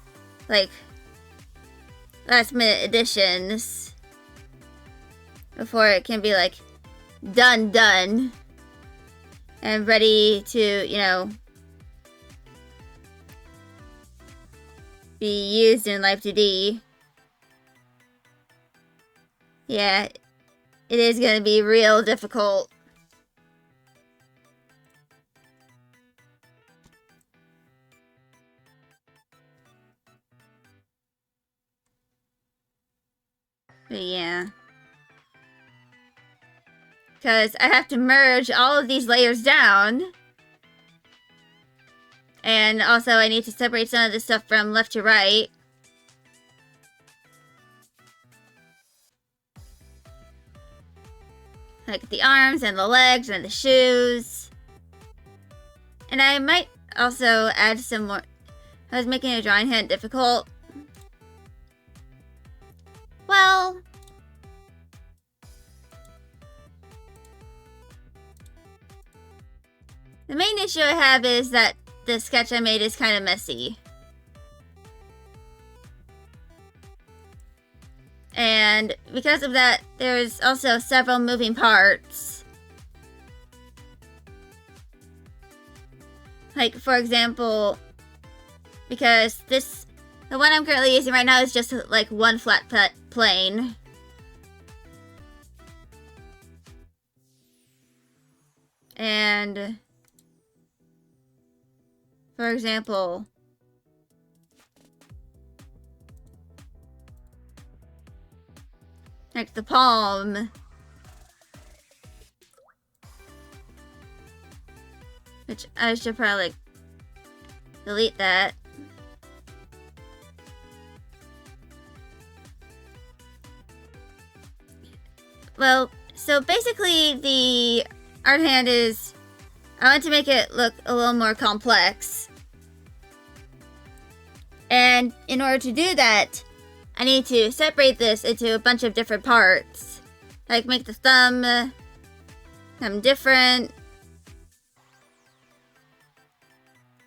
like, last minute additions before it can be, like, done. And ready to, you know, be used in Live 2D. Yeah, it is gonna be real difficult. But yeah. Because I have to merge all of these layers down. And also I need to separate some of this stuff from left to right. Like the arms and the legs and the shoes. And I might also add some more. I was making a drawing hand difficult. Well, the main issue I have is that the sketch I made is kind of messy. And because of that, there's also several moving parts. Like, for example, because the one I'm currently using right now is just like one flat plane. And, for example, like the palm. Which I should probably like, delete that. Well, so basically the art hand is, I want to make it look a little more complex. And in order to do that, I need to separate this into a bunch of different parts. Like make the thumb different.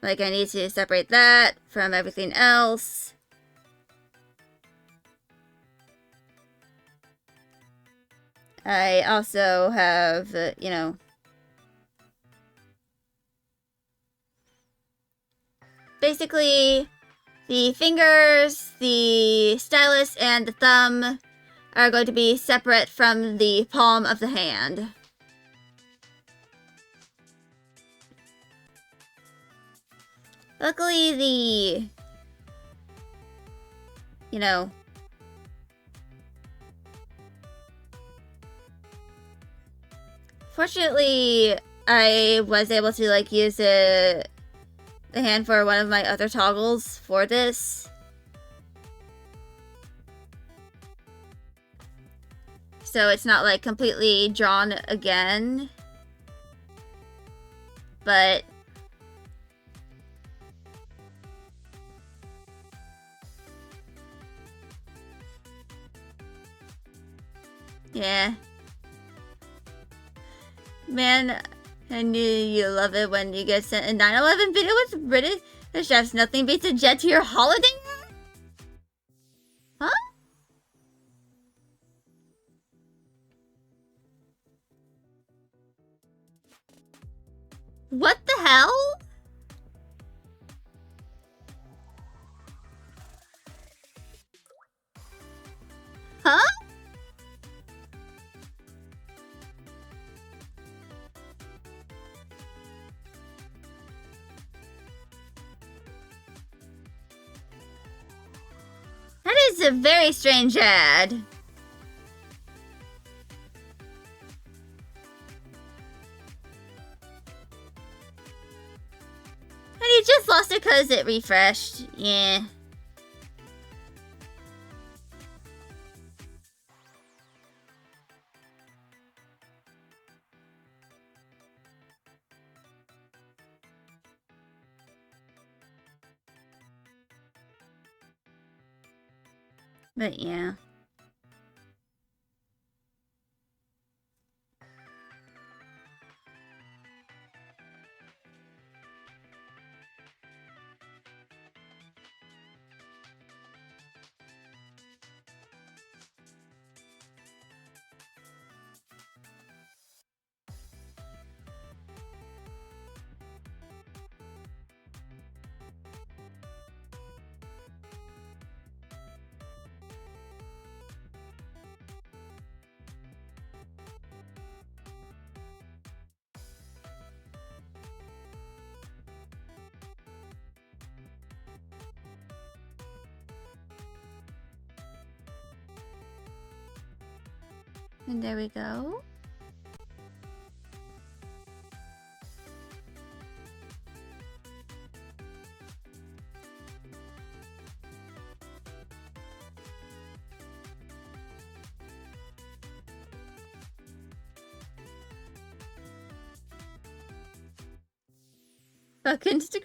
Like I need to separate that from everything else. I also have, you know, basically the fingers, the stylus, and the thumb are going to be separate from the palm of the hand. Luckily, you know, fortunately, I was able to, like, use the hand for one of my other toggles for this. So it's not, like, completely drawn again. But yeah. Man, I knew you love it when you get sent a 9/11 video with British chefs. Nothing beats a jet to your holiday. Huh? What the hell? Huh? That is a very strange ad. And he just lost it because it refreshed. Yeah. But yeah. And there we go. Fuck Instagram.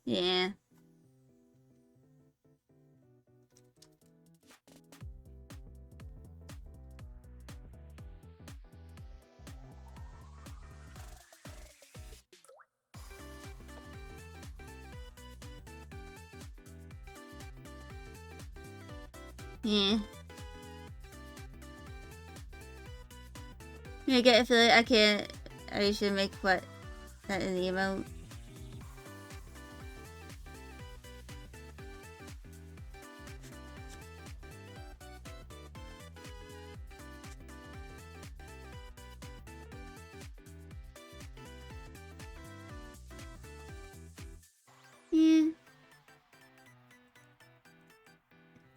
Yeah. Yeah. I get a feeling I can't. I should make what? That in the emote. Yeah.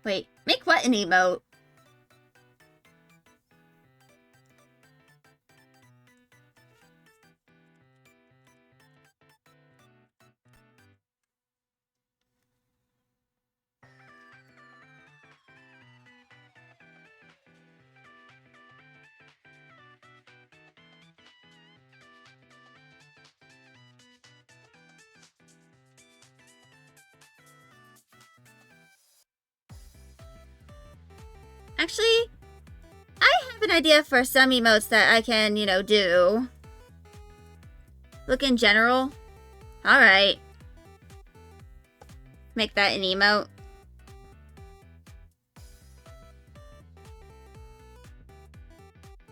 Wait, make what an emote? Actually, I have an idea for some emotes that I can, you know, do. Look in general. Alright. Make that an emote.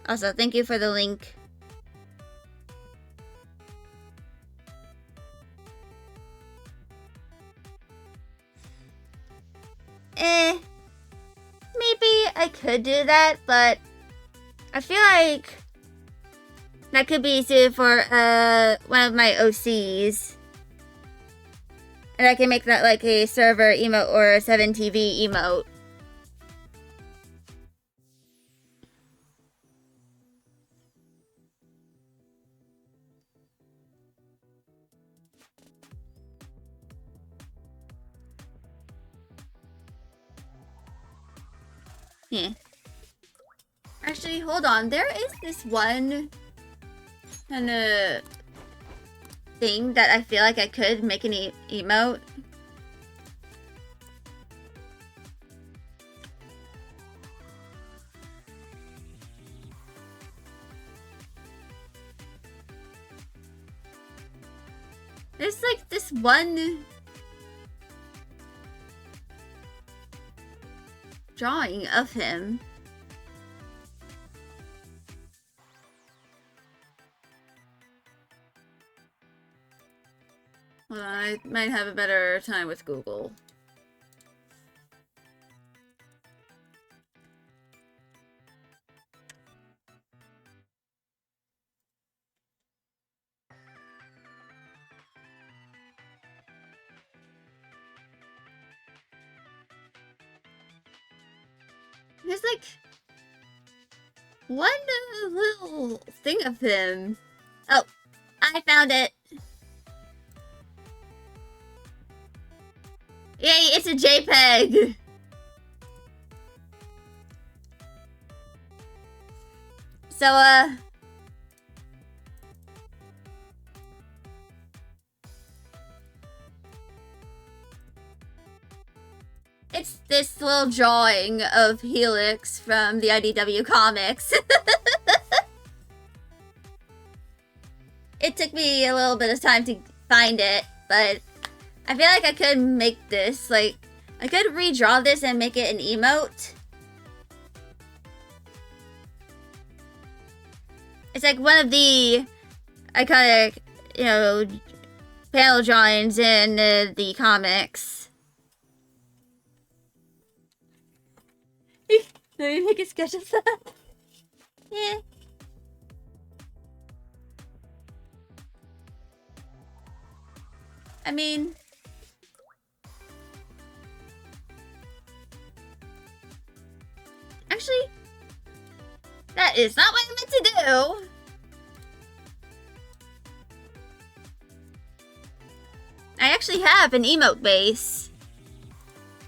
Also, thank you for the link. Maybe I could do that, but I feel like that could be suited for one of my OCs. And I can make that like a server emote or a 7TV emote. Yeah. Actually, hold on. There is this one kind of thing that I feel like I could make an emote. There's like this one drawing of him. Well, I might have a better time with Google. There's like one little thing of him. Oh, I found it. Yay, it's a JPEG. So, it's this little drawing of Helix from the IDW comics. It took me a little bit of time to find it, but I feel like I could make this, like, I could redraw this and make it an emote. It's like one of the iconic, you know, panel drawings in the comics. Let me make a sketch of that. Yeah. I mean, actually, that is not what I meant to do. I actually have an emote base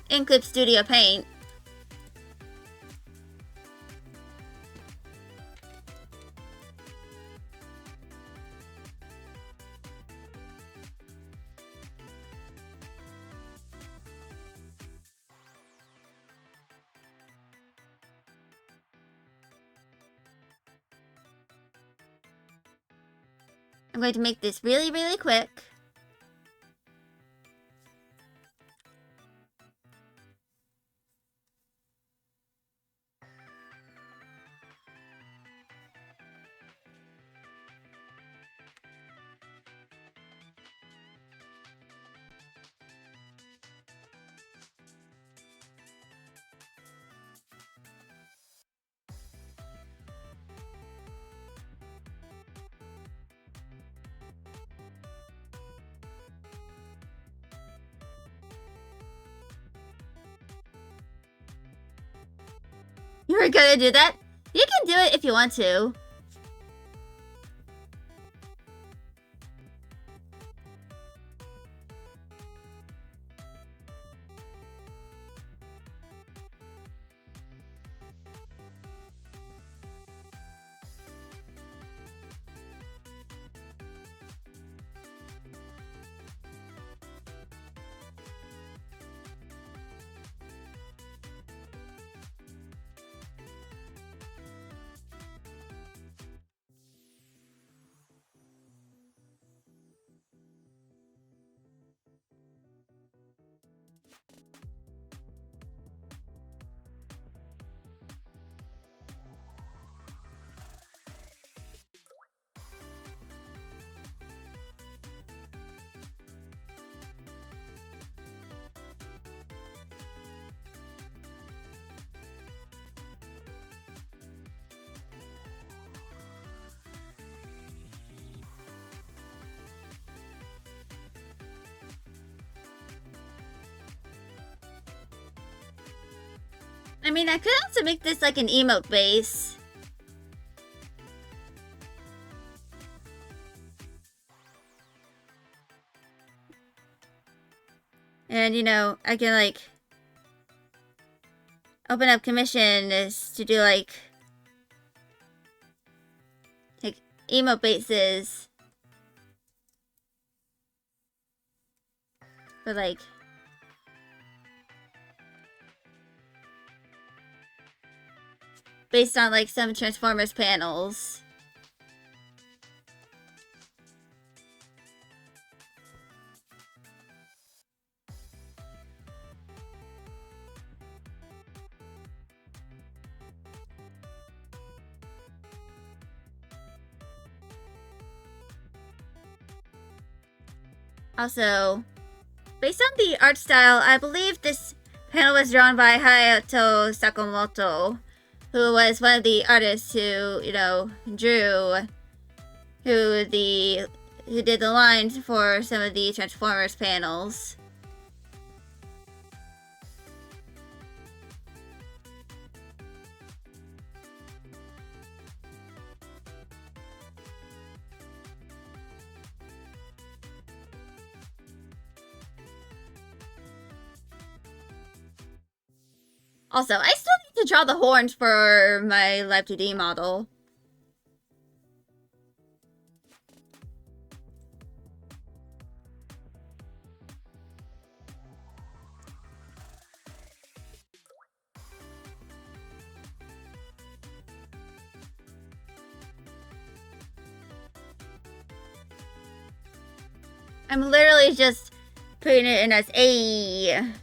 in Clip Studio Paint. I'm going to make this really, really quick. You were gonna do that? You can do it if you want to. I mean, I could also make this like an emote base. And, you know, I can like open up commission is to do like emote bases for like based on like some Transformers panels. Also, based on the art style, I believe this panel was drawn by Hayato Sakamoto, who was one of the artists who, drew, who did the lines for some of the Transformers panels. Also, I still need to draw the horns for my Live 2D model. I'm literally just putting it in as A.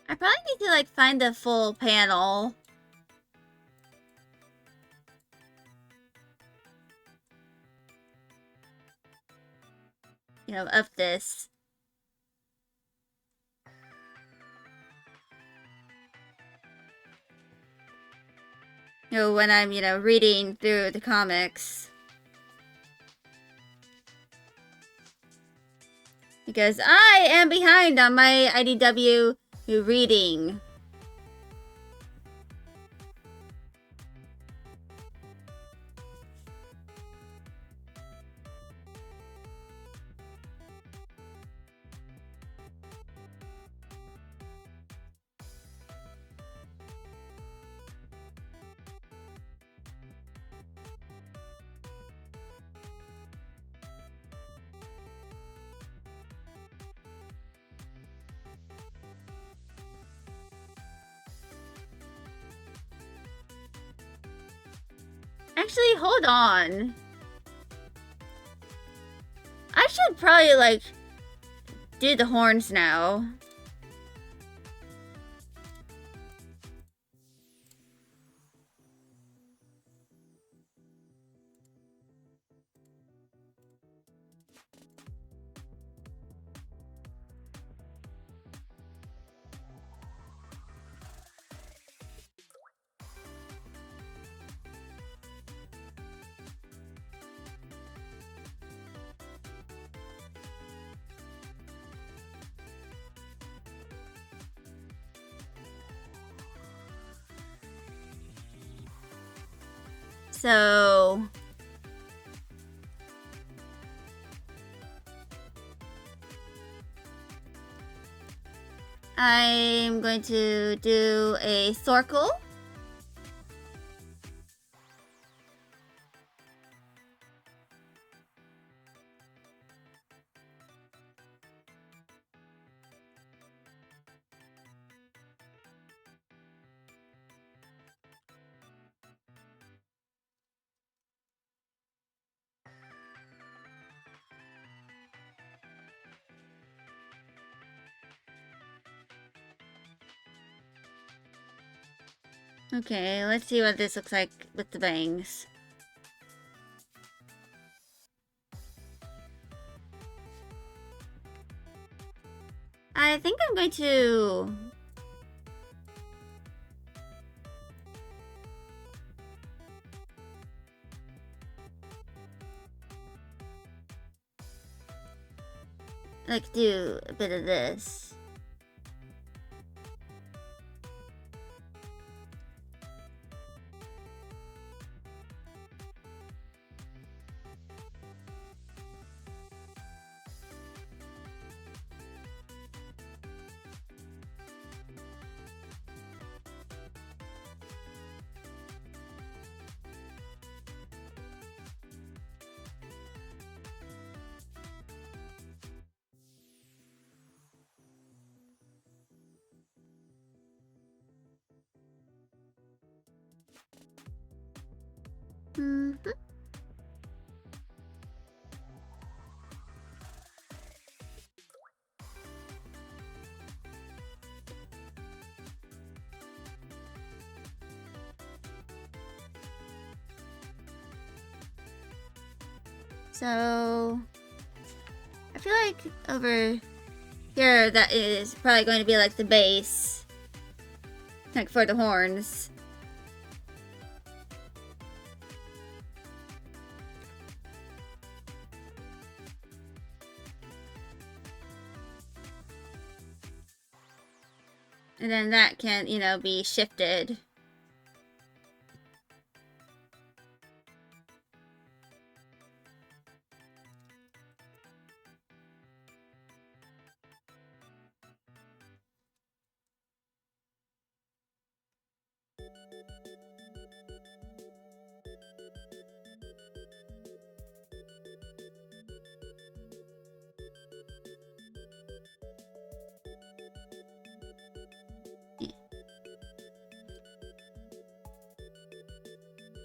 I probably need to, find the full panel. Of this. When I'm, reading through the comics. Because I am behind on my IDW reading. Actually, hold on. I should probably, do the horns now. So I'm going to do a circle. Okay, let's see what this looks like with the bangs. I think I'm going to do a bit of this. Mm-hmm. So I feel like over here that is probably going to be like the base, like for the horns. And then that can, you know, be shifted.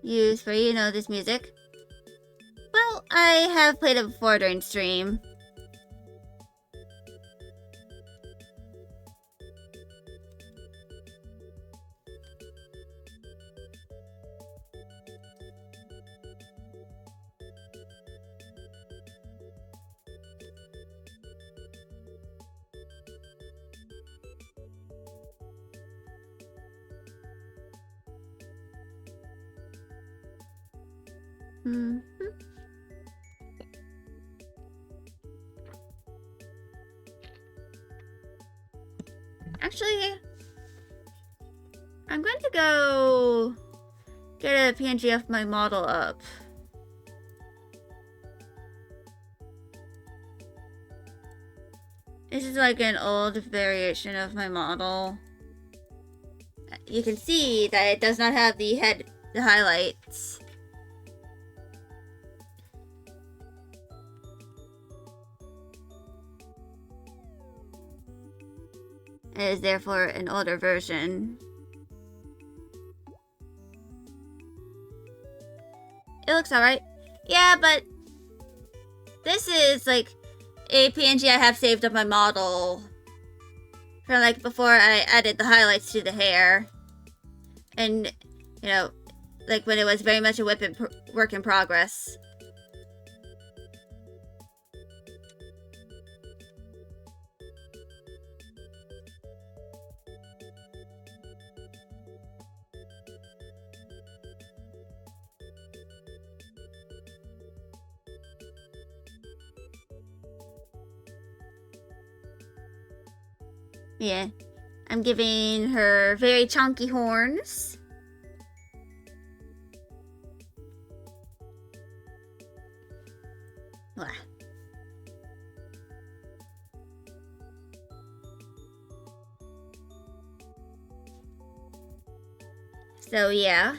Use for, you know, this music. Well, I have played it before during stream. Mm-hmm. Actually, I'm going to go get a PNG of my model up. This is like an old variation of my model. You can see that it does not have the highlights. It is therefore an older version. It looks alright. Yeah, but this is like a PNG I have saved of my model from like before I added the highlights to the hair. And, you know, like when it was very much a work in progress. Yeah, I'm giving her very chunky horns. Wow. So yeah.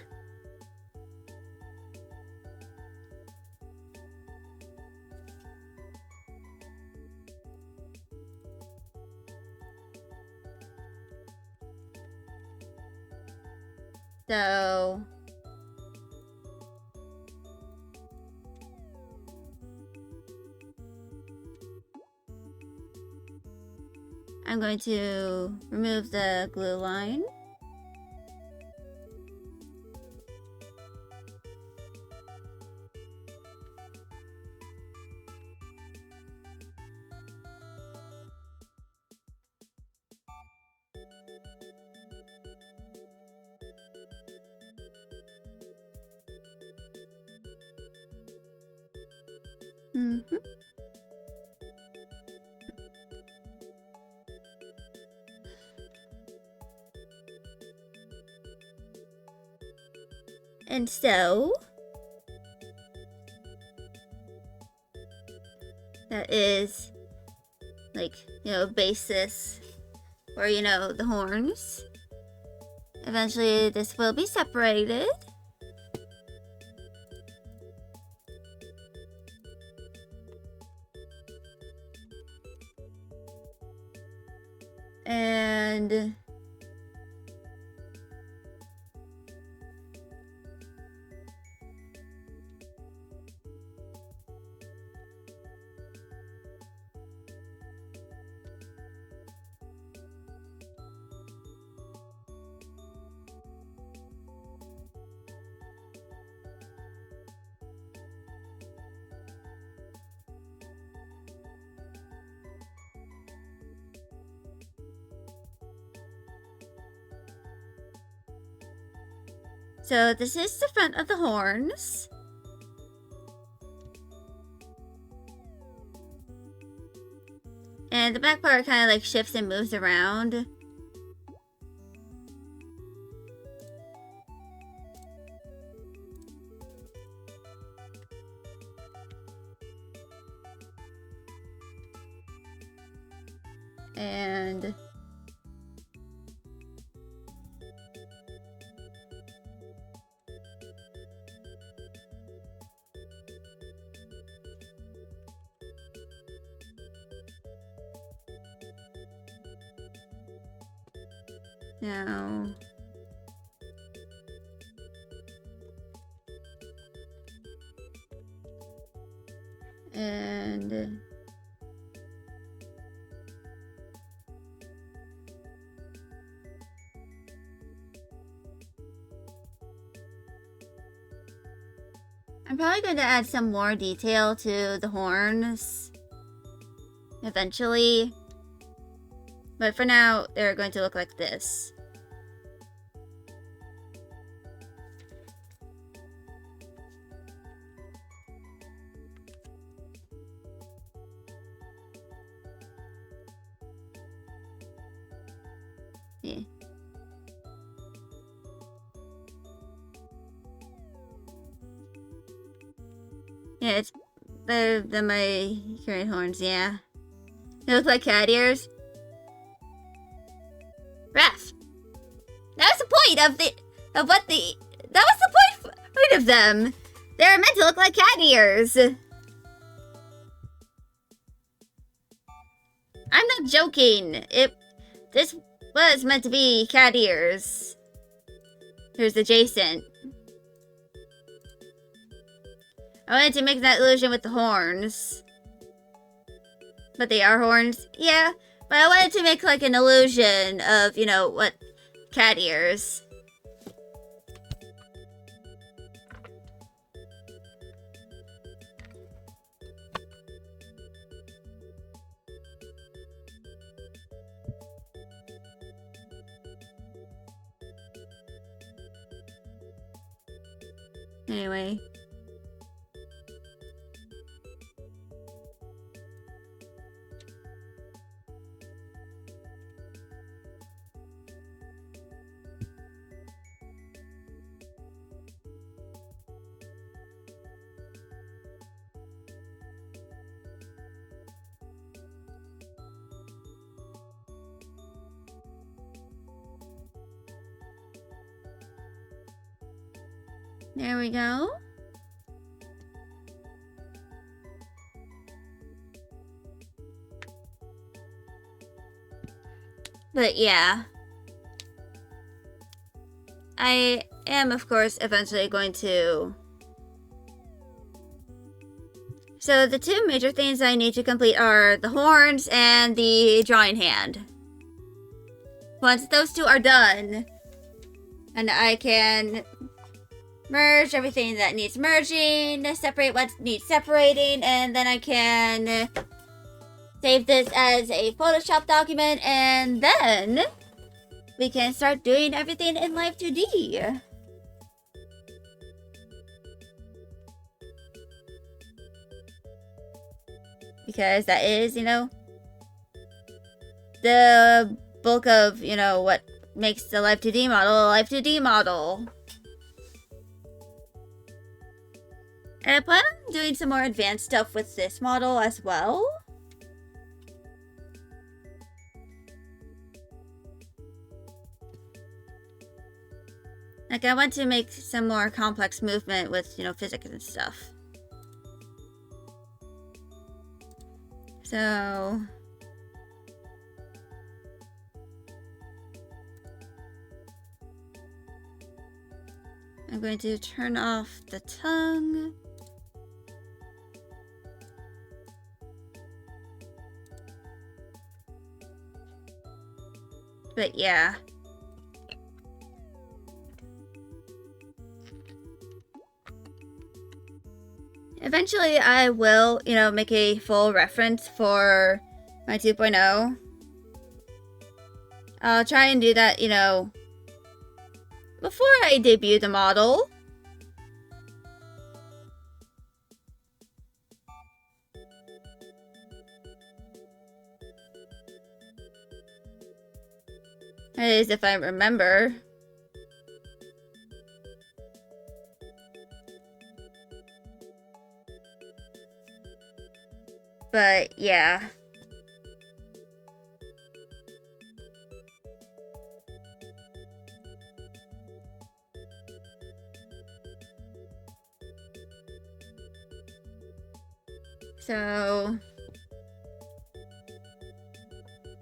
So I'm going to remove the glue line. Mm-hmm. And so that is like, you know, basis for, you know, the horns. Eventually this will be separated. And So this is the front of the horns. And the back part kind of like shifts and moves around. And now and I'm probably going to add some more detail to the horns eventually. But for now, they're going to look like this. Yeah. Yeah, it's better than my current horns, yeah. They look like cat ears. Raph! That was the point that was the point of them! They're meant to look like cat ears! I'm not joking! This was meant to be cat ears. Here's adjacent. I wanted to make that illusion with the horns. But they are horns? Yeah. But I wanted to make like an illusion of, you know, what cat ears. Anyway. There we go. But yeah. I am, of course, eventually going to... So the two major things I need to complete are the horns and the drawing hand. Once those two are done, and I can merge everything that needs merging, separate what needs separating, and then I can save this as a Photoshop document, and then we can start doing everything in Live 2D. Because that is, you know, the bulk of, you know, what makes the Live 2D model a Live 2D model. And I plan on doing some more advanced stuff with this model as well. Like, I want to make some more complex movement with, you know, physics and stuff. So... I'm going to turn off the tongue. But yeah. Eventually I will, you know, make a full reference for my 2.0. I'll try and do that, you know, before I debut the model. That is, if I remember. But, yeah. So...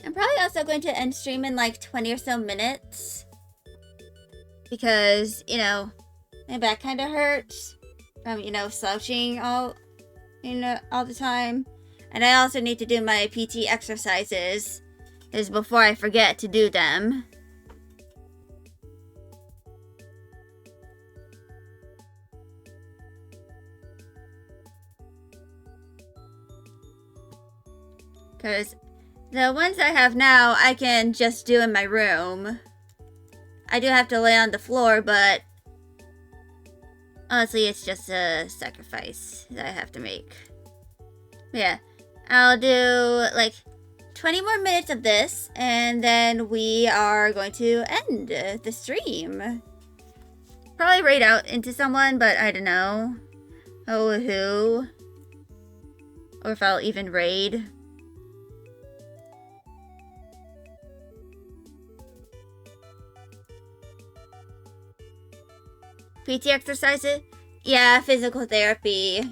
I'm probably also going to end stream in like 20 or so minutes. Because, you know, my back kind of hurts from, you know, slouching all the time. And I also need to do my PT exercises, is before I forget to do them. Because the ones I have now, I can just do in my room. I do have to lay on the floor, but honestly, it's just a sacrifice that I have to make. Yeah, I'll do like 20 more minutes of this, and then we are going to end the stream. Probably raid out into someone, but I don't know. Oh, who? Or if I'll even raid. PT exercises? Yeah, physical therapy.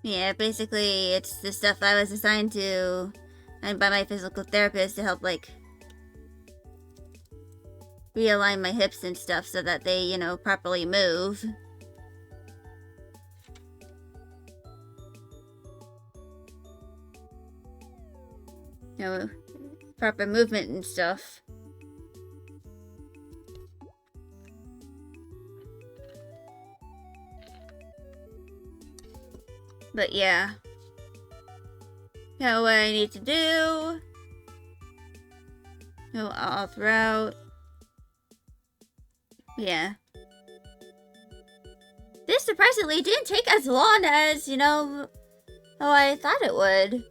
Yeah, basically, it's the stuff I was assigned to and by my physical therapist to help, like, realign my hips and stuff so that they, you know, properly move. You know, proper movement and stuff. But yeah. Know what I need to do. Know all throughout. Yeah. This surprisingly didn't take as long as, you know, how I thought it would.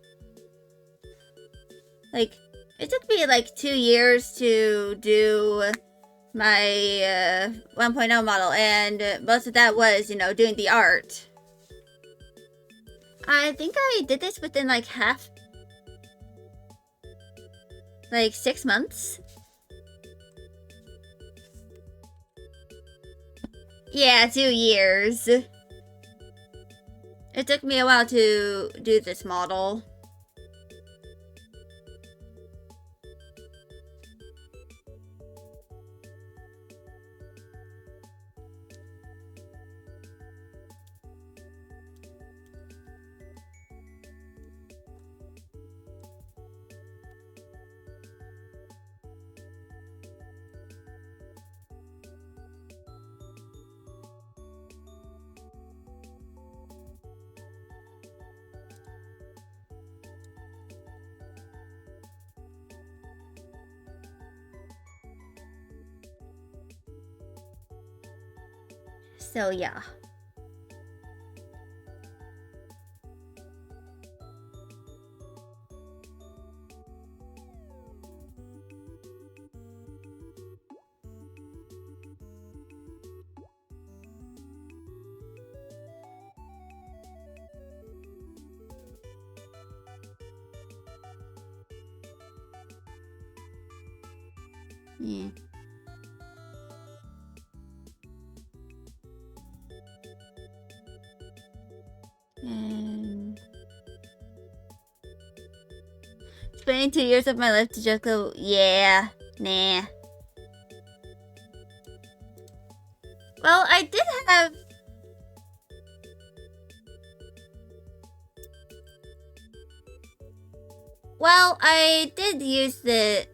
Like, it took me like 2 years to do my 1.0 model, and most of that was, you know, doing the art. I think I did this within like like 6 months. Yeah, 2 years. It took me a while to do this model. So yeah. Yeah. And spending 2 years of my life to just go, yeah, nah. Well, I did have... Well, I did use the...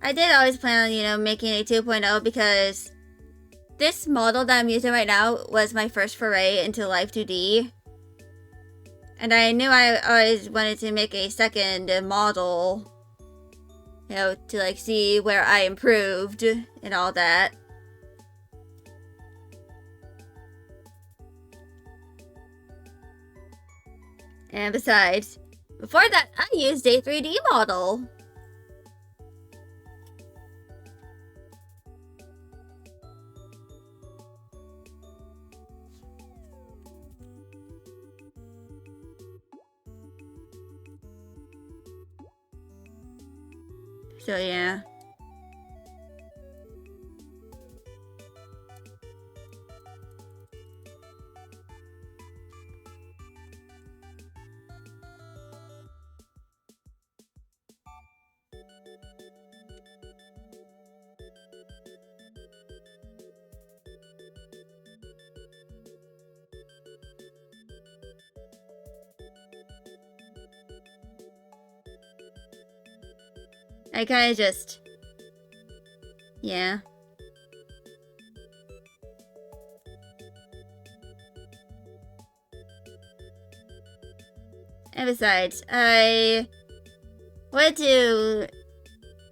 I did always plan on, you know, making a 2.0 because this model that I'm using right now was my first foray into Live 2D. And I knew I always wanted to make a second model, you know, to like see where I improved and all that. And besides, before that, I used a 3D model. So yeah. I kinda just... Yeah. And besides, I wanted to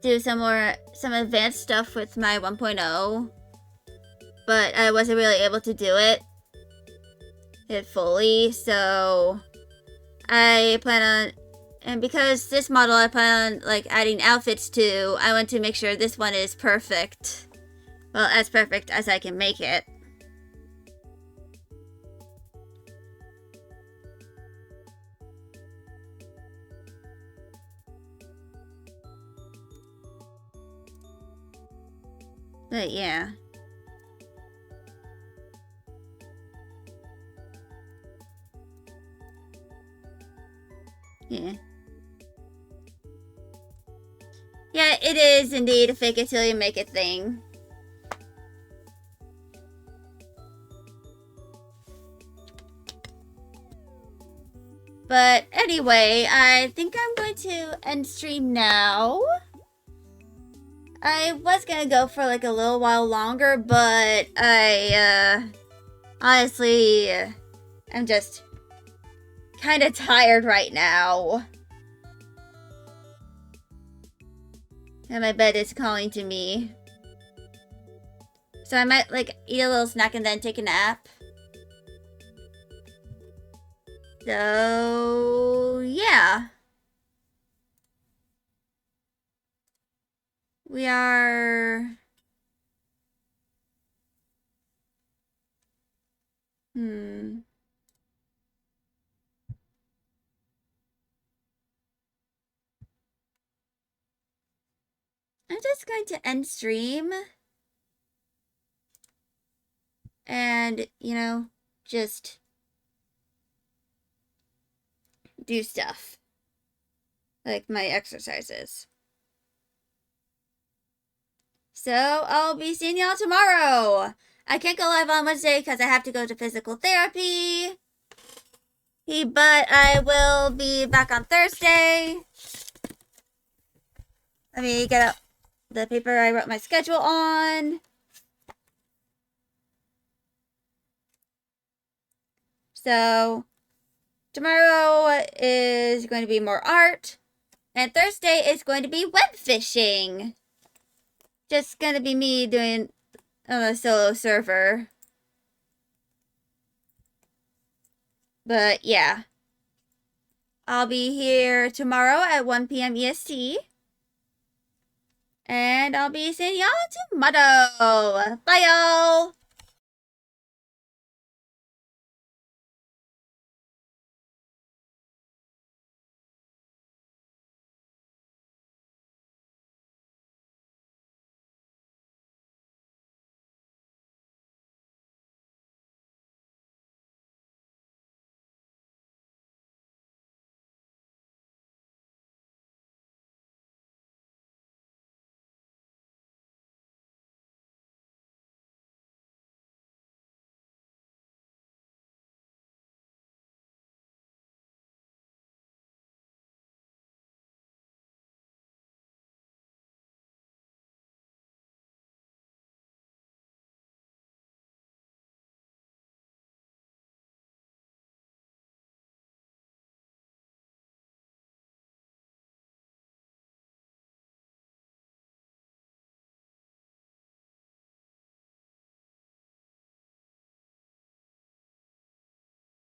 do some advanced stuff with my 1.0, but I wasn't really able to do it fully, so I plan on... And because this model I plan on, like, adding outfits to, I want to make sure this one is perfect. Well, as perfect as I can make it. But, yeah. Yeah. Yeah, it is indeed a fake it till you make it thing. But anyway, I think I'm going to end stream now. I was gonna go for like a little while longer, but I honestly, I'm just kind of tired right now. And my bed is calling to me. So I might like eat a little snack and then take a nap. So yeah. We are... I'm just going to end stream. And, you know, just do stuff. Like my exercises. So, I'll be seeing y'all tomorrow. I can't go live on Wednesday because I have to go to physical therapy. But I will be back on Thursday. Let me get out the paper I wrote my schedule on. So, tomorrow is going to be more art. And Thursday is going to be web fishing. Just gonna be me doing on a solo server. But yeah. I'll be here tomorrow at 1 p.m. EST. And I'll be seeing y'all tomorrow. Bye, y'all.